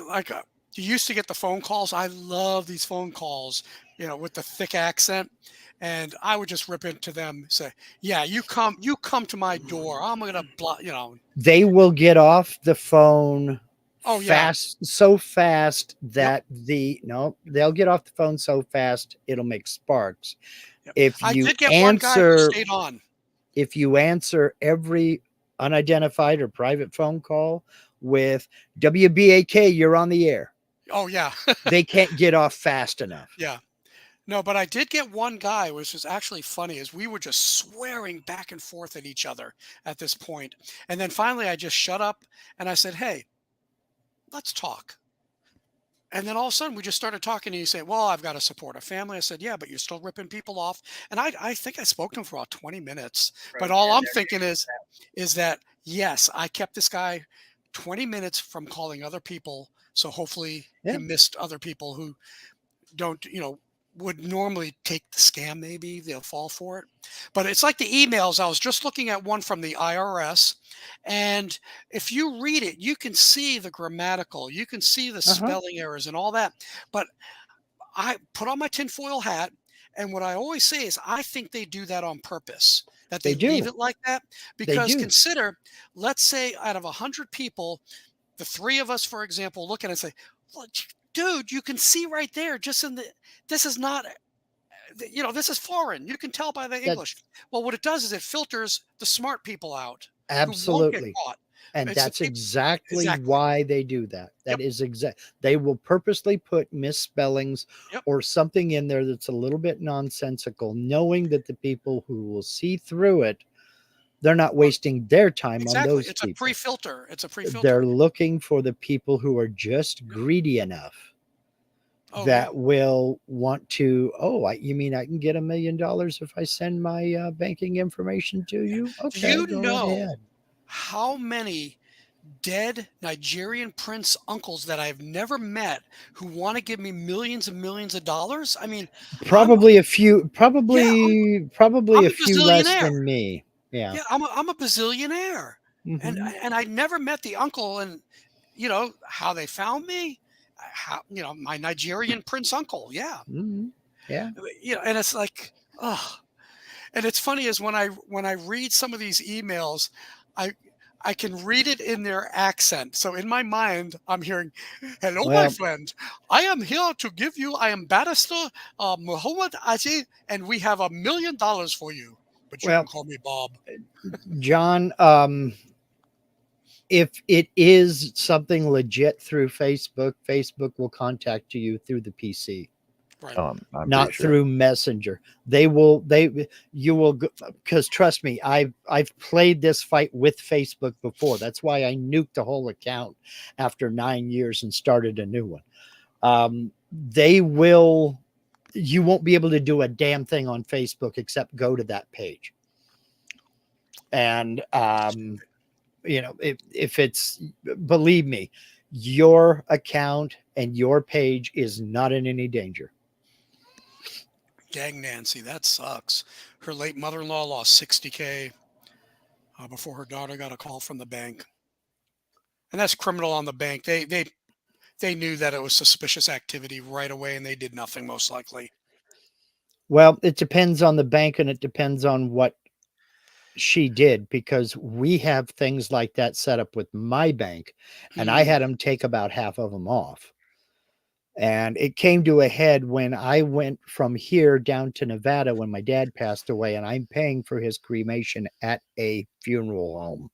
like you used to get the phone calls. I love these phone calls, with the thick accent. And I would just rip into them, say, yeah, you come to my door. I'm going to block, They will get off the phone fast, so fast that they'll get off the phone so fast it'll make sparks. If I you did get one guy who stayed on. If you answer every unidentified or private phone call with WBAK, you're on the air. Oh, yeah. They can't get off fast enough. Yeah. No, but I did get one guy, which was actually funny, is we were just swearing back and forth at each other at this point. And then finally I just shut up and I said, hey, let's talk. And then all of a sudden we just started talking, and he said, well, I've got to support a family. I said, yeah, but you're still ripping people off. And I think I spoke to him for about 20 minutes. Right. But all I'm thinking is that, yes, I kept this guy 20 minutes from calling other people. So hopefully he missed other people who don't, would normally take the scam. Maybe they'll fall for it. But it's like the emails. I was just looking at one from the IRS, and if you read it, you can see the grammatical, you can see the spelling errors and all that. But I put on my tinfoil hat, and what I always say is I think they do that on purpose, that they leave it like that. Because consider, let's say out of 100 people, the 3 of us, for example, look at it and say, well, dude, you can see right there, just in this is not, this is foreign. You can tell by the English. Well, what it does is it filters the smart people out. Absolutely. Who won't get caught. And that's exactly why they do that. That is they will purposely put misspellings or something in there that's a little bit nonsensical, knowing that the people who will see through it, they're not wasting their time on those people. It's a pre-filter. They're looking for the people who are just greedy enough that will want to, you mean I can get $1 million if I send my banking information to you? Okay, do you know ahead. How many dead Nigerian prince uncles that I've never met who want to give me millions and millions of dollars? I mean, probably a few less than me. Yeah, I'm a bazillionaire, and I never met the uncle, and how they found me, how my Nigerian prince uncle, and it's like, and it's funny is when I read some of these emails, I can read it in their accent. So in my mind, I'm hearing, hello, my friend. I am here to give you, I am Barrister Muhammad Aji, and we have $1 million for you. But you can call me Bob. John, if it is something legit through Facebook, Facebook will contact you through the PC. Right. Not through Messenger. You will, because trust me, I've played this fight with Facebook before. That's why I nuked the whole account after 9 years and started a new one. You won't be able to do a damn thing on Facebook except go to that page. And if it's, believe me, your account and your page is not in any danger. Dang, Nancy, that sucks. Her late mother-in-law lost $60K. before her daughter got a call from the bank, and that's criminal on the bank. They knew that it was suspicious activity right away, and they did nothing most likely. Well, it depends on the bank and it depends on what she did because we have things like that set up with my bank and I Hmm. had them take about half of them off. And it came to a head when I went from here down to Nevada when my dad passed away, and I'm paying for his cremation at a funeral home.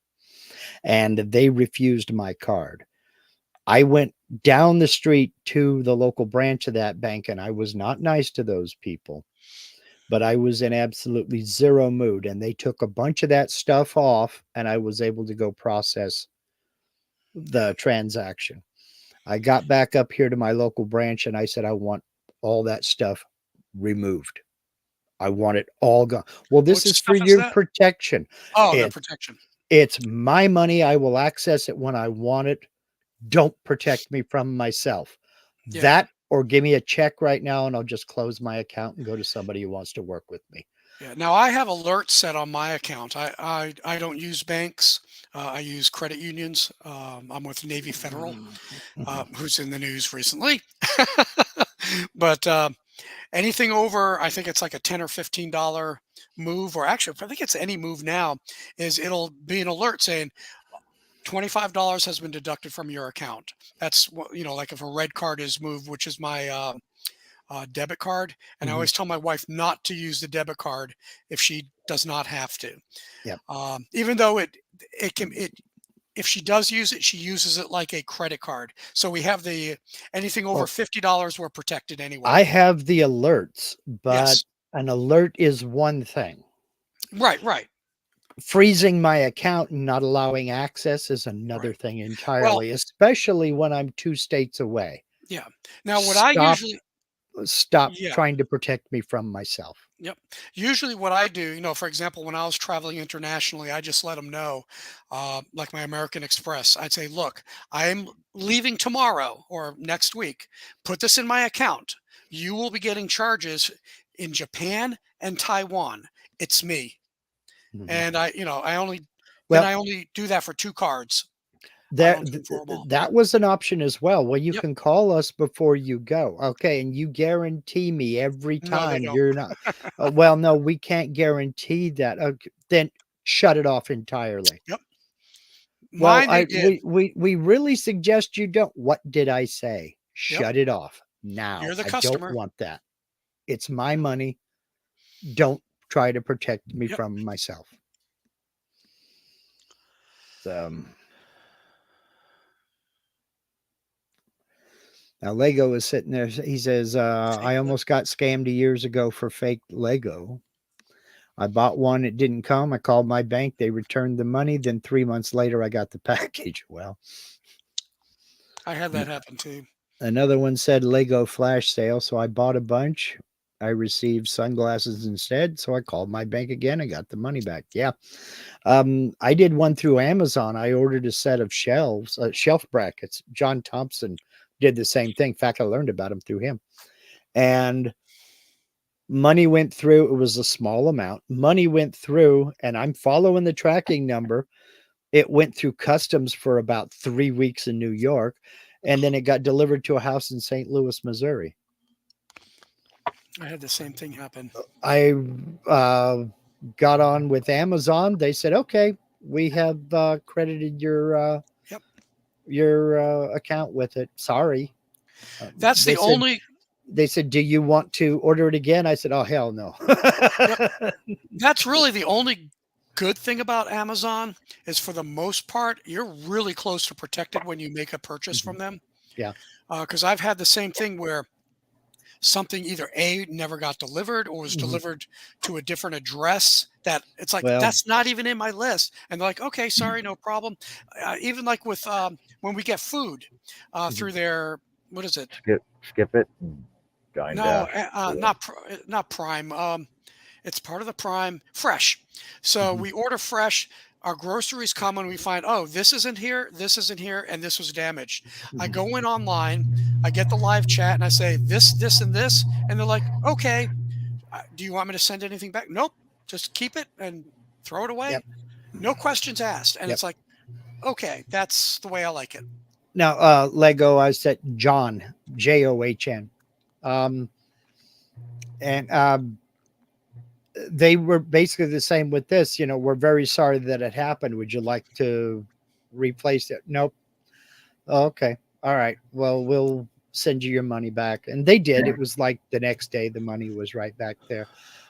And they refused my card. I went down the street to the local branch of that bank, and I was not nice to those people, but I was in absolutely zero mood. And they took a bunch of that stuff off, and I was able to go process Yeah. the transaction. I got back up here to my local branch and I said, I want all that stuff removed. I want it all gone. Well, What this is for stuff is your that? protection. Oh, the It, protection. it's my money. I will access it when I want it. Don't protect me from myself. Yeah. That or give me a check right now and I'll just close my account and go to somebody who wants to work with me. Yeah. Now I have alerts set on my account. I don't use banks. I use credit unions. I'm with Navy Federal, Mhm. who's in the news recently. But anything over, I think it's like a $10 or $15 move, or actually, I think it's any move now, is it'll be an alert saying $25 has been deducted from your account. That's what, like if a red card is moved, which is my debit card. And I Mhm. always tell my wife not to use the debit card if she does not have to. Yep. Even though it if she does use it, she uses it like a credit card. So we have the anything over Well, $50, we're protected I anyway. have the alerts, but Yes. an alert is one thing. Right, right, Freezing my account and not allowing access is another right. thing Well, entirely, especially when I'm 2 states away. yeah. Now what I Stop usually stop yeah. trying to protect me from myself. Yep. Usually, what I do, for example, when I was traveling internationally, I just let them know, like my American Express, I'd say, look, I'm leaving tomorrow or next week. Put this in my account. You will be getting charges in Japan and Taiwan. It's me. Mhm. And Well, I only do that for 2 cards. I that don't do it for them all. that was an option as well. Well, you Yep. can call us before you go. Okay, and you guarantee me every No, they time don't. you're not well, no, we can't guarantee that. Okay, then shut it off entirely. Yep. Well, Mine, they I did. we really suggest you don't. What did I say? Yep. Shut it off now. You're the I don't customer. want that. It's my Yep. money. Don't try to protect me Yep. from myself. Um, Now Lego is sitting there. He says, Fake "I leg. almost got scammed years ago for fake Lego. I bought one. It didn't come. I called my bank. They returned the money. Then 3 months later, I got the package. Well, I had an- that happen too. another one said Lego flash sale. So I bought a bunch. I received sunglasses instead. So I called my bank again and got the money back. Yeah. I did one through Amazon. I ordered a set of shelves, shelf brackets. John Thompson did the same thing. In fact, I learned about him through him. And money went through. It was a small amount. Money went through, and I'm following the tracking number. It went through customs for about 3 weeks in New York, and then it got delivered to a house in St. Louis, Missouri. I had the same thing happen. I uh, got on with Amazon. They said, "Okay, we have credited Yep. your account with it. Sorry." That's They the said, only "Do you want to order it again?" I said, "Oh hell no." Yep. That's really the only good thing about Amazon is for the most part, you're really close to protected when you make a purchase Mhm. from them. Yeah. Because I've had the same thing where something either A never got delivered or was Mhm. delivered to a different address that it's like Well, that's not even in my list. And they're like, okay, sorry, no problem. Even like with when we get food mhm. through their what is it? Skip it and dine No, dash. Yeah. not Prime. It's part of the Prime Fresh. So Mhm. we order fresh. Our groceries come and we find, oh, this isn't here, and this was damaged. I Mhm. go in online, I get the live chat, and I say this, and this, and they're like, okay, do you want me to send anything back? Nope, just keep it and throw it Yep. away. No questions asked. And Yep. it's like, okay, that's the way I like it. Now, Lego, I said John, John. Um, and they were basically the same with this. We're very sorry that it happened. Would you like to replace it? Nope. Oh, okay. All right. Well, we'll send you your money back. And they did. It was like the next day, the money was right back there.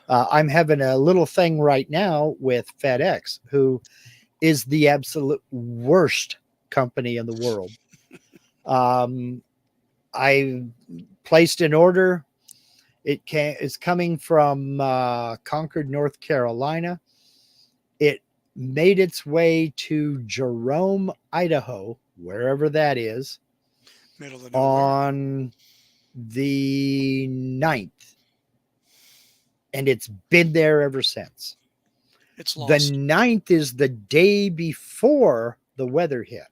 I'm having a little thing right now with FedEx, who is the absolute worst company in the world. I placed an order. It's coming from Concord, North Carolina. It made its way to Jerome, Idaho, wherever that is, Middle of nowhere. on the 9th. And it's been there ever since. It's The lost. 9th is the day before the weather hit.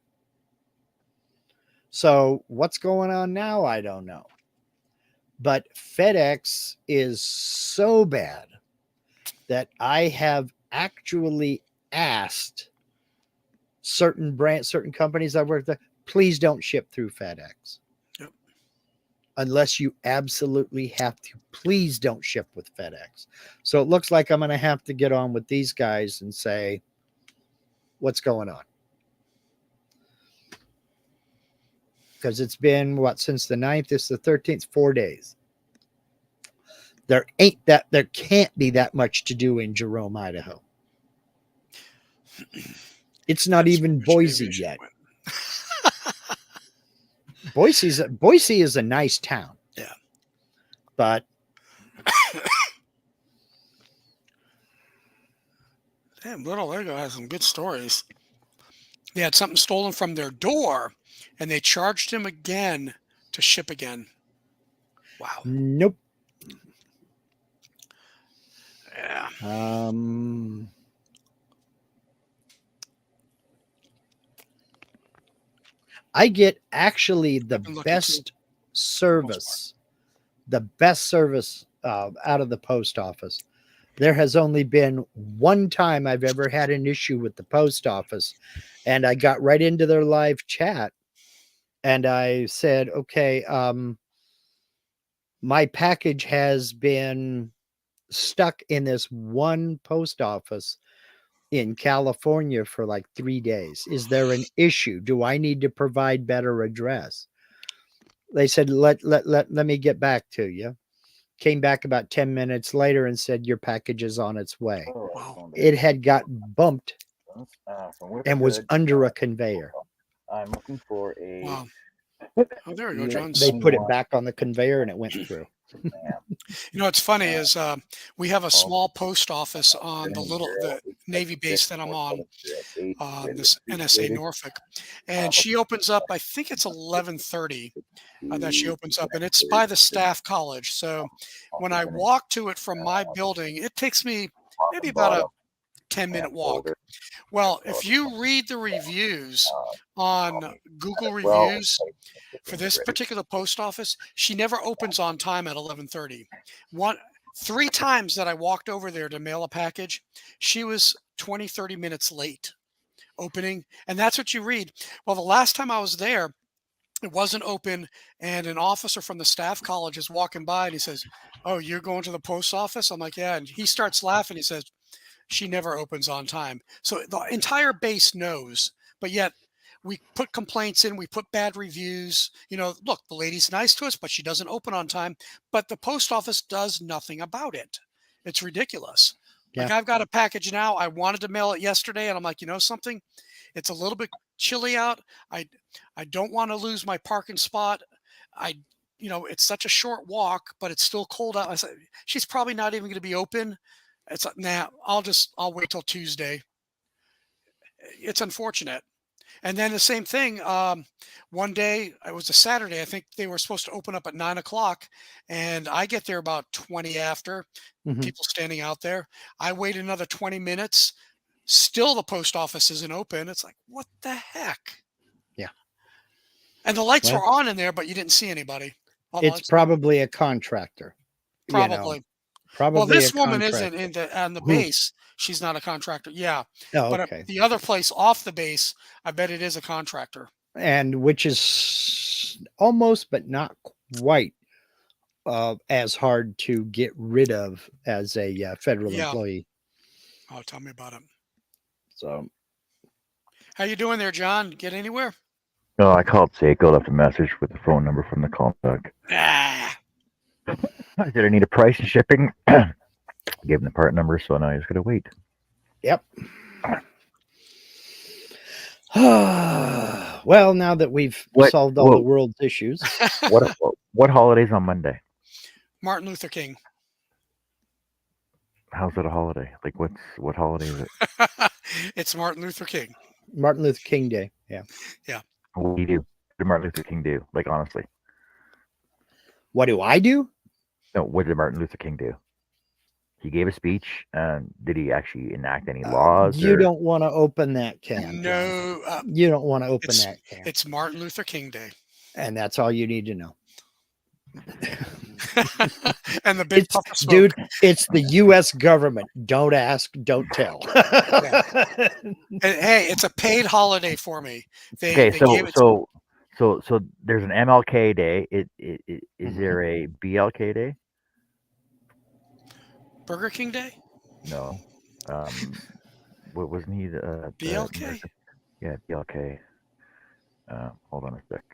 So what's going on now? I don't know. But FedEx is so bad that I have actually asked certain companies I've worked with, please don't ship through FedEx. Yep. Unless you absolutely have to. Please don't ship with FedEx. So it looks like I'm going to have to get on with these guys and say, what's going on? Because it's been, since the 9th, it's the 13th, 4 days. There can't be that much to do in Jerome, Idaho. It's not even Boise yet. Boise is a nice town. Yeah. But damn, Little Lego has some good stories. They had something stolen from their door, and they charged him again to ship again. Wow. Nope. Yeah. I get actually the best service out of the post office. There has only been one time I've ever had an issue with the post office, and I got right into their live chat and I said, okay, my package has been stuck in this one post office in California for like 3 days. Is there an issue? Do I need to provide better address? They said, let me get back to you. Came back about 10 minutes later and said, your package is on its way. Wow. It had got bumped and was under a conveyor. I'm looking for a. Wow. Oh, there we go, John. They put it back on the conveyor and it went through. You know what's funny is we have a small post office on the Navy base that I'm on, this NSA Norfolk, and she opens up. I think it's 11:30 that she opens up, and it's by the staff college. So when I walk to it from my building, it takes me maybe about a 10-minute walk. Well, if you read the reviews on Google reviews for this particular post office, she never opens on time at 11:30. 3 times that I walked over there to mail a package, she was 20, 30 minutes late opening. And that's what you read. Well, the last time I was there, it wasn't open, and an officer from the staff college is walking by and he says, "Oh, you're going to the post office?" I'm like, "Yeah." And he starts laughing. He says, "She never opens on time." So the entire base knows, but yet we put complaints in, we put bad reviews. Look, the lady's nice to us, but she doesn't open on time. But the post office does nothing about it. It's ridiculous. Yeah. Like, I've got a package now. I wanted to mail it yesterday, and I'm like, you know something? It's a little bit chilly out. I don't want to lose my parking spot. It's such a short walk, but it's still cold out. I said, she's probably not even going to be open. It's like, nah, I'll wait till Tuesday. It's unfortunate. And then the same thing, one day, it was a Saturday, I think they were supposed to open up at 9:00, and I get there about 20 after, people standing out there. I wait another 20 minutes. Still the post office isn't open. It's like, what the heck? Yeah. And the lights were on in there, but you didn't see anybody. It's probably a contractor. Probably. Well, Probably a this woman isn't contractor. on the Who? base. She's not a contractor. Yeah, Oh, but okay. the other place off the base, I bet it is a contractor. And which is almost, but not quite, as hard to get rid of as a federal Yeah. employee. Oh, tell me about it. So How you doing there, John? Get anywhere? No, I called Seiko, left a message with the phone number from the callback. Ah, I said I need a price and shipping. Gave him the part number, so now I just gotta wait. yep. Well, now that we've What? solved all the Whoa! world's issues, What holidays on Monday? Martin Luther King. How's it a holiday? Like, what holiday is it? It's Martin Luther King. Martin Luther King Day. Yeah. Yeah. What do you do? What did Martin Luther King do? Like, honestly, What do I do? no. What did Martin Luther King do? He gave a speech. Did he actually enact any laws? You Or don't want to open that can. John. No, You don't want to open it's that can. it's Martin Luther King Day, And that's all you need to know. and the big It's, puff of smoke. dude, it's the U.S. government. Don't ask, don't tell. Hey, it's a paid holiday for me. okay, They gave it. so there's an MLK Day. Is Mhm. there a BLK Day? Burger King Day. No. What wasn't he the BLK. American- Yeah, BLK. Hold on a sec.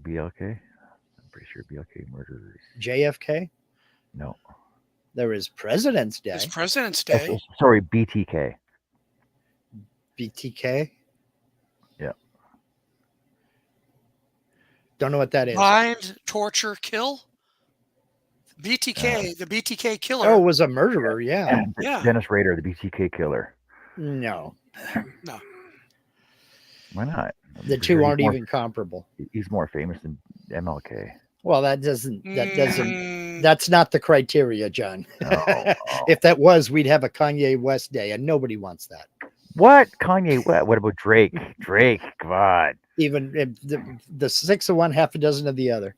BLK. I'm pretty sure BLK murderers. JFK. No. There is President's Day. It's President's Oh, Day. sorry, BTK. BTK. Yeah. Don't know what that is. Bind, torture, kill. BTK, the BTK killer. Oh, it was a murderer. Yeah. Yeah. Dennis Rader, the BTK killer. No, Why not? I'm the pretty two sure aren't even comparable. He's more famous than MLK. Well, that doesn't. Mm, That's not the criteria, John. Oh. If that was, we'd have a Kanye West Day, and nobody wants that. What? Kanye? What about Drake? Drake, come on. Even if the 6 of one, half a dozen of the other.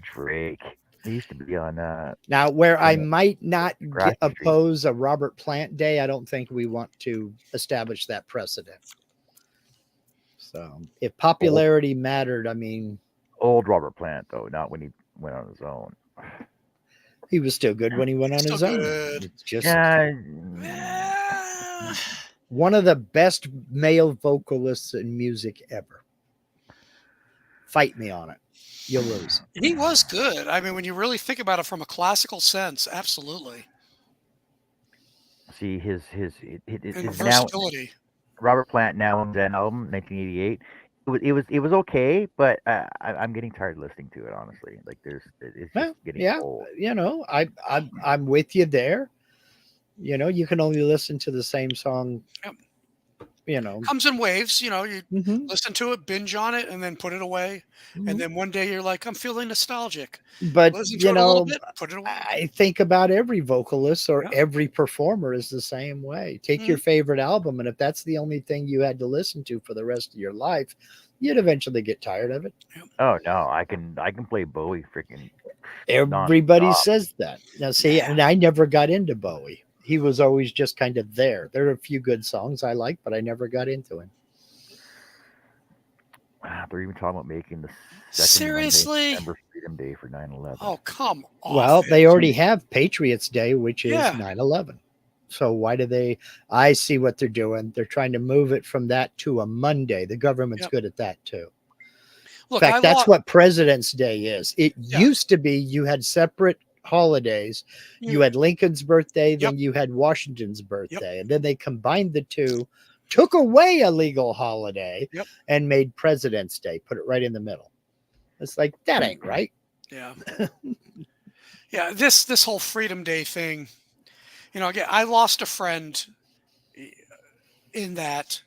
Drake. He used to be on Now, where I Yeah. might not Grafton Street. oppose a Robert Plant Day, I don't think we want to establish that precedent. So, if popularity mattered, I mean, old Robert Plant, though, not when he went on his own. he was still good when he went on his Still own. good. It's just eh, one of the best male vocalists in music ever. Fight me on it. You'll lose. he was good. I mean, when you really think about it from a classical sense, absolutely. See his And his now versatility. Robert Plant now owns that album, 1988. It was okay, but I'm getting tired listening to it. Honestly, like it's Well, just getting yeah, old. you know, I'm with you there. You know, you can only listen to the same song. Yep. You know, Comes in waves, you know, you mhm, listen to it, binge on it, and then put it away. mhm. And then one day you're like, I'm feeling nostalgic. But Listen to you it a little know, bit, put it away. I think about every vocalist or Yeah. every performer is the same way. Take your favorite album, and if that's the only thing you had to listen to for the rest of your life, you'd eventually get tired of it. Oh no, I can play Bowie freaking. Everybody nonstop. says that. Now, see, Yeah. and I never got into Bowie. He was always just kind of there. There are a few good songs I like, but I never got into him. They're even talking about making the second Seriously? Monday December Freedom Day for 9/11. Oh, come on. Well, they already have Patriots Day, which is Yeah. 9/11. So why do they? I see what they're doing. They're trying to move it from that to a Monday. The government's Yep. good at that too. Look, In fact, that's lost, what President's Day is. It Yeah. used to be you had separate holidays. You had Lincoln's birthday, then you had Washington's birthday, and then they combined the two, took away a legal holiday, Yep. and made President's Day, put it right in the middle. It's like that ain't right. Yeah. Yeah. This whole Freedom Day thing, you know, again, I lost a friend in that.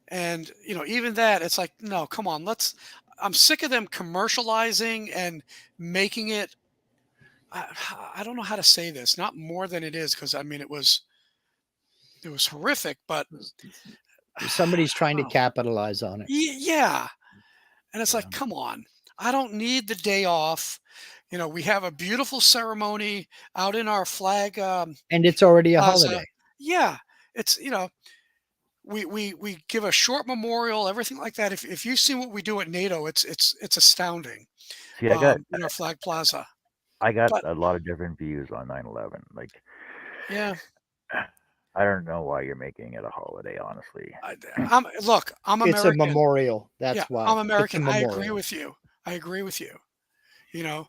And, you know, even that, it's like, no, come on, I'm sick of them commercializing and making it. I don't know how to say this, not more than it is, because I mean, it was horrific, but Somebody's trying to Wow. capitalize on it. Yeah. And it's like, come on, I don't need the day off. We have a beautiful ceremony out in our flag And it's already a plaza. holiday. Yeah, it's we give a short memorial, everything like that. If you see what we do at NATO, it's astounding. See, In our flag plaza. I got But a lot of different views on 9/11. Like, yeah, I don't know why you're making it a holiday, honestly. I'm It's a American. memorial. Yeah, That's why. I'm It's a American. I agree memorial. with you. I agree with you. You know,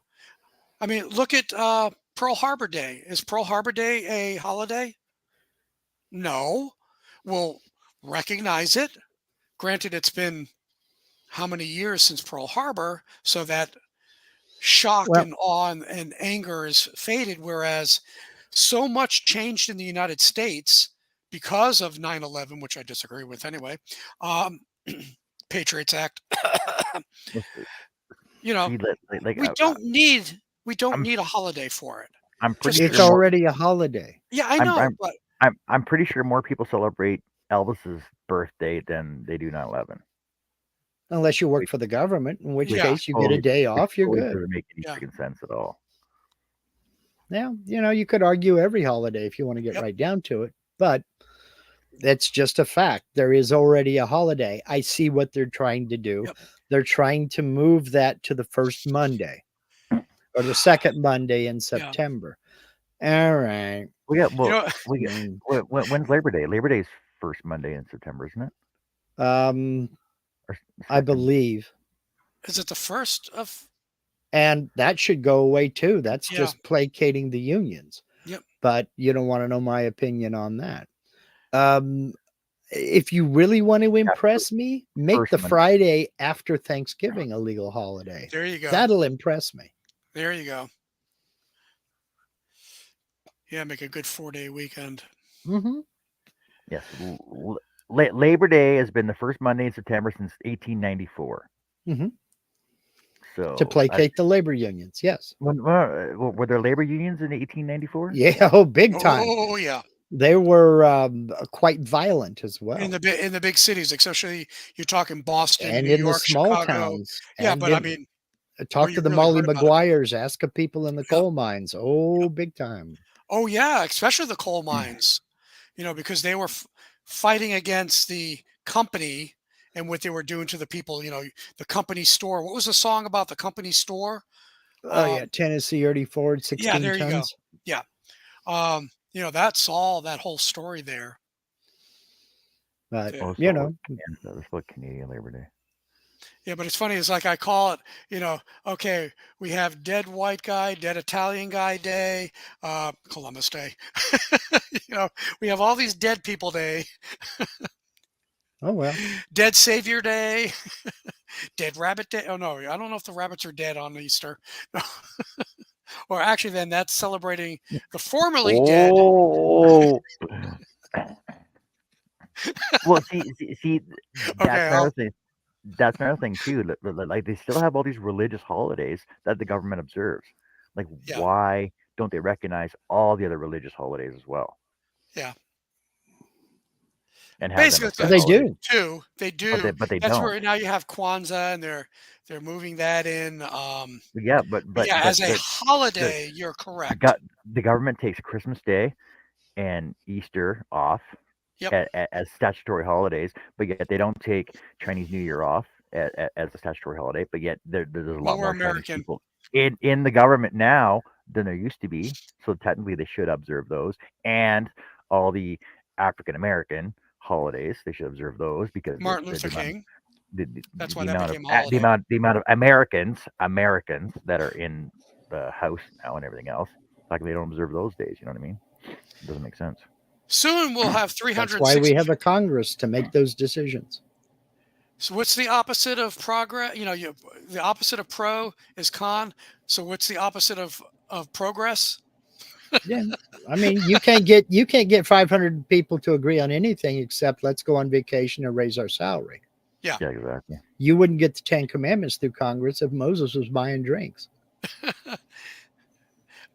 I mean, look at Pearl Harbor Day. Is Pearl Harbor Day a holiday? No. We'll recognize it. Granted, it's been how many years since Pearl Harbor, so that shock Well, and awe and anger is faded. Whereas so much changed in the United States because of 9/11, which I disagree with anyway. Um, Patriots Act. you know, See, like we don't need we don't I'm need a holiday for it. I'm pretty Just it's sure more already a holiday. yeah, I I'm know, I'm but I'm pretty sure more people celebrate Elvis's birthday than they do 9/11. Unless you work Which for the government, in which which yeah, case you get a day which off, you're totally good. doesn't make any yeah, freaking sense at all. Now, you could argue every holiday if you want to get yep, right down to it, but that's just a fact. There is already a holiday. I see what they're trying to do. yep. They're trying to move that to the first Monday or the second Monday in Yeah. September. All right. We got You well, know, we got, Mm. when's Labor Day? Labor Day's first Monday in September, isn't it? Um, Or I second? believe. is it the first of? And that should go away too. That's Yeah. just placating the unions. Yep. But you don't want to know my opinion on that. If you really want to Yeah, impress me, make first the Monday. Friday after Thanksgiving a legal holiday. There you go. That'll impress me. There you go. Yeah, make a good 4-day weekend. Hmm. Yes, Labor Day has been the first Monday in September since 1894. Hmm. So To placate the labor unions. Yes. were there labor unions in 1894? Yeah. Oh, big time. Oh yeah, They were quite violent as in well. the big cities, especially you're talking Boston, And New in the York, small Chicago. towns. Yeah, And but I in, mean, where talk to you the really Molly heard about it. Maguires, ask the people in the Yeah, coal mines. Oh, yeah. big time. Oh yeah, especially the coal mines. Because they were fighting against the company and what they were doing to the people. The company store. What was the song about the company store? Oh, yeah. Tennessee Ernie Ford, Yeah, 16 there you go. tons. Yeah. That's all that whole story there. But, Yeah. Oh, you so know, that's what Canadian Labor Day. Yeah, but it's funny. It's like I call it, okay, we have dead white guy, dead Italian guy day, Columbus Day. We have all these dead people day, oh, well. dead Savior Day, dead rabbit day. Oh, no, I don't know if the rabbits are dead on Easter. Or actually, then that's celebrating the formerly dead. Oh, well, see, that's Okay, another thing. That's another thing too. Like they still have all these religious holidays that the government observes. Like, yeah, why don't they recognize all the other religious holidays as well yeah. and have them Basically, as it's state got They holidays? do. two. They do. But they That's don't. where now you have Kwanzaa, and they're moving that in. Yeah, but But yeah, as a the holiday, you're the, correct. the government takes Christmas Day and Easter off Yep. as statutory holidays, but yet they don't take Chinese New Year off as a statutory holiday. But yet there's a Well, lot we're more Chinese American. people in the government now than there used to be. So technically, they should observe those, and all the African American holidays they should observe those because Martin the Luther amount King. the, That's the why that amount of became a holiday. the amount of Americans that are in the House now and everything else. Like they don't observe those days. You know what I mean? It doesn't make sense. Soon we'll have That's why 360. we have a Congress to make those decisions. So what's the opposite of progress? The opposite of pro is con. So what's the opposite of progress? Yeah. I mean, you can't get 500 people to agree on anything except let's go on vacation and raise our salary. Yeah. Yeah, exactly. You wouldn't get the 10 Commandments through Congress if Moses was buying drinks. But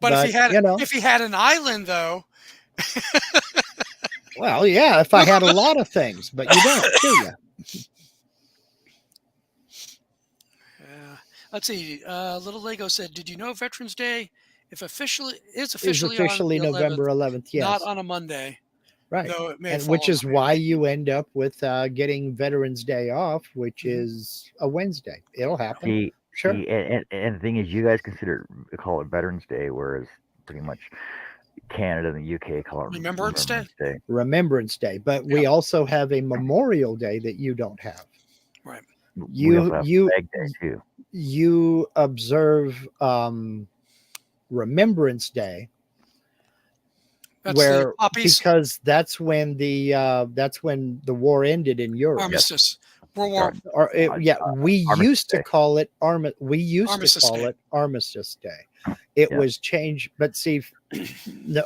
if But, he had an island though, well, yeah, if I had a lot of things, but you don't, do you? yeah. Let's see. Little Lego said, "Did you know Veterans Day if officially is Is officially on officially the 11th, November 11th. not Yes. on a Monday, Right. though it may have And which fallen is on a why Monday." you end up with getting Veterans Day off, which Mhm. is a Wednesday. It'll happen. See, Sure. and the thing is, you guys call it Veterans Day, whereas pretty much Canada and the UK call it Remembrance Day. Remembrance Day. Remembrance Day. But Yeah. we also have a Memorial Day that you don't have. Right. We also You have you Flag Day too. you observe Remembrance Day, That's the where poppies. because that's when the war ended in Europe. Armistice. World Sorry. War Or Uh, yeah, we Armistice used to Day. call it Armistice Day. Armistice Day. It Yeah. was changed, but see, no,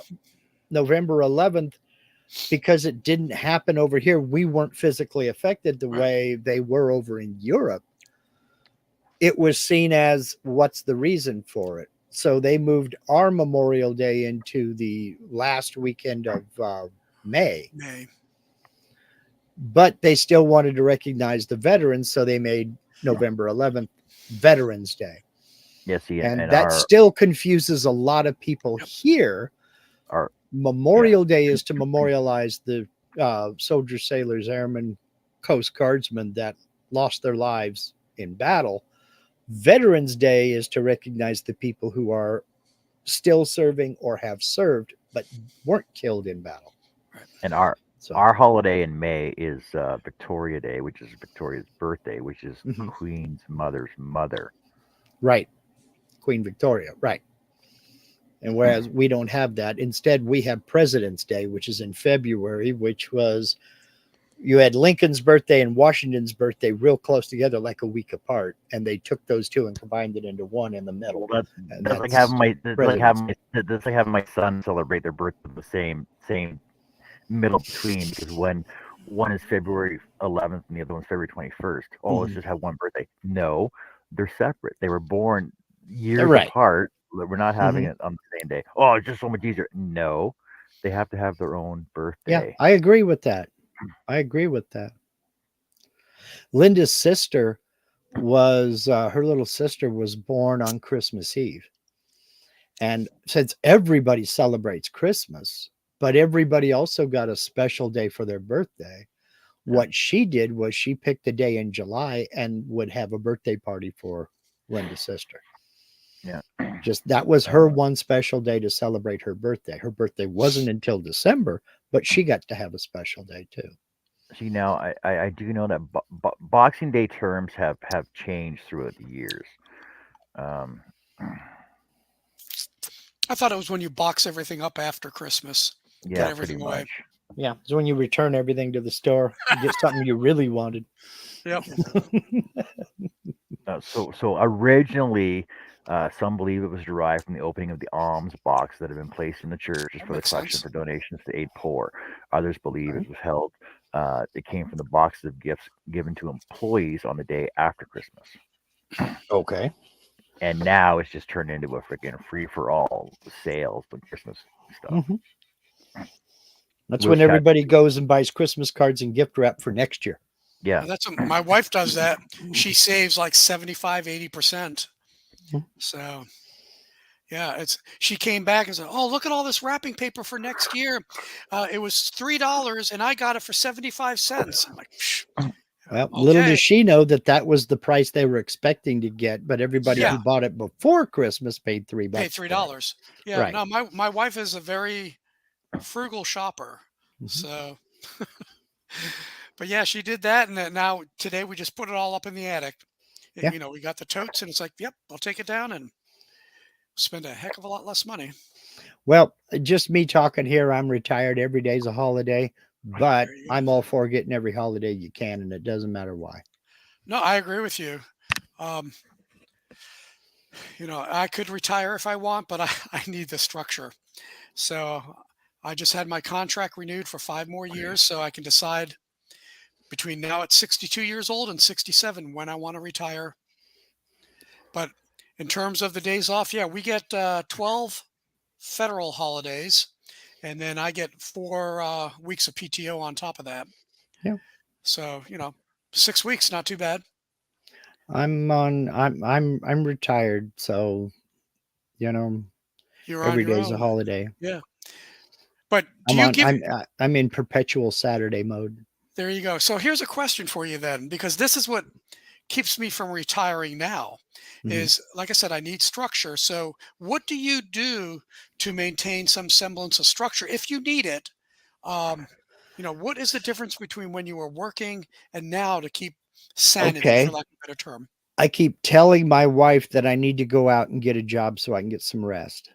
November 11th, because it didn't happen over here, we weren't physically affected the Right. way they were over in Europe. It was seen as, what's the reason for it? So they moved our Memorial Day into the last weekend of May, May. but they still wanted to recognize the veterans, so they made November 11th Veterans Day. Yeah. See, And and that still confuses a lot of people Yep. here. our Memorial Day is to memorialize the soldiers, sailors, airmen, coast guardsmen that lost their lives in battle. Veterans Day is to recognize the people who are still serving or have served but weren't killed in battle. and our So, our holiday in May is Victoria Day, which is Victoria's birthday, which is Mhm. Queen's mother's mother. right, Queen Victoria, right. And whereas we don't have that, instead we have President's Day, which is in February, which was, you had Lincoln's birthday and Washington's birthday real close together, like a week apart, and they took those two and combined it into one in the middle. Well, And that's like that's having my son celebrate their birthday the same middle between, because one is February 11th and the other one's February 21st. Oh, let's Mhm. just have one birthday. No, they're separate. They were born years Right. apart. We're not having Mhm. it on the same day. Oh, it's just so much easier. No, they have to have their own Yeah, birthday. I agree with that. I agree with that. Linda's sister was her little sister was born on Christmas Eve. And since everybody celebrates Christmas, but everybody also got a special day for their birthday, what she did was she picked a day in July and would have a birthday party for Linda's sister. Yeah. Just that was her one special day to celebrate her birthday. Her birthday wasn't until December, but she got to have a special day too. See, now I do know that Boxing Day terms have changed throughout the years. Um, I thought it was when you box everything up after Christmas, get yeah, pretty everything away. much. Yeah. So when you return everything to the store, you get something you really wanted. Yep. So originally, some believe it was derived from the opening of the alms box that had been placed in the churches That for the makes collection sense. for donations to aid poor. Others believe Right. it was held. It came from the boxes of gifts given to employees on the day after Christmas, Okay. and now it's just turned into a freaking free for all sales with Christmas stuff. Mhm. That's Which when everybody goes and buys Christmas cards and gift wrap for next year. yeah, That's my wife does that. She saves like 75-80%. Mhm. So yeah, she came back and said, "Oh, look at all this wrapping paper for next year. It was $3 and I got it for 75 cents." I'm like, "Psh, Well, little okay, does she know that that was the price they were expecting to get, but everybody yeah, who bought it before Christmas paid $3 pay for it. $3." Yeah, Right. no, my wife is a very frugal shopper. Mhm. So, but yeah, she did that, and then now today we just put it all up in the attic. Yeah. We got the totes, and it's like, yep, I'll take it down and spend a heck of a lot less money. Well, just me talking here. I'm retired. Every day's a holiday, but There you go. I'm all for getting every holiday you can, and it doesn't matter why. No, I agree with you. Um, I could retire if I want, but I need the structure. So I just had my contract renewed for 5 more years, so I can decide between now at 62 years old and 67 when I want to retire. But in terms of the days off, yeah, we get 12 federal holidays, and then I get 4 weeks of PTO on top of that. Yeah. So 6 weeks, not too bad. I'm retired, so you know, You're on every your day's a own. holiday. Yeah. But do I'm you on give I'm in perpetual Saturday mode. there you go. So here's a question for you then, because this is what keeps me from retiring now Mhm. is like I said, I need structure. So what do you do to maintain some semblance of structure if you need it? Um, what is the difference between when you were working and now to keep sanity, for Okay. lack of a better term? I keep telling my wife that I need to go out and get a job so I can get some rest.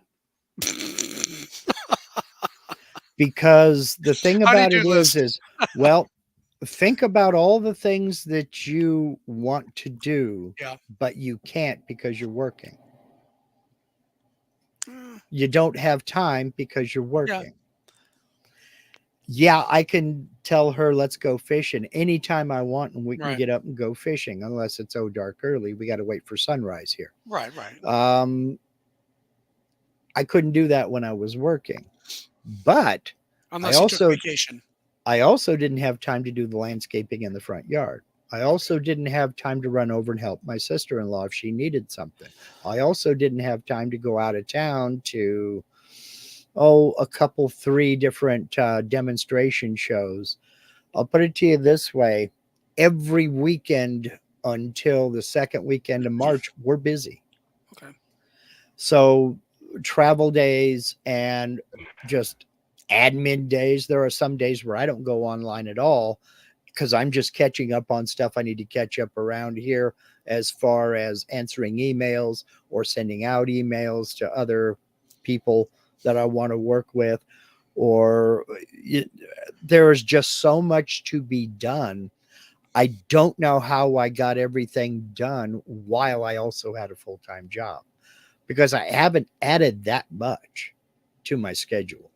Because the thing about Honey-do it list. is, well, think about all the things that you want to do, Yeah. but you can't because you're working. Mm, You don't have time because you're yeah. working. Yeah, I can tell her, let's go fishing anytime I want, and we can Right. get up and go fishing, unless it's so dark early. We got to wait for sunrise here. Right. Right. Um, I couldn't do that when I was working, but I Unless you took also vacation. I also didn't have time to do the landscaping in the front yard. I Okay. also didn't have time to run over and help my sister-in-law if she needed something. I also didn't have time to go out of town to a couple three different demonstration shows. I'll put it to you this way: every weekend until the second weekend of March, we're busy. Okay. So travel days and just admin days. There are some days where I don't go online at all because I'm just catching up on stuff I need to catch up around here as far as answering emails or sending out emails to other people that I want to work with. Or it, there is just so much to be done. I don't know how I got everything done while I also had a full time job because I haven't added that much to my schedule.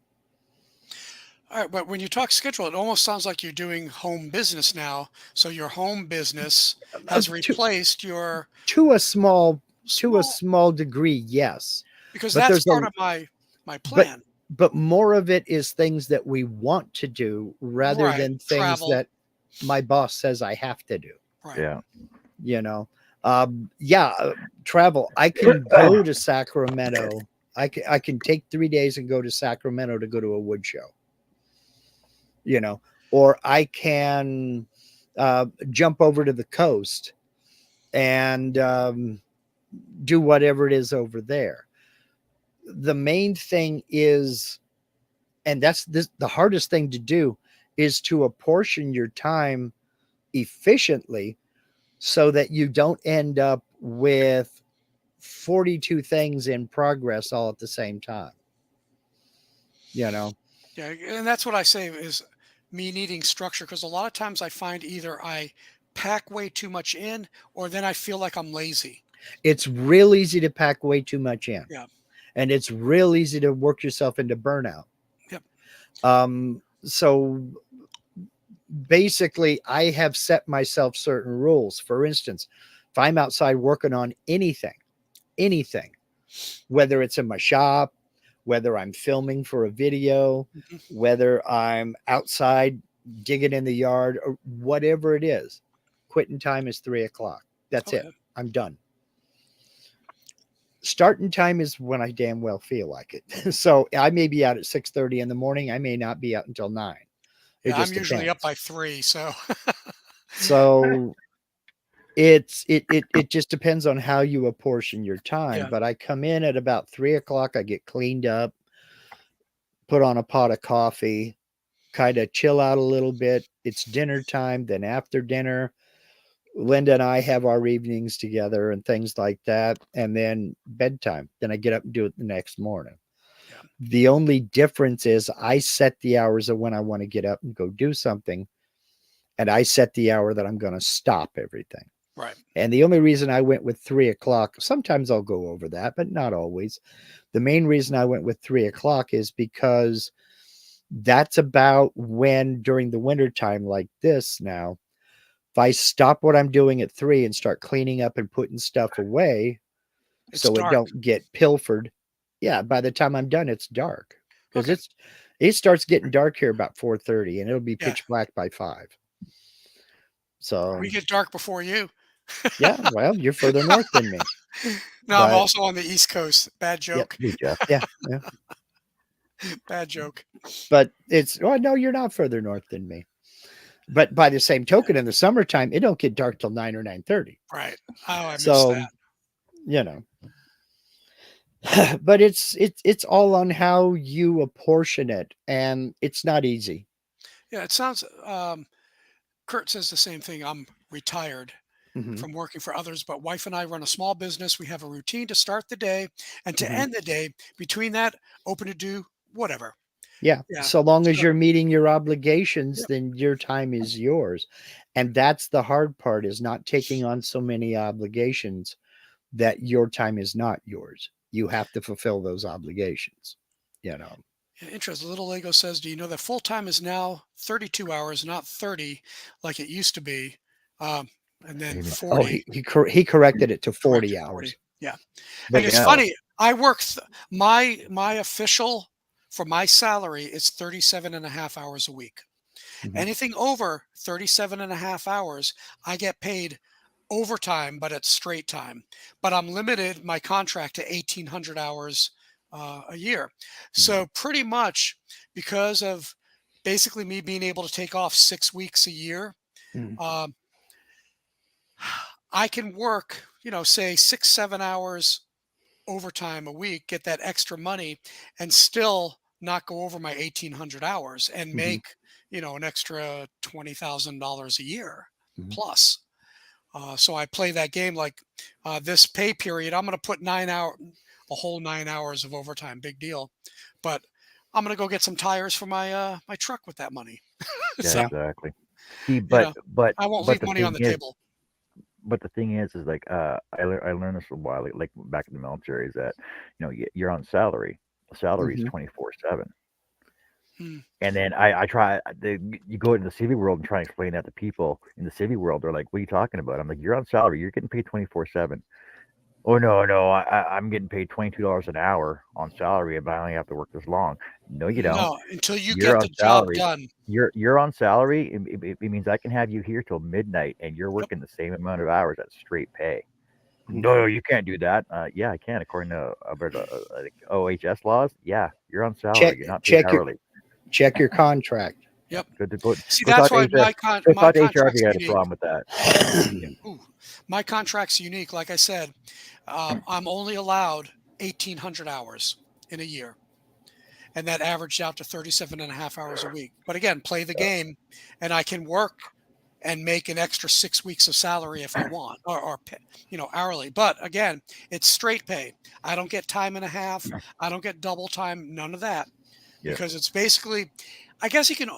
All right, but when you talk schedule, it almost sounds like you're doing home business now. So your home business has To replaced your to a small to a small, small degree, yes, because but that's there's part a of my but plan. but more of it is things that we want to do rather Right. than things Travel. that my boss says I have to do. Right. Yeah. You know, yeah, travel. I can go to Sacramento. I can take 3 days and go to Sacramento to go to a wood show. You know, or I can jump over to the coast and do whatever it is over there. The main thing is, and the hardest thing to do, is to apportion your time efficiently so that you don't end up with 42 things in progress all at the same time. You know, Yeah. And that's what I say is me needing structure because a lot of times I find either I pack way too much in or then I feel like I'm lazy. it's real easy to pack way too much in, Yeah. and it's real easy to work yourself into burnout. Yep. So basically, I have set myself certain rules. For instance, if I'm outside working on anything, whether it's in my shop, whether I'm filming for a video, Mhm. whether I'm outside digging in the yard, or whatever it is, quitting time is 3 o'clock. That's it. Okay. I'm done. Starting time is when I damn well feel like it. So I may be out at 6:30 in the morning. I may not be out until 9. It Yeah. I'm just usually up depends. by 3. So, So it just depends on how you apportion your time. yeah. But I come in at about 3 o'clock. I get cleaned up, put on a pot of coffee, kind of chill out a little bit. It's dinner time. Then after dinner, Linda and I have our evenings together and things like that. And then bedtime. Then I get up and do it the next morning. Yeah. The only difference is I set the hours of when I want to get up and go do something, and I set the hour that I'm going to stop everything. Right. And the only reason I went with 3 o'clock, sometimes I'll go over that, but not always. The main reason I went with 3 o'clock is because that's about when, during the winter time like this now, if I stop what I'm doing at 3 and start cleaning up and putting stuff away It's so it dark. don't get pilfered, yeah, by the time I'm done, it's dark because Okay. it starts getting dark here about 4:30 and it'll be Yeah. pitch black by 5. So We get dark before you. Yeah, well, you're further north than me. No, I'm But also on the East Coast. Bad Yep. joke. Hey, Jeff. yeah, yeah. Bad joke. But it's no, you're not further north than me. But by the same token, in the summertime, it don't get dark till 9 or 9:30. Right. Oh, I missed So, that. you know, but it's all on how you apportion it, and it's not easy. Yeah, it sounds. Kurt says the same thing. I'm retired Hmm. from working for others, but wife and I run a small business. We have a routine to start the day and to Hmm. end the day. Between that, open to do whatever. Yeah, Yeah. so long as So, you're meeting your obligations, yep. then your time is yours. And that's the hard part, is not taking on so many obligations that your time is not yours. You have to fulfill those obligations, you know. Yeah, interesting. Little Lego says, "Do you know that full time is now 32 hours, not 30, like it used to be?" And then Amen. Oh, 40, he corrected it to 40 corrected 40. hours. Yeah. And But it's yeah. funny. I work my official for my salary is 37 and a half hours a week. Mhm, Anything over 37 and a half hours, I get paid overtime, but it's straight time. But I'm limited my contract to 1,800 hours a year. Mhm. So pretty much because of basically me being able to take off 6 weeks a year, mhm, um, I can work, say 6, 7 hours overtime a week, get that extra money, and still not go over my 1,800 hours and mhm, make, an extra $20,000 a year mhm. plus. So I play that game like this pay period. I'm going to put a whole 9 hours of overtime. Big deal. But I'm going to go get some tires for my truck with that money. Yeah, So Yeah. exactly. See, you know, I won't but leave the money on thing the is, table. like I learned this a while like back in the military is that you're on salary. Salary is Mhm. 24/7. Hmm. And then you go into the civvy world and try and explain that to people in the civvy world. They're like, "What are you talking about?" I'm like, "You're on salary. You're getting paid 24/7." Oh no, no, I'm getting paid $22 an hour on salary, but I only have to work this long. No, you don't. No, until you You're get on the job salary. done. You're on salary. It means I can have you here till midnight, and you're Yep. working the same amount of hours at straight pay. No, Mhm. no, you can't do that. Yeah, I can, according to Alberta like OHS laws. Yeah, you're on Check salary. You're not paid check your hourly. check your contract. Yeah, Yep. good to go. See, Go talk that's to why HR. Go my talk to HR if you contract's got a unique. problem with that. Yeah, Ooh, my contract's unique. Like I said, I'm only allowed 1,800 hours in a year, and that averaged out to 37 and a half hours a week. But again, play the game, and I can work and make an extra 6 weeks of salary if I want, hourly. But again, it's straight pay. I don't get time and a half. I don't get double time. None of that yeah. because it's basically, I guess you can.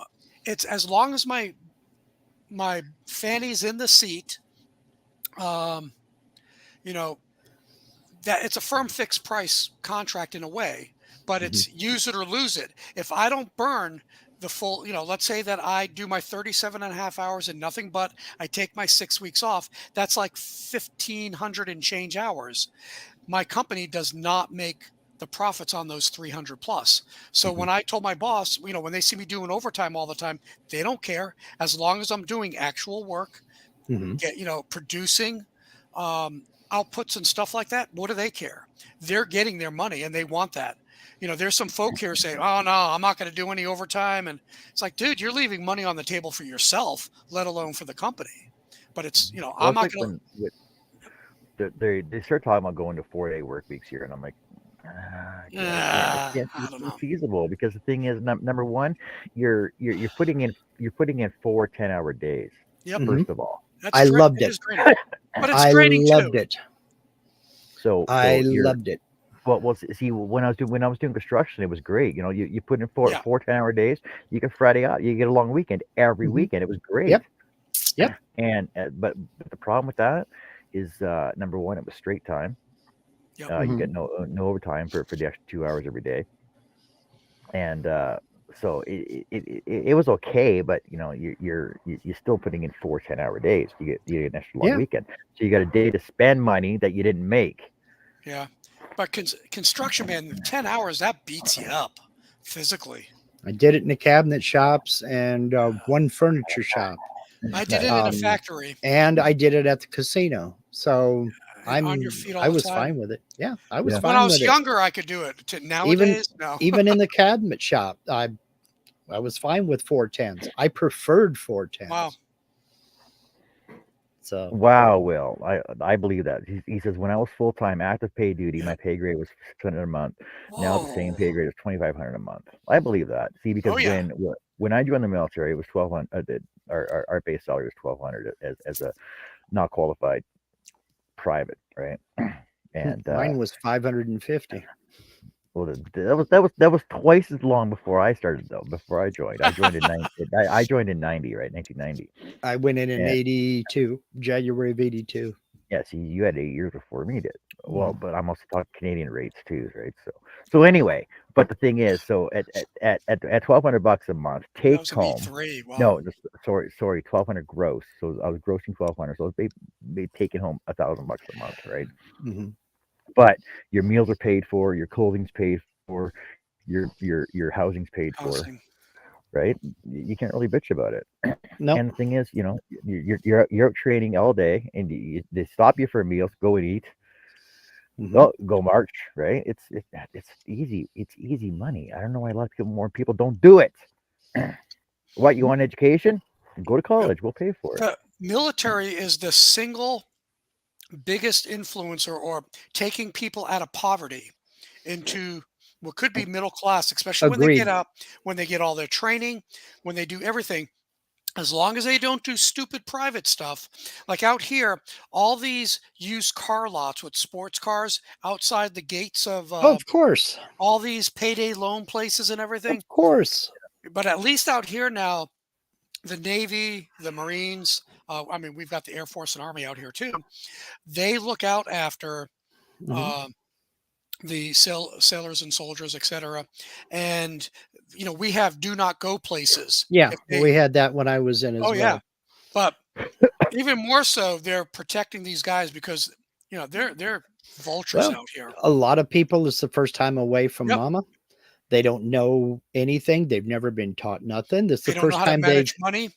It's as long as my fanny's in the seat. Um, you know that it's a firm fixed price contract in a way, but Mhm, it's use it or lose it. If I don't burn the full, let's say that I do my 37 and a half hours and nothing but I take my 6 weeks off, that's like 1,500 and change hours. My company does not make the profits on those 300 plus. So Mhm. when I told my boss, when they see me doing overtime all the time, they don't care as long as I'm doing actual work, mhm. producing outputs and stuff like that. What do they care? They're getting their money and they want that. There's some folk here saying, "Oh no, I'm not going to do any overtime," and it's like, dude, you're leaving money on the table for yourself, let alone for the company. But it's, Well, I'm it's not like going to. when they start talking about going to 4-day work weeks here, and I'm like, I can't see I it don't being know. feasible because the thing is, number one, you're putting in 4 10-hour days. Yep, Mhm. First of all, I loved it it. is draining, but it's I draining too. loved it. so I so you're loved it. well, see, when I was doing construction, it was great. You put in Yeah, four 10-hour days. You get Friday out. You get a long weekend every Mhm. weekend. It was great. Yep. Yep. And but the problem with that is number one, it was straight time. yep. You Mhm. get no overtime for the extra 2 hours every day, and so it was okay. But you're still putting in 4 10-hour days. You get an extra long Yeah. weekend, so you got a day to spend money that you didn't make. Yeah, but construction, man, 10 hours that beats you up physically. I did it in the cabinet shops and one furniture shop. I did it Nice. in a factory And I did it at the casino. So and on your feet all I the was time. fine with it. Yeah, I was Yeah. When I fine was with it. younger, I could do it. Even Nowadays, no. even in the cabinet shop, I was fine with 410s. I preferred 410s. Wow. So Wow, Will, I believe that. He says when I was full time active pay duty, my pay grade was 600 a month. Now the same Whoa. pay grade is 2,500 a month. I believe that. See, because Oh yeah. when I joined the military, it was 1,200. Our base salary was 1,200 as a not qualified private, right? And mine was 550. well, that was twice as long before I started though. Before I joined, I joined in 90. I joined in 90, right? 1990. I went in And 82, January of 82. yeah, see, you had 8 years before me did. Well, Mhm. but I'm also talking Canadian rates too, right? So anyway, but the thing is, so at $1,200 a month, That take was an home. E3. Wow. No, sorry, 1,200 gross. So I was grossing 1,200. So I was taking home $1,000 a month, right? Mhm. But your meals are paid for, your clothing's paid for, your housing's paid for, Housing. right? You can't really bitch about it. Nope. And the thing is, you're out training all day, and they stop you for meals, go and eat. Mhm. Oh, go march, right? It's easy. It's easy money. I don't know why a lot of more people don't do it. What, you want education? Go to Yep. college. We'll pay for it. The military is the single biggest influencer or taking people out of poverty into what could be middle class, especially when they get Agreed. up, when they get all their training, when they do everything. As long as they don't do stupid private stuff, like out here, all these used car lots with sports cars outside the gates of Of course. all these payday loan places and everything. Of course. But at least out here now, the Navy, the Marines, I mean, we've got the Air Force and Army out here too. They look out after Mhm. uh, the sailors and soldiers, etc. And we have do not go places. Yeah, If they, we had that when I was in oh as yeah, well. but even more so, they're protecting these guys because they're vultures Well, out here. a lot of people, it's the first time away from Yep, mama. They don't know anything. They've never been taught nothing. This is they the don't know first how to time they've manage money.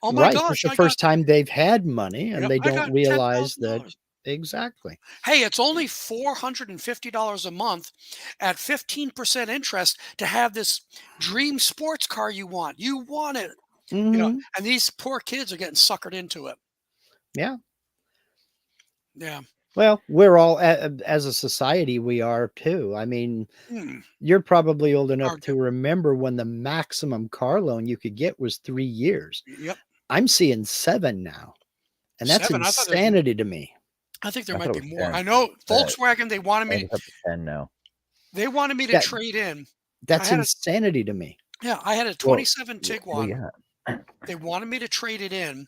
Oh my right. This is gosh, the first time they've had money and yep, they I don't got ten realize thousand that dollars. exactly. Hey, it's only $450 a month at 15% interest to have this dream sports car you want. You want it, Mhm. and these poor kids are getting suckered into it. Yeah. Yeah. Well, we're all as a society we are too. I mean, Hmm. you're probably old enough Argue. to remember when the maximum car loan you could get was 3 years. Yep. I'm seeing 7 now, and that's 7. insanity to me. I think there I thought might it be was more. 10. I know Uh, Volkswagen, I think it's up to 10 now. they wanted me to That trade in. I that's had a insanity to me. I had a Well, 27 well, Tiguan. yeah. They wanted me to trade it in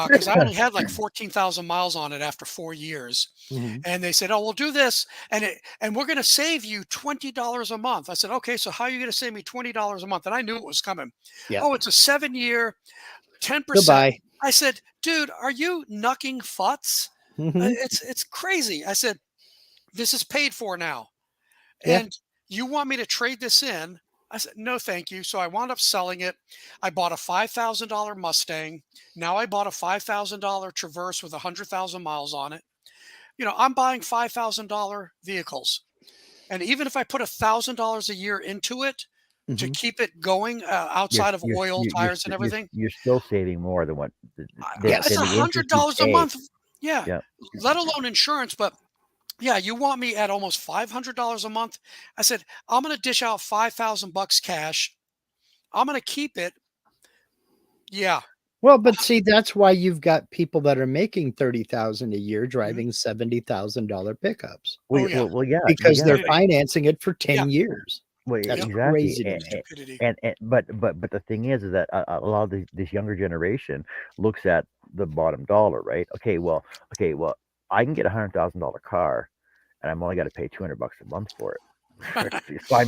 because I only had like 14,000 miles on it after 4 years. Mhm. And they said, "Oh, we'll do this, and we're going to save you $20 a month." I said, "Okay, so how are you going to save me $20 a month?" And I knew it was coming. Yep. Oh, it's a 7-year, 10%. Goodbye. I said, "Dude, are you knucking futz? Mhm. It's crazy." I said, "This is paid for now, Yeah. and you want me to trade this in?" I said, "No, thank you." So I wound up selling it. I bought a $5,000 Mustang. Now I bought a $5,000 Traverse with 100,000 miles on it. I'm buying $5,000 vehicles. And even if I put $1,000 a year into it to Mhm. keep it going you're outside of you're oil, you're tires, and you're, everything, you're still saving more than what it's Yes. than a the hundred interest you dollars a pay. month. Yeah, Yeah. let alone insurance. But yeah, you want me at almost $500 a month? I said I'm going to dish out 5,000 bucks cash. I'm going to keep it. Yeah, Well, but see, that's why you've got people that are making 30,000 a year mhm. driving $70,000 pickups Oh yeah, Well, because they're yeah, stupidity. financing it for Yeah, 10 years. well, That's yep, exactly. crazy to me. stupidity. But the thing is that a lot of this younger generation looks at the bottom dollar, right? Okay, well, I can get $100,000 car, and I'm only got to pay $200 a month for it.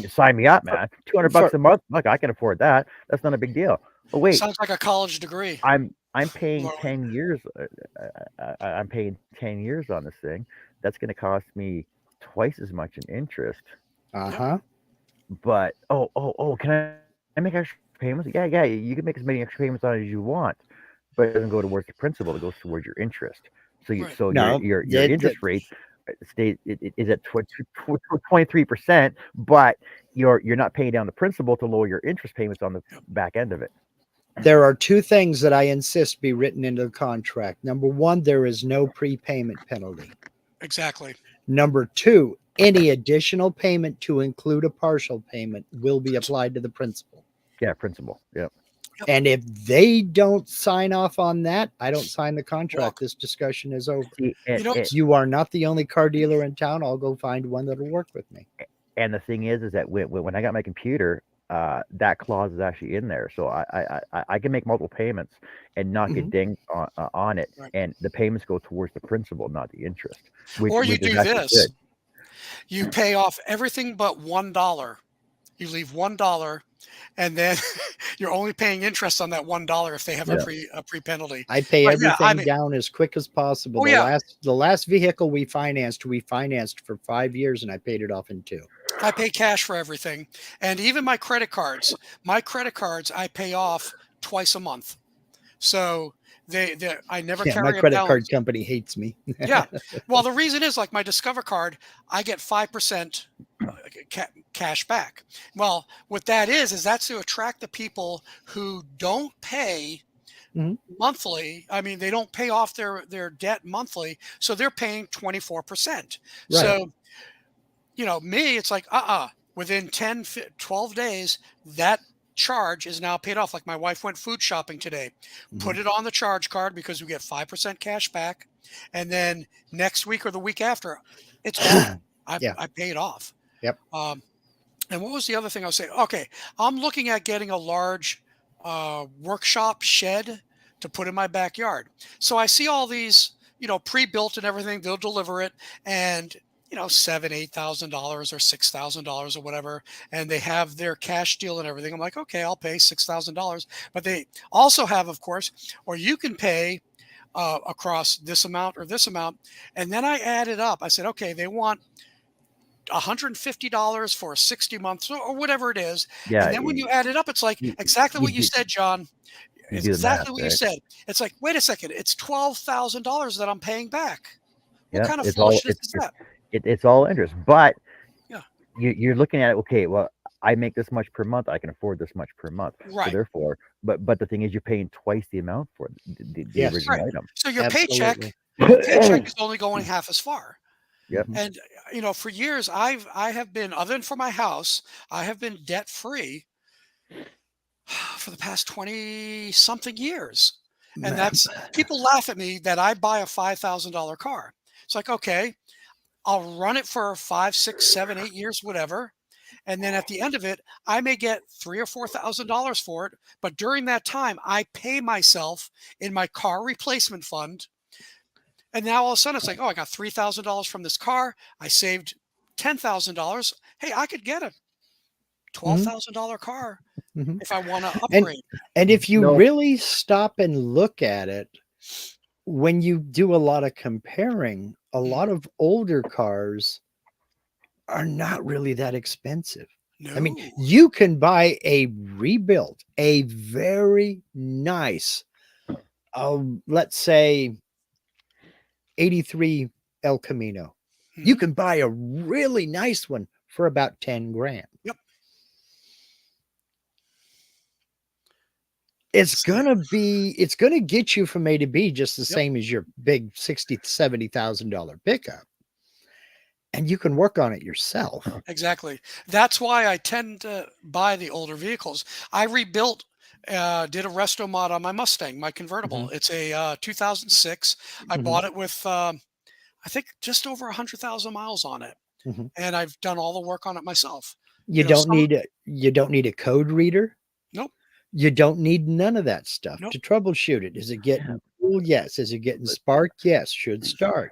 Sign me up, man. $200 For a month, look, I can afford that. That's not a big deal. Oh wait, Sounds like a college degree. I'm paying Lord. 10 years. I'm paying 10 years on this thing. That's going to cost me twice as much in interest. Yep. uh-huh. But can I make extra payments? Yeah, you can make as many extra payments on it as you want. but it doesn't go towards the principal. It goes towards your interest. So Right. your No, your interest rate stays it is at 23%, but you're not paying down the principal to lower your interest payments on the Yep. back end of it. there are two things that I insist be written into the contract. Number one, there is no prepayment penalty. Exactly. Number two, any additional payment to include a partial payment will be applied to the principal. Yeah, principal. Yep. Yep. And if they don't sign off on that, I don't sign the contract. Walk. This discussion is over. See, You know, You are not the only car dealer in town. I'll go find one that'll work with me. and the thing is that when I got my computer, that clause is actually in there, so I can make multiple payments and not get Mhm. dinged on it, Right. and the payments go towards the principal, not the interest, which or you which is do actually this. good. You pay off everything but $1. You leave $1, and then you're only paying interest on that $1 if they have Yeah. a pre penalty. I pay But yeah, I everything mean, down as quick as possible. oh yeah, The last vehicle we financed for 5 years and I paid it off in 2. I pay cash for everything, and even my credit cards. My credit cards I pay off twice a month, so they I never Yeah, my carry a credit card balance. company hates me. Yeah, well, the reason is like my Discover card, I get 5% cash back. Well, what that is that's to attract the people who don't pay Mhm. monthly. I mean, they don't pay off their debt monthly, so they're paying 24%. Right. So, me, it's like, within 10, 12 days, that charge is now paid off. Like my wife went food shopping today, put Mhm. it on the charge card because we get 5% cash back. And then next week or the week after, it's gone. Yeah. I pay it off. Yep. And what was the other thing I was saying? Okay, I'm looking at getting a large workshop shed to put in my backyard. So I see all these, pre-built and everything. They'll deliver it, and $7,000, $8,000 or $6,000 or whatever, and they have their cash deal and everything. I'm like, okay, I'll pay $6,000, but they also have, of course, or you can pay across this amount or this amount, and then I added up. I said, okay, they want $150 for 60 months or whatever it is. Yeah, And then when you add it up, it's like you, exactly you what you do said, John. you It's do the math, exactly what you right? said. It's like, wait a second, it's $12,000 that I'm paying back. What Yeah, kind of it's all foolishness is that? it's all interest, but Yeah, you're looking at it. Okay, well, I make this much per month. I can afford this much per month. So right, therefore, but the thing is, you're paying twice the amount for the Yes. original right. item. So your Absolutely. paycheck is only going half as far. Yep. Mhm. And for years, I have been, other than for my house, I have been debt free for the past 20 something years. And Ma- that's, people laugh at me that I buy a $5,000 car. It's like, okay, I'll run it for 5, 6, 7, 8 years, whatever. And then at the end of it, I may get $3,000 or $4,000 for it. But during that time, I pay myself in my car replacement fund. And now all of a sudden it's like, oh, I got $3,000 from this car. I saved $10,000. Hey, I could get a Mhm. $12,000 car Mhm. if I want to And upgrade. and if you No, really stop and look at it, when you do a lot of comparing, a Mhm. lot of older cars are not really that expensive. I mean, No. you can buy a rebuilt, a very nice, let's say 83 El Camino. You Mhm. can buy a really nice one for about 10 grand. Yep. It's So, it's gonna get you from A to B just the yep. same as your big 60, $70,000 pickup. And you can work on it yourself. Exactly. That's why I tend to buy the older vehicles. I rebuilt, did a resto mod on my Mustang, my convertible. Mhm, It's a 2006. I mhm, bought it with, I think, just over 100,000 miles on it, mhm. and I've done all the work on it myself. Some, You don't need a code reader. nope, You don't need none of that stuff nope, to troubleshoot it. Is it getting cool? Yes. Is it getting spark? Yes. Should start.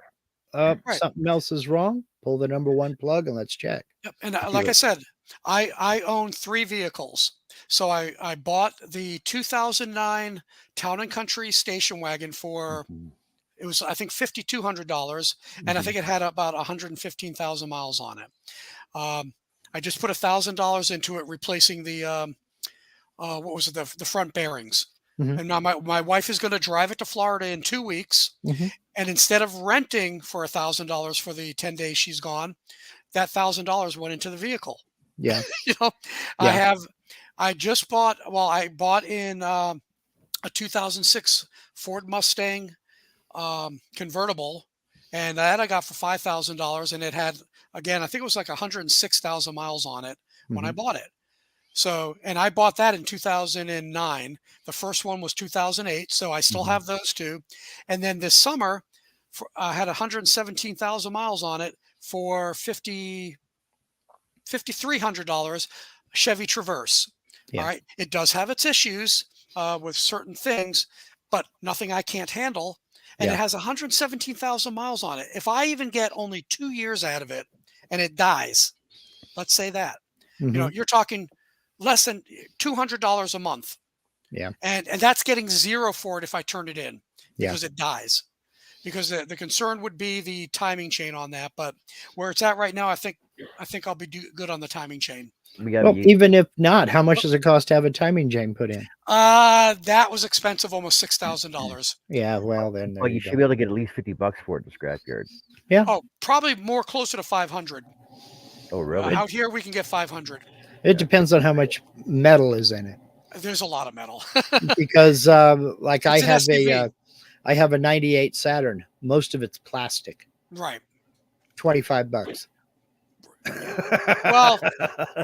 right. Something else is wrong. Pull the number one plug and let's check. Yep. And see like I what said, I own three vehicles. So I bought the 2009 Town and Country station wagon for, Mhm, it was, I think, $5,200, and I mhm. think it had about 115,000 miles on it. I just put $1,000 into it, replacing the what was it, the front bearings. Mhm. And now my wife is going to drive it to Florida in 2 weeks. Mhm. And instead of renting for $1,000 for the 10 days she's gone, that $1,000 went into the vehicle. Yeah. You know, Yeah. I just bought, well, I bought in a 2006 Ford Mustang convertible, and that I got for $5,000, and it had, again, I think it was like 106,000 miles on it when I Mhm. bought it. So, and I bought that in 2009. The first one was 2008, so I still Mhm. have those two. And then this summer, I had 117,000 miles on it for $5,300 Chevy Traverse. All Yeah. right, it does have its issues with certain things, but nothing I can't handle. And it Yeah. has 117,000 miles on it. If I even get only 2 years out of it, and it dies, let's say that, Mhm. you're talking less than $200 a month, Yeah. and that's getting zero for it if I turn it in Yeah. because it dies. Because the concern would be the timing chain on that, but where it's at right now, I think I'll be good on the timing chain. We got Well, you. even if not, how much does it cost to have a timing chain put in? That was expensive, almost $6,000. Yeah. Well, then there Well, you you should go. be able to get at least $50 for it in the scrapyard. Yeah. Oh, probably more closer to 500. Oh, really? Out here, we can get 500. It depends on how much metal is in it. There's a lot of metal. Because like It's an SUV, I have a 98 Saturn. Most of it's plastic. right? $25. Well,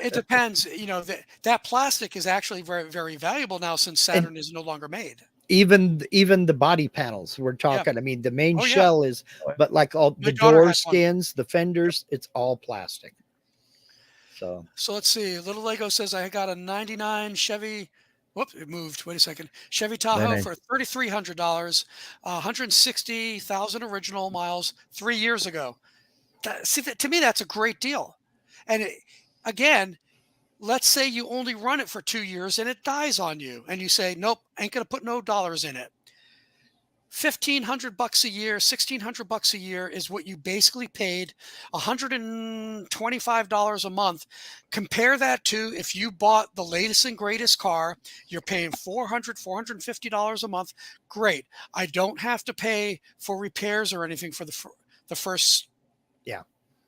it depends. That plastic is actually very, very valuable now since And Saturn is no longer made. even the body panels we're Yeah. talking, I mean, the main Oh yeah. shell is, but like all My the daughter door has one. skins, the fenders, it's all plastic. So So let's see. Little Lego says I got a '99 Chevy. Whoops, it moved. Wait a second. Chevy Very Tahoe nice. for $3,300, 160,000 original miles 3 years ago. To me, that's a great deal. And again, let's say you only run it for 2 years and it dies on you, and you say, "Nope, ain't gonna put no dollars in it." $1,500 a year, $1,600 a year is what you basically paid. $125 a month. Compare that to if you bought the latest and greatest car, you're paying $450 a month. Great. I don't have to pay for repairs or anything for the first, yeah.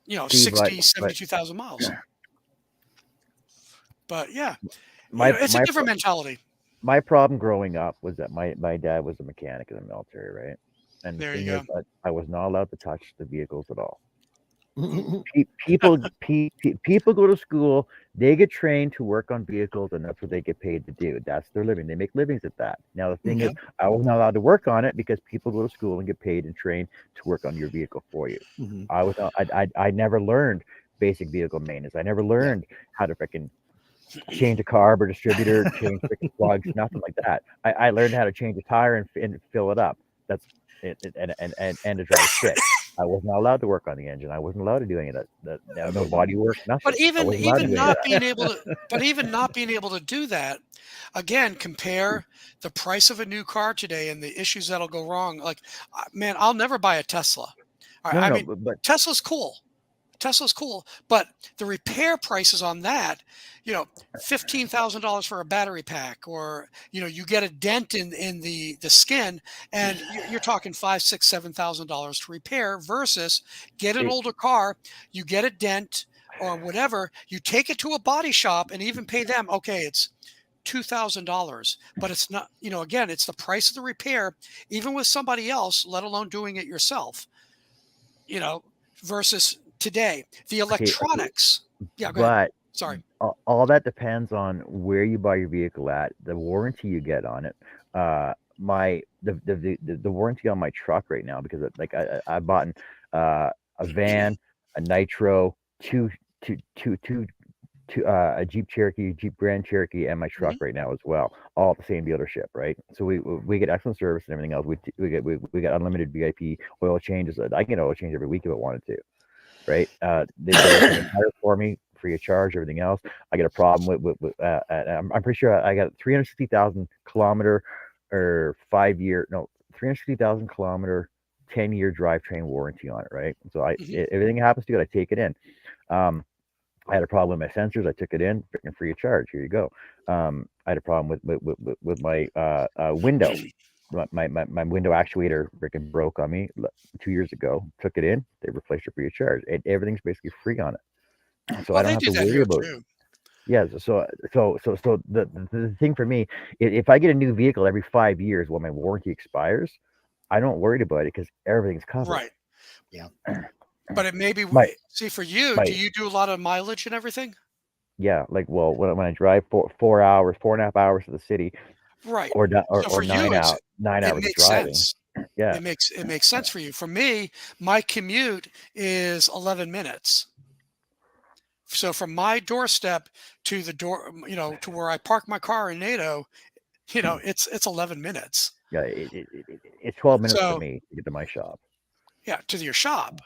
Steve, 60, but 72,000 miles. But yeah, my it's a my different mentality. my problem growing up was that my dad was a mechanic in the military, right? And the There you thing is go. that I was not allowed to touch the vehicles at all. Ooh, People go to school, they get trained to work on vehicles, and that's what they get paid to do. That's their living. They make livings at that. Now the thing is, Mhm. I was not allowed to work on it because people go to school and get paid and trained to work on your vehicle for you. Mhm. I was not, I never learned basic vehicle maintenance. I never learned how to freaking change a carb or distributor, change freaking plugs, nothing like that. I learned how to change a tire and fill it up. That's it, and to drive a stick. I was not allowed to work on the engine. I wasn't allowed to do any of that. No body work, nothing. But I even wasn't allowed to even do any of not being able to but even not being able to do that, again, compare the price of a new car today and the issues that'll go wrong. Like, man, I'll never buy a Tesla. No, I no, mean, but Tesla's cool. Tesla's cool, but the repair prices on that, $15,000 for a battery pack, or you get a dent in the skin, and you're talking five, six, $7,000 to repair. Versus get an it, older car, you get a dent or whatever, you take it to a body shop and even pay them. Okay, it's $2,000, but it's not. Again, it's the price of the repair, even with somebody else, let alone doing it yourself. You know, versus today. The okay, electronics. Yeah, go ahead. but Sorry. all that depends on where you buy your vehicle at, the warranty you get on it. My the warranty on my truck right now, because I bought a van, a Nitro, two two two two a Jeep Cherokee, Jeep Grand Cherokee, and my truck Mhm. right now as well, all at the same dealership, right? So we get excellent service and everything else. We get unlimited VIP oil changes. I can get oil change every week if I wanted to, right? They replace the tire for me free of charge, everything else. I get a problem I'm pretty sure I got 360,000 kilometer or 5 year, no, 360,000 kilometer, 10-year drivetrain warranty on it, right? So Mhm. everything happens to it, I take it in. Um, I had a problem with my sensors. I took it in, freaking free of charge. Here you go. I had a problem with my window. My window actuator freaking broke on me 2 years ago. Took it in. They replaced it free of charge. And everything's basically free on it. So I Well, don't they have do to that worry here about. too. Yeah. So the thing for me, if I get a new vehicle every 5 years while my warranty expires, I don't worry about it because everything's covered. Right. Yeah. But it may be, My see, for you, my do you do a lot of mileage and everything? yeah, like well, when I drive 4 hours, 4.5 hours to the city, Right. or So for you, it's, 9 hours of it makes driving. sense. Yeah, It makes sense for you. For me, my commute is 11 minutes. So from my doorstep to the door, to where I park my car in NATO, it's 11 minutes. yeah. It's 12 minutes for So me to get to my shop. yeah, to your shop.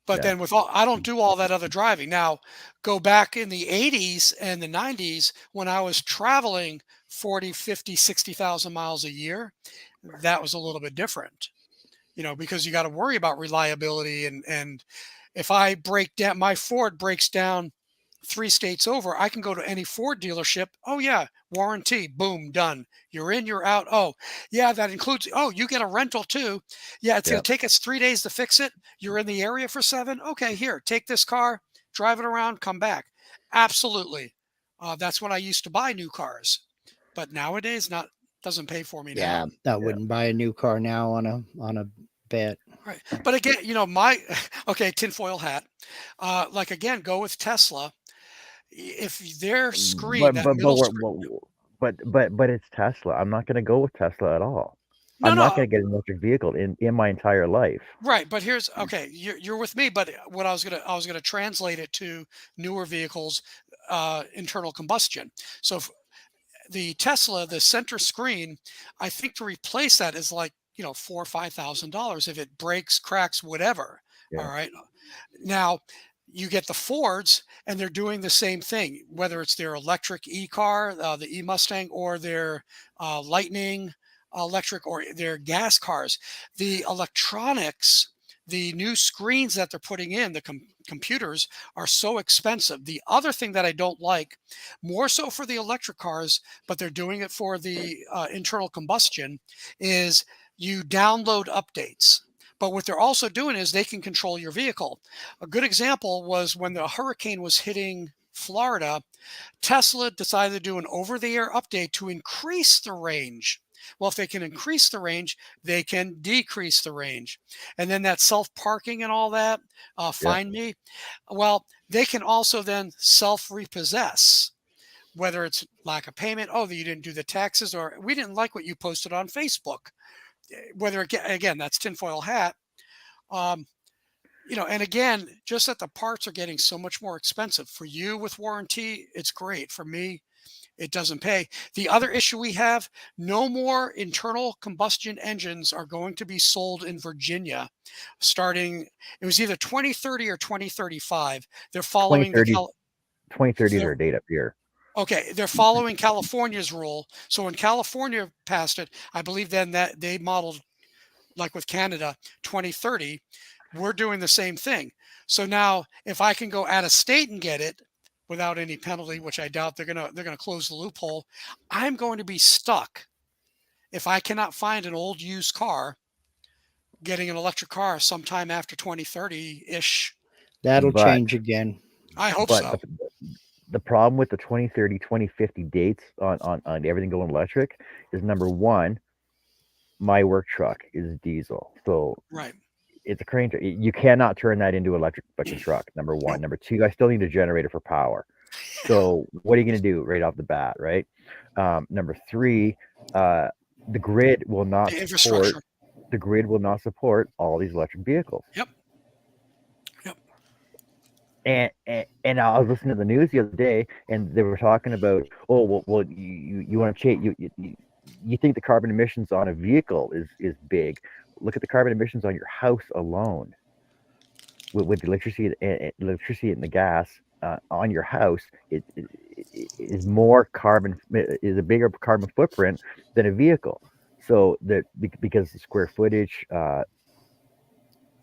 But Yeah, then I don't do all that other driving. Now, go back in the 80s and the 90s when I was traveling 40, 50, 60,000 miles a year, that was a little bit different, because you got to worry about reliability. And if I break down, my Ford breaks down 3 states over, I can go to any Ford dealership. Oh, yeah, warranty, boom, done. You're in, you're out. Oh, yeah, that includes, oh, you get a rental too. Yeah, it's going yeah. to take us 3 days to fix it. You're in the area for 7. Okay, here, take this car, drive it around, come back. Absolutely. That's when I used to buy new cars. But nowadays, not doesn't pay for me now. Yeah. I Yeah. wouldn't buy a new car now on a bet. Right. But again, my, okay, tinfoil hat. Like again, go with Tesla. If their screen, But that but but middle we're, screen, we're- but it's Tesla. I'm not going to go with Tesla at all. no, I'm not no, going to get an electric vehicle in my entire life. right. But here's, okay, you're with me. But what I was gonna translate it to newer vehicles, internal combustion. So the Tesla, the center screen, I think to replace that is like $4,000 or $5,000 if it breaks, cracks, whatever. All Yeah, right. Now, you get the Fords, and they're doing the same thing, whether it's their electric e-car, the e-Mustang, or their Lightning electric, or their gas cars. The electronics, the new screens that they're putting in, the computers are so expensive. The other thing that I don't like, more so for the electric cars, but they're doing it for the internal combustion, is you download updates. But what they're also doing is they can control your vehicle. A good example was when the hurricane was hitting Florida, Tesla decided to do an over the air update to increase the range. Well, if they can increase the range, they can decrease the range. And then that self parking and all that, yeah. find me. Well, they can also then self repossess, whether it's lack of payment. Oh, you didn't do the taxes, or we didn't like what you posted on Facebook. Whether, again, that's tinfoil hat. Um, and again, just that the parts are getting so much more expensive. For you with warranty, it's great. For me, it doesn't pay. The other issue we have, no more internal combustion engines are going to be sold in Virginia starting, it was either 2030 or 2035. They're following the 2030, 2030 is they're, our date up here. okay, they're following California's rule. So when California passed it, I believe then that they modeled, like with Canada, 2030. We're doing the same thing. So now if I can go out of state and get it without any penalty, which I doubt, they're gonna close the loophole, I'm going to be stuck if I cannot find an old used car getting an electric car sometime after 2030-ish. That'll But change again. I hope but so. the problem with the 2030, 2050 dates on everything going electric is, number one, my work truck is diesel, so Right. it's a crane. You cannot turn that into electric fucking truck. Number one. Nope. Number two, I still need a generator for power. So what are you going to do right off the bat, right? Number three, the grid will not The support. infrastructure. The grid will not support all these electric vehicles. Yep. Yep. And I was listening to the news the other day, and they were talking about, oh well you want to change, you think the carbon emissions on a vehicle is big. Look at the carbon emissions on your house alone. With the electricity and the gas on your house, it is more carbon, is a bigger carbon footprint than a vehicle. So that, because the square footage,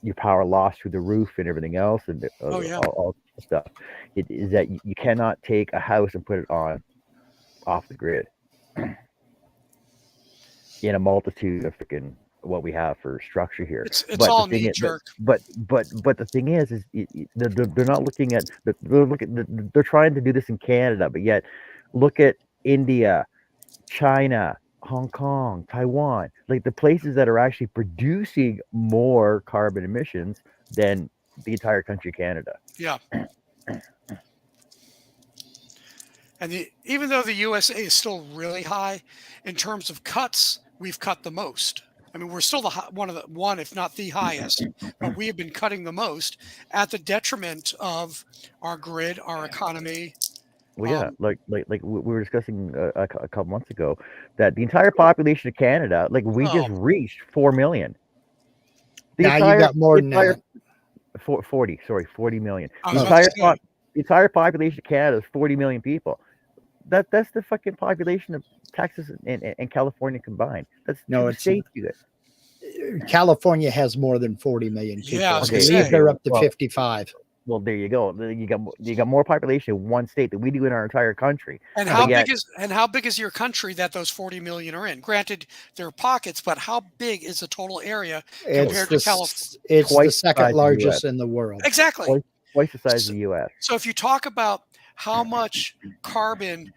your power loss through the roof and everything else, and Oh yeah. stuff. It is that you cannot take a house and put it on off the grid in a multitude of freaking what we have for structure here. It's But the all thing knee is, jerk. but the thing is they're not looking at they're trying to do this in Canada, but yet look at India, China, Hong Kong, Taiwan, like the places that are actually producing more carbon emissions than the entire country of Canada. Yeah. And even though the USA is still really high in terms of cuts, we've cut the most. I mean, we're still one, if not the highest, but we have been cutting the most at the detriment of our grid, our economy. Well, yeah, Um, like we were discussing a couple months ago that the entire population of Canada, like we just oh, reached 4 million. The Now you got more than entire that. 40 million. I The was about to entire say, the entire population of Canada is 40 million people. That's the fucking population of Texas and California combined. That's No, two it's states, you guys. California has more than 40 million people. Yeah, I I was gonna believe say. they're up to Well, 55. well, there you go. You got more population in one state than we do in our entire country. And Oh, how yeah. big is your country that those 40 million are in? Granted, they're pockets, but how big is the total area It's compared the to California? it's the Twice the second size of the largest US. in the world. Exactly. Twice the size So, of the US. so if you talk about how much carbon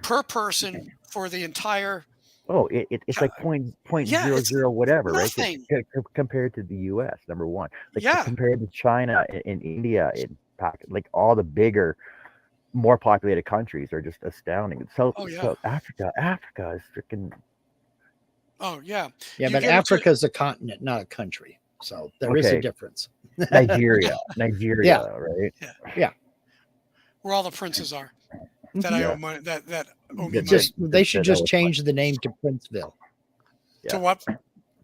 per person for the entire, Oh, it's like point yeah, zero it's zero whatever, right? nothing. Compared to the U.S. Number one, like Yeah. compared to China and India and like all the bigger, more populated countries are just astounding. Oh yeah. South Africa is freaking. Oh yeah. Yeah, You but get into Africa is a continent, not a country. So there is a Okay, difference. Nigeria, Yeah. right? yeah. Where all the princes are that I Yeah. owe money that owe me That- money. Just they should that just was change the name to Princeville. Yeah. To what?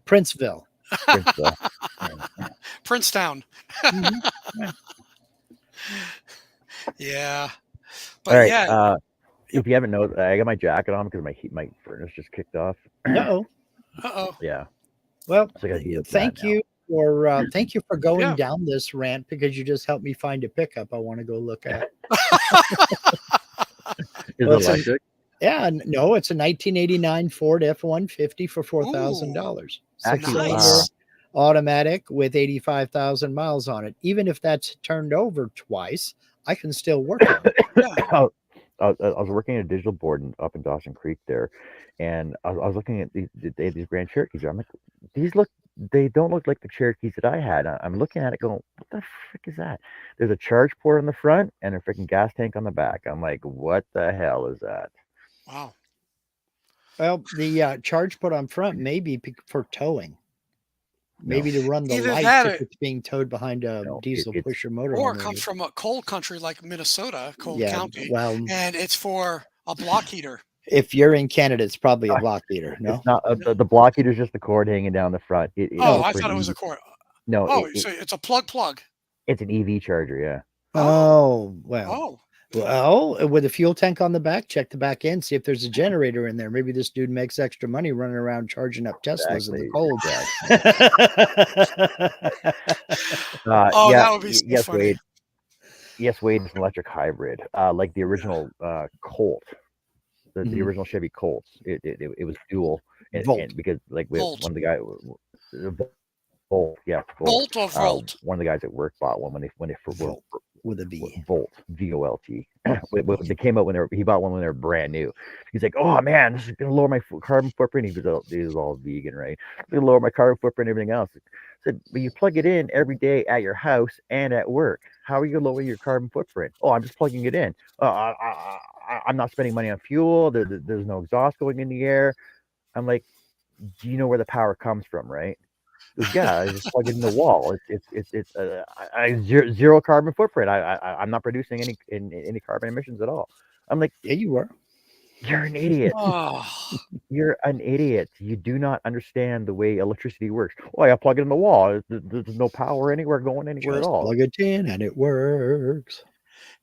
Princeville. Princeville. Princetown. Mhm. Yeah. All But right. yeah. If you haven't noticed, I got my jacket on because my furnace just kicked off. Uh-oh. Uh-oh. Yeah. Well, So I gotta deal with thank that now. you for going Yeah. down this rant because you just helped me find a pickup I want to go look at. Is Well, it electric? Yeah, no, it's a 1989 Ford F-150 for $4,000. Actually, Six-cylinder Nice. automatic with 85,000 miles on it. Even if that's turned over twice, I can still work on it. Yeah. I was working at a digital board up in Dawson Creek there, and I was looking at these Grand Cherokees. I'm like, they don't look like the Cherokees that I had. I'm looking at it going, what the frick is that? There's a charge port on the front and a freaking gas tank on the back. I'm like, what the hell is that? Wow. Well, the charge put on front may be for towing. Maybe to run the Either lights that if it's being towed behind a No, diesel it's pusher motor. or it comes from a cold country like Minnesota, cold county, well, and it's for a block heater. if you're in Canada, it's probably a block heater. No, it's not the block heater's just the cord hanging down the front. Oh, It's I for thought an it was a EV. cord. No, Oh, so it's a plug. it's an EV charger. Yeah. Oh, well. Oh. Well, with a fuel tank on the back, check the back end, see if there's a generator in there. Maybe this dude makes extra money running around charging up Teslas in the cold. Oh, Yeah. that would be so Yes, funny. Wade. Yes, Wade is an electric hybrid, like the original Colt, the Mhm. original Chevy Colts. It was dual, Volt. and because like we Volt. one of the guys, Volt, yeah, Volt. Bolt or Volt? One of the guys at work bought one when they Volt with a V. Volt, VOLT. They came out he bought one when they were brand new. He's like, oh man, this is gonna lower my carbon footprint. He was all vegan, right? It's gonna lower my carbon footprint and everything else. I said, but you plug it in every day at your house and at work. How are you gonna lower your carbon footprint? Oh, I'm just plugging it in. I'm not spending money on fuel. There's no exhaust going in the air. I'm like, do you know where the power comes from, right? Yeah, I just plug it in the wall. It's zero carbon footprint. I'm not producing any carbon emissions at all. I'm like, Yeah, you were. you're an idiot. Oh, You're an idiot. You do not understand the way electricity works. Oh, I plug it in the wall. There's no power anywhere going anywhere Just at all. plug it in and it works.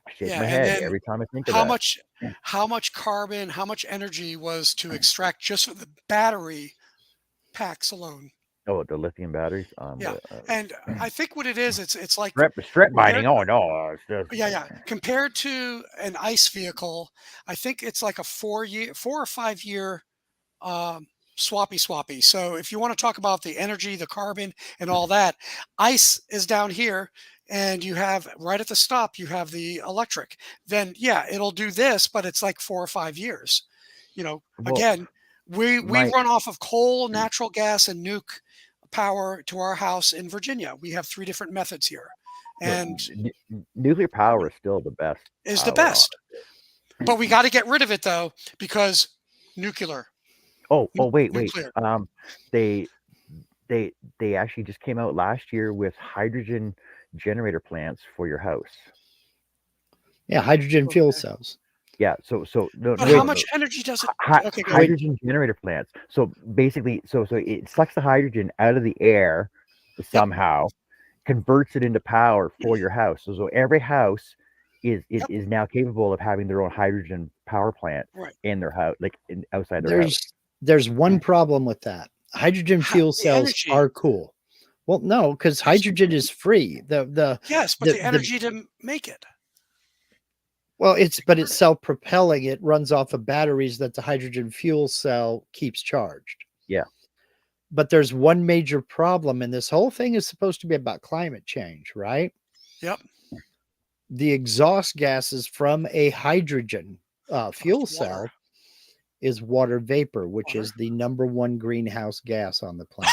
I shake yeah. my And head then every time I think of how that. much carbon, how much energy was to extract just for the battery packs alone? Oh, the lithium batteries. Yeah, and I think what it is, it's like Strip compared mining. Oh no, it's just yeah, compared to an ICE vehicle, I think it's like a 4 or 5 year swappy. So if you want to talk about the energy, the carbon, and all that, ICE is down here, and you have right at the stop, you have the electric. Then yeah, it'll do this, but it's like 4 or 5 years. well, Again, we my run off of coal, natural gas, and nuke power to our house in Virginia. We have 3 different methods here, no, and nuclear power is still the best is the power on best. it. But we got to get rid of it though, because nuclear, Oh, wait. nuclear. They they actually just came out last year with hydrogen generator plants for your house. Yeah, hydrogen fuel Okay. cells. Yeah. So no But no how no no. much energy does it? Okay, go ahead. Hydrogen generator plants. So basically, so it sucks the hydrogen out of the air Yep. somehow, converts it into power for your house. So every house Yep. is now capable of having their own hydrogen power plant Right. in their house, like outside their house. There's one problem with that. Hydrogen fuel The cells energy. are cool. Well, no, because hydrogen is free. Yes, but the energy to make it. Well, but it's self-propelling. It runs off of batteries that the hydrogen fuel cell keeps charged. Yeah. But there's one major problem, and this whole thing is supposed to be about climate change, right? Yep. The exhaust gases from a hydrogen fuel Water. cell is water vapor, which Water. is the #1 greenhouse gas on the planet.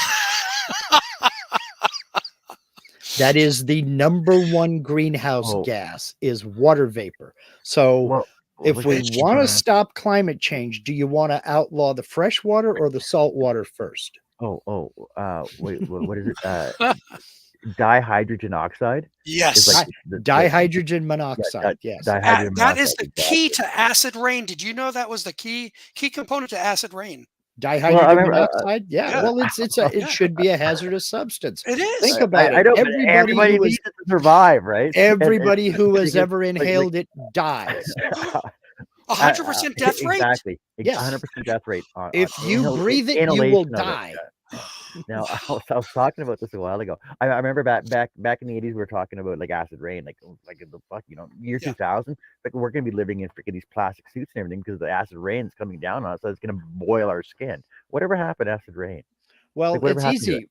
That is the #1 greenhouse gas is water vapor. So if we want to stop climate change, do you want to outlaw the fresh water or the salt water first? Wait, what is it? Dihydrogen oxide? Yes. Like dihydrogen monoxide. Yes. Dihydrogen That is monoxide, the key to acid rain. Did you know that was the key component to acid rain? Dihydrogen monoxide? Yeah. Well, it should be a hazardous substance. It is. Think about I it. know, everybody needs it to survive, right? Everybody who has ever inhaled it dies. 100% death rate. Exactly. Yes. 100% death rate. If you breathe it, you will die. Now, I was talking about this a while ago. I remember back in the 80s, we were talking about like acid rain, like the fuck, year 2000. Like we're gonna be living in freaking these plastic suits and everything because the acid rain is coming down on us, so it's gonna boil our skin. Whatever happened to acid rain? Well, it's easy.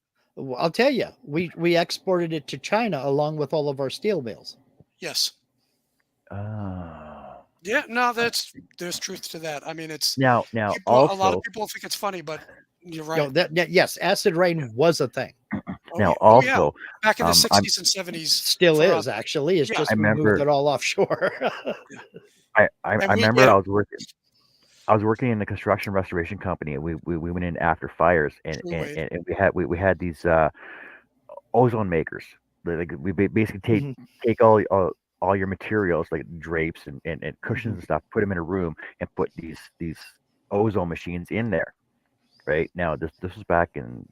I'll tell you, we exported it to China along with all of our steel mills. Yes. Oh. Yeah. No, there's truth to that. I mean, it's now also, a lot of people think it's funny, but you're right. Yes, acid rain was a thing. Also, back in the 60s and 70s, still is actually. It's just we moved it all offshore. I remember I was working in the construction restoration company, and we went in after fires, and we had these ozone makers. Like we basically take all your materials like drapes and cushions and stuff, put them in a room, and put these ozone machines in there. Right now, this was back in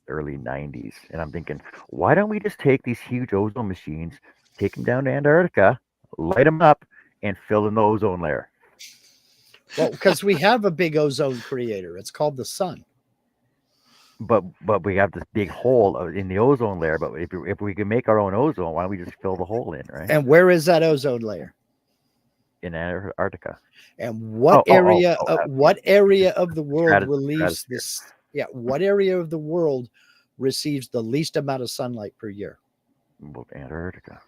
early 90s, and I'm thinking, why don't we just take these huge ozone machines, take them down to Antarctica, light them up, and fill in the ozone layer? Well, because we have a big ozone creator. It's called the sun. But we have this big hole in the ozone layer. But if we can make our own ozone, why don't we just fill the hole in, right? And where is that ozone layer? In Antarctica. And what area of the world relieves this? Yeah, what area of the world receives the least amount of sunlight per year? Well, Antarctica.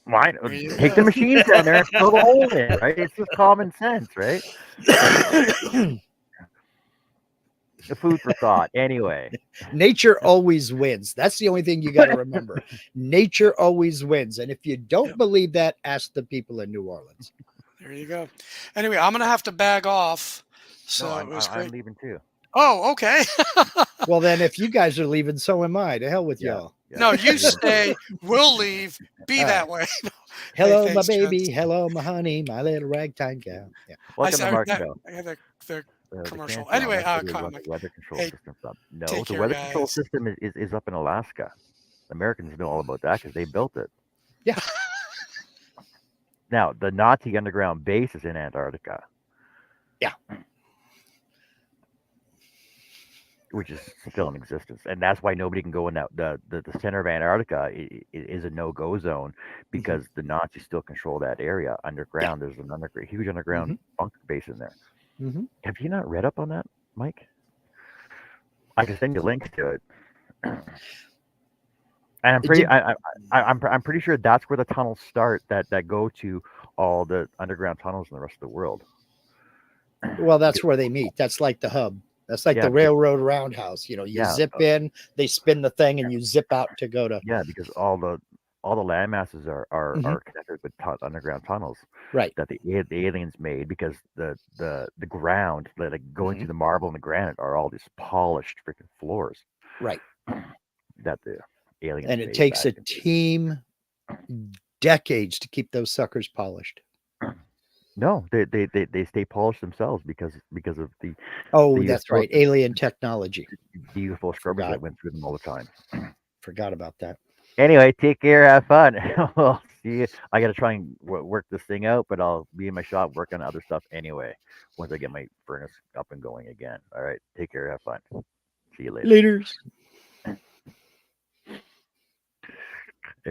Why take the machines down there and fill the hole in, right? It's just common sense, right? The food for thought. Anyway, nature always wins. That's the only thing you got to remember. Nature always wins, and if you don't believe that, ask the people in New Orleans. There you go. Anyway, I'm gonna have to bag off. So no, it was great. I'm leaving too. Oh, okay. Well, then, if you guys are leaving, so am I. To hell with y'all. Yeah. No, you stay. We'll leave. Be that way. Hello, my baby. John. Hello, my honey. My little ragtime gal. Yeah. Welcome to Markville. I have the commercial. The anyway, the weather control system's up. No, the weather control system is up in Alaska. Americans know all about that because they built it. Yeah. Now, the Nazi underground base is in Antarctica. Yeah. which is still in existence, and that's why nobody can go in that the center of Antarctica is a no-go zone because the Nazis still control that area Yeah. underground. There's an huge underground bunker base in there. Mhm. Have you not read up on that, Mike? I can send you links to it. And I'm pretty, Did, I'm pretty sure that's where the tunnels start that go to all the underground tunnels in the rest of the world. well, that's Because, where they meet. That's like the hub. That's like yeah, the because railroad roundhouse. You know, you yeah, zip in, they spin the thing, and you zip out to go to. yeah, because all the land masses Mhm. are connected with underground tunnels Right. that the aliens made because the ground like going Mhm. through the marble and the granite are all these polished freaking floors Right. that the aliens And it made takes back a team decades to keep those suckers polished. no, they stay polished themselves because of Oh, the that's UFO right. Alien technology. the UFO scrubbers Forgot. that went through them all the time. Forgot about that. Anyway, take care, have fun. We'll see you. I got to try and work this thing out, but I'll be in my shop working on other stuff anyway once I get my furnace up and going again. All right, take care, have fun. See you later. Leaders.